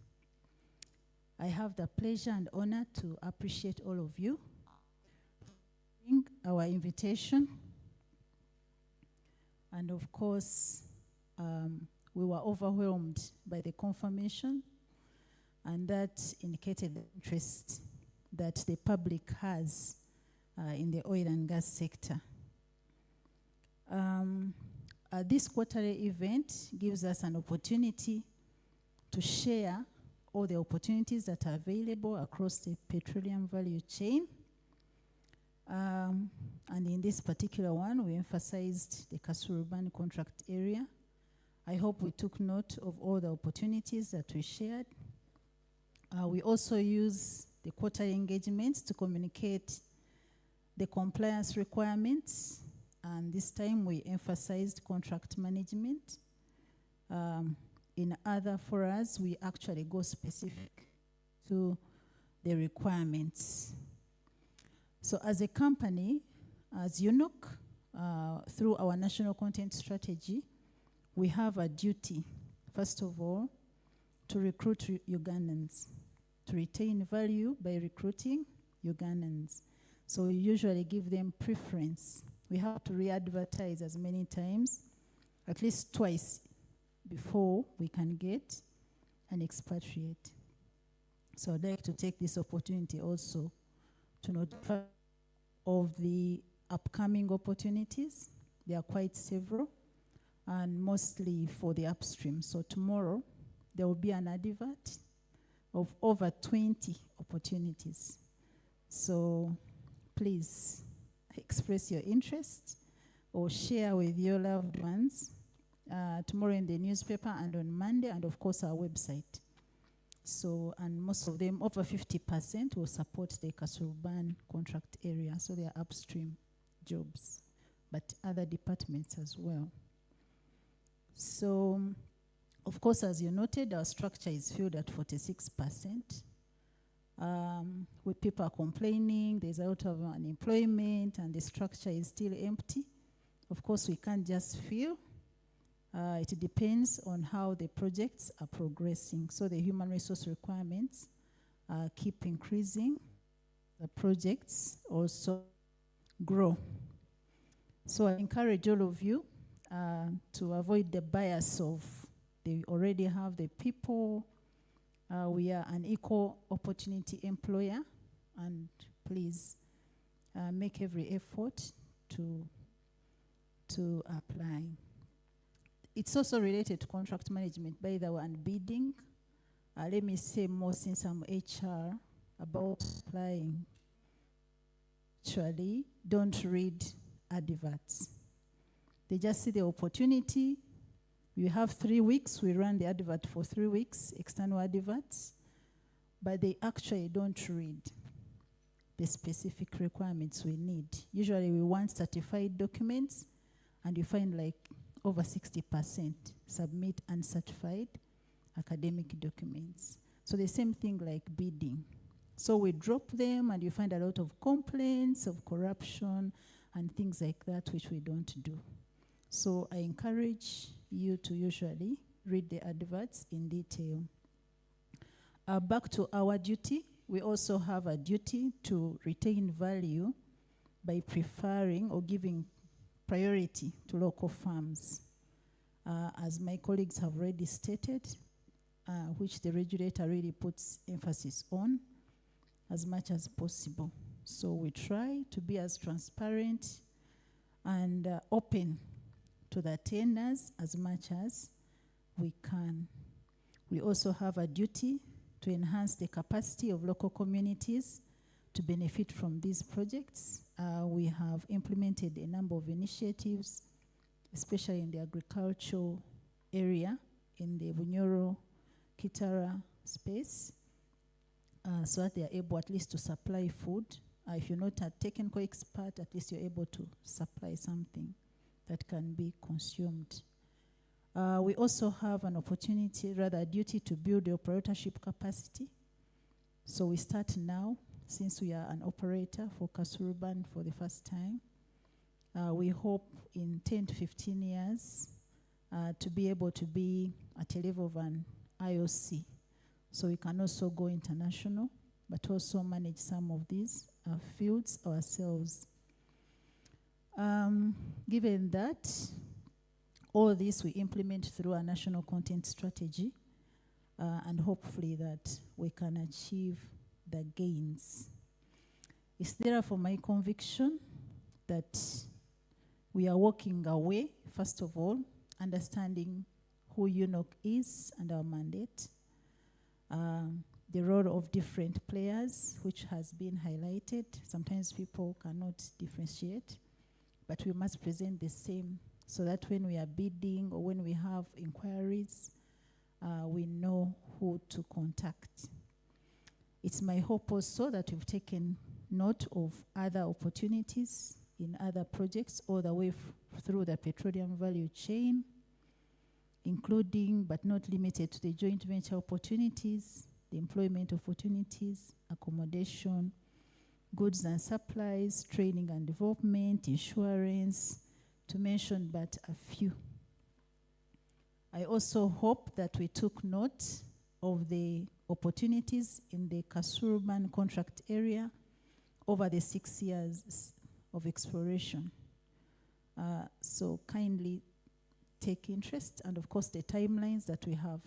I have the pleasure and honor to appreciate all of you for our invitation. And of course, we were overwhelmed by the confirmation, and that indicated the interest that the public has in the oil and gas sector. This quarterly event gives us an opportunity to share all the opportunities that are available across the petroleum value chain. And in this particular one, we emphasized the Kasuruban contract area. I hope we took note of all the opportunities that we shared. We also use the quarterly engagements to communicate the compliance requirements, and this time we emphasized contract management. In other forums, we actually go specific to the requirements. So as a company, as UNOC, through our national content strategy, we have a duty, first of all, to recruit Ugandans, to retain value by recruiting Ugandans. So we usually give them preference. We have to re-advertise as many times, at least twice, before we can get an expatriate. So I'd like to take this opportunity also to notify of the upcoming opportunities. There are quite several, and mostly for the upstream. So tomorrow, there will be an advert of over 20 opportunities. So please express your interest or share with your loved ones tomorrow in the newspaper and on Monday, and of course our website. So, and most of them, over 50%, will support the Kasuruban contract area. So they are upstream jobs, but other departments as well. So, of course, as you noted, our structure is filled at 46%. With people are complaining, there's a lot of unemployment, and the structure is still empty. Of course, we can't just fill. It depends on how the projects are progressing. So the human resource requirements keep increasing. The projects also grow. So I encourage all of you to avoid the bias of they already have the people. We are an equal opportunity employer, and please make every effort to apply. It's also related to contract management, by the way, and bidding. Let me say more, since I'm HR, about applying. Actually, don't read adverts. They just see the opportunity. We have 3 weeks. We run the advert for 3 weeks, external adverts. But they actually don't read the specific requirements we need. Usually we want certified documents, and you find like over 60% submit uncertified academic documents. So the same thing like bidding. So we drop them, and you find a lot of complaints of corruption and things like that, which we don't do. So I encourage you to usually read the adverts in detail. Back to our duty, we also have a duty to retain value by preferring or giving priority to local farms. As my colleagues have already stated, which the regulator really puts emphasis on as much as possible. So we try to be as transparent and open to the tenders as much as we can. We also have a duty to enhance the capacity of local communities to benefit from these projects. We have implemented a number of initiatives, especially in the agricultural area, in the Bunyoro, Kitara space, so that they are able at least to supply food. If you're not a technical expert, at least you're able to supply something that can be consumed. We also have an opportunity, rather a duty, to build the operatorship capacity. So we start now, since we are an operator for Kasuruban for the first time. We hope in 10 to 15 years to be able to be at a level of an IOC. So we can also go international, but also manage some of these fields ourselves. Given that, all this we implement through our national content strategy, and hopefully that we can achieve the gains. It's therefore my conviction that we are walking away, first of all, understanding who UNOC is and our mandate, the role of different players, which has been highlighted. Sometimes people cannot differentiate, but we must present the same so that when we are bidding or when we have inquiries, we know who to contact. It's my hope also that we've taken note of other opportunities in other projects all the way through the petroleum value chain, including but not limited to the joint venture opportunities, the employment opportunities, accommodation, goods and supplies, training and development, insurance, to mention but a few. I also hope that we took note of the opportunities in the Kasuruban contract area over the 6 years of exploration. So kindly take interest, and of course the timelines that we have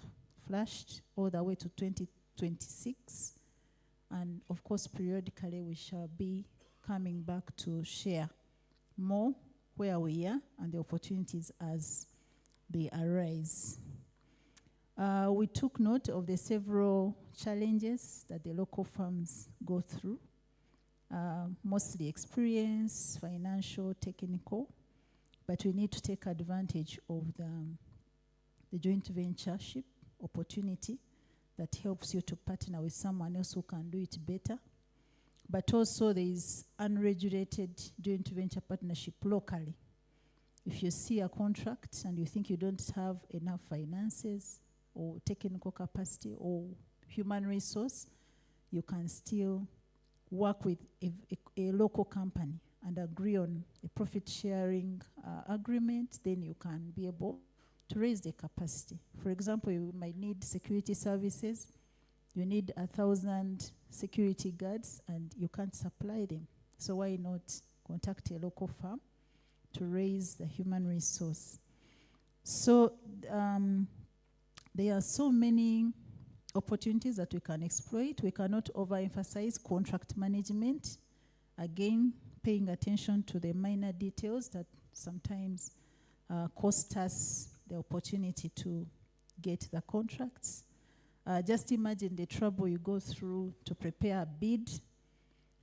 flashed all the way to 2026. And of course periodically we shall be coming back to share more where we are and the opportunities as they arise. We took note of the several challenges that the local firms go through, mostly experience, financial, technical, but we need to take advantage of the joint ventureship opportunity that helps you to partner with someone else who can do it better. But also there is unregulated joint venture partnership locally. If you see a contract and you think you don't have enough finances or technical capacity or human resource, you can still work with a local company and agree on a profit sharing agreement. Then you can be able to raise the capacity. For example, you might need security services. You need 1,000 security guards and you can't supply them. So why not contact a local firm to raise the human resource? So there are so many opportunities that we can exploit. We cannot overemphasize contract management. Again, paying attention to the minor details that sometimes cost us the opportunity to get the contracts. Just imagine the trouble you go through to prepare a bid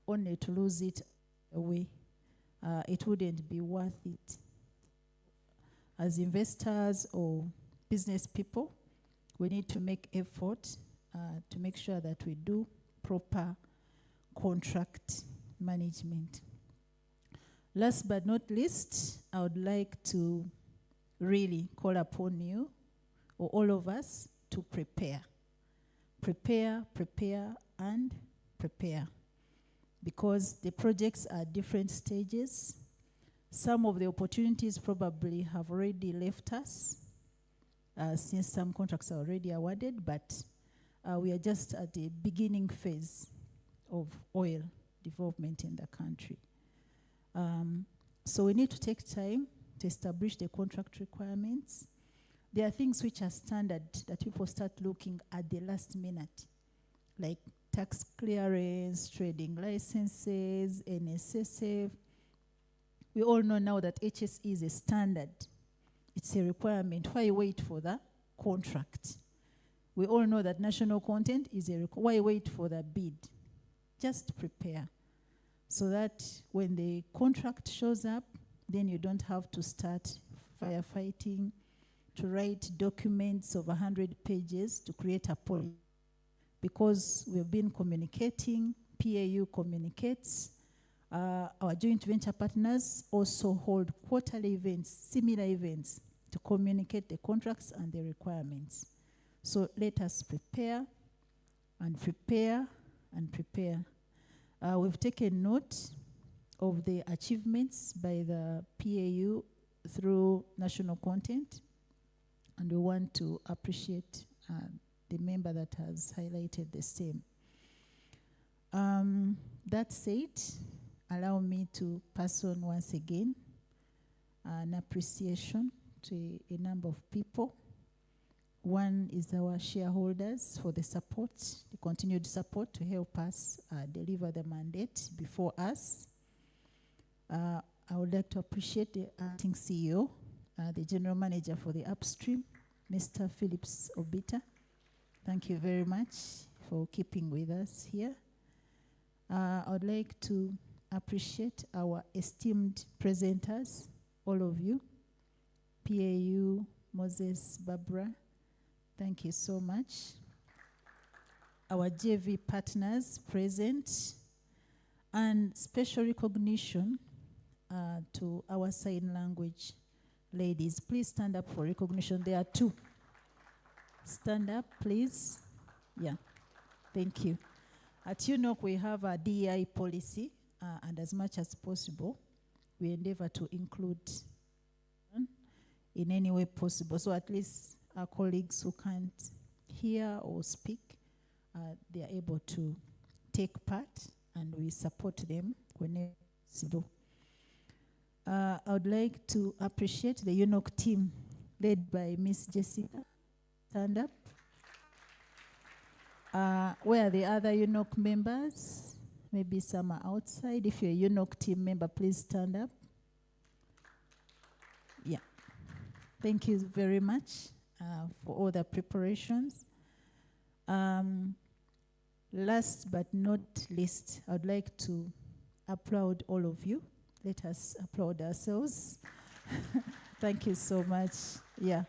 only to lose it away. It wouldn't be worth it. As investors or business people, we need to make effort to make sure that we do proper contract management. Last but not least, I would like to really call upon you, or all of us, to prepare. Prepare, prepare, and prepare. Because the projects are different stages. Some of the opportunities probably have already left us since some contracts are already awarded, but we are just at the beginning phase of oil development in the country. So we need to take time to establish the contract requirements. There are things which are standard that people start looking at the last minute, like tax clearance, trading licenses, NSSF. We all know now that HSE is a standard. It's a requirement. Why wait for the contract? We all know that national content is a why wait for the bid? Just prepare so that when the contract shows up, then you don't have to start firefighting, to write documents of 100 pages to create a policy. Because we've been communicating, PAU communicates, our joint venture partners also hold quarterly events, similar events, to communicate the contracts and the requirements. So let us prepare and prepare and prepare. We've taken note of the achievements by the PAU through national content, and we want to appreciate the member that has highlighted the same. That said, allow me to pass on once again an appreciation to a number of people. One is our shareholders for the support, the continued support to help us deliver the mandate before us. I would like to appreciate the acting CEO, the general manager for the upstream, Mr. Phillips Obita. Thank you very much for keeping with us here. I would like to appreciate our esteemed presenters, all of you, PAU, Moses, Barbara. Thank you so much. Our JV partners present, and special recognition to our sign language ladies. Please stand up for recognition. There are two. Stand up, please. Yeah, thank you. At UNOC, we have a DEI policy, and as much as possible, we endeavor to include in any way possible. So at least our colleagues who can't hear or speak, they are able to take part, and we support them whenever possible. I would like to appreciate the UNOC team led by Miss Jessica. Stand up. Where are the other UNOC members? Maybe some are outside. If you're a UNOC team member, please stand up. Yeah. Thank you very much for all the preparations. Last but not least, I would like to applaud all of you. Let us applaud ourselves. Thank you so much. Yeah,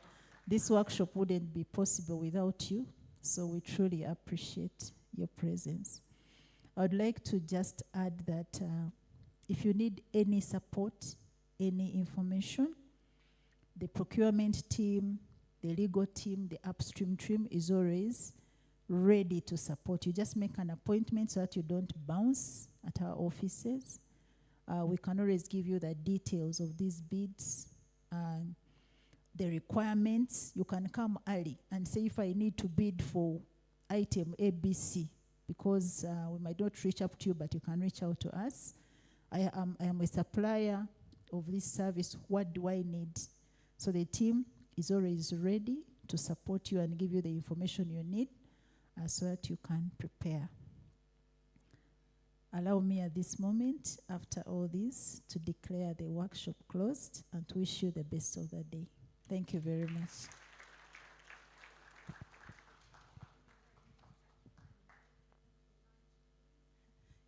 this workshop wouldn't be possible without you, so we truly appreciate your presence. I would like to just add that if you need any support, any information, the procurement team, the legal team, the upstream team is always ready to support you. Just make an appointment so that you don't bounce at our offices. We can always give you the details of these bids and the requirements. You can come early and say, if I need to bid for item ABC, because we might not reach up to you, but you can reach out to us. I am a supplier of this service. What do I need? So the team is always ready to support you and give you the information you need so that you can prepare. Allow me at this moment, after all this, to declare the workshop closed and to wish you the best of the day. Thank you very much.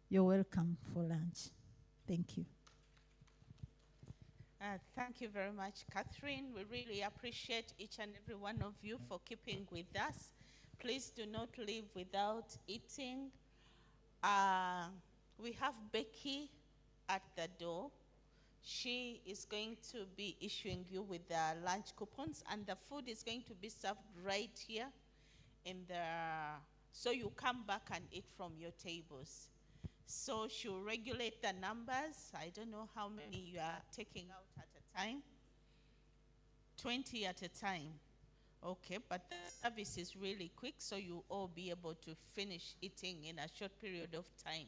You're welcome for lunch. Thank you. Thank you very much, Catherine. We really appreciate each and every one of you for keeping with us. Please do not leave without eating. We have Becky at the door. She is going to be issuing you with the lunch coupons, and the food is going to be served right here. So you come back and eat from your tables. So she'll regulate the numbers. I don't know how many you are taking out at a time. 20 at a time. Okay, but the service is really quick, so you'll all be able to finish eating in a short period of time.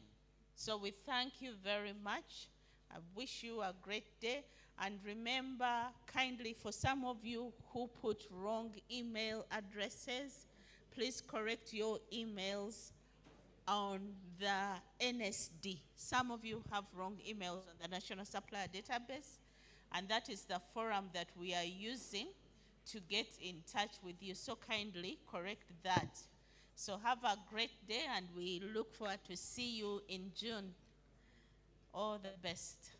So we thank you very much. I wish you a great day. And remember, kindly, for some of you who put wrong email addresses, please correct your emails on the NSD. Some of you have wrong emails on the National Supplier Database, and that is the forum that we are using to get in touch with you. So kindly correct that. So have a great day, and we look forward to see you in June. All the best.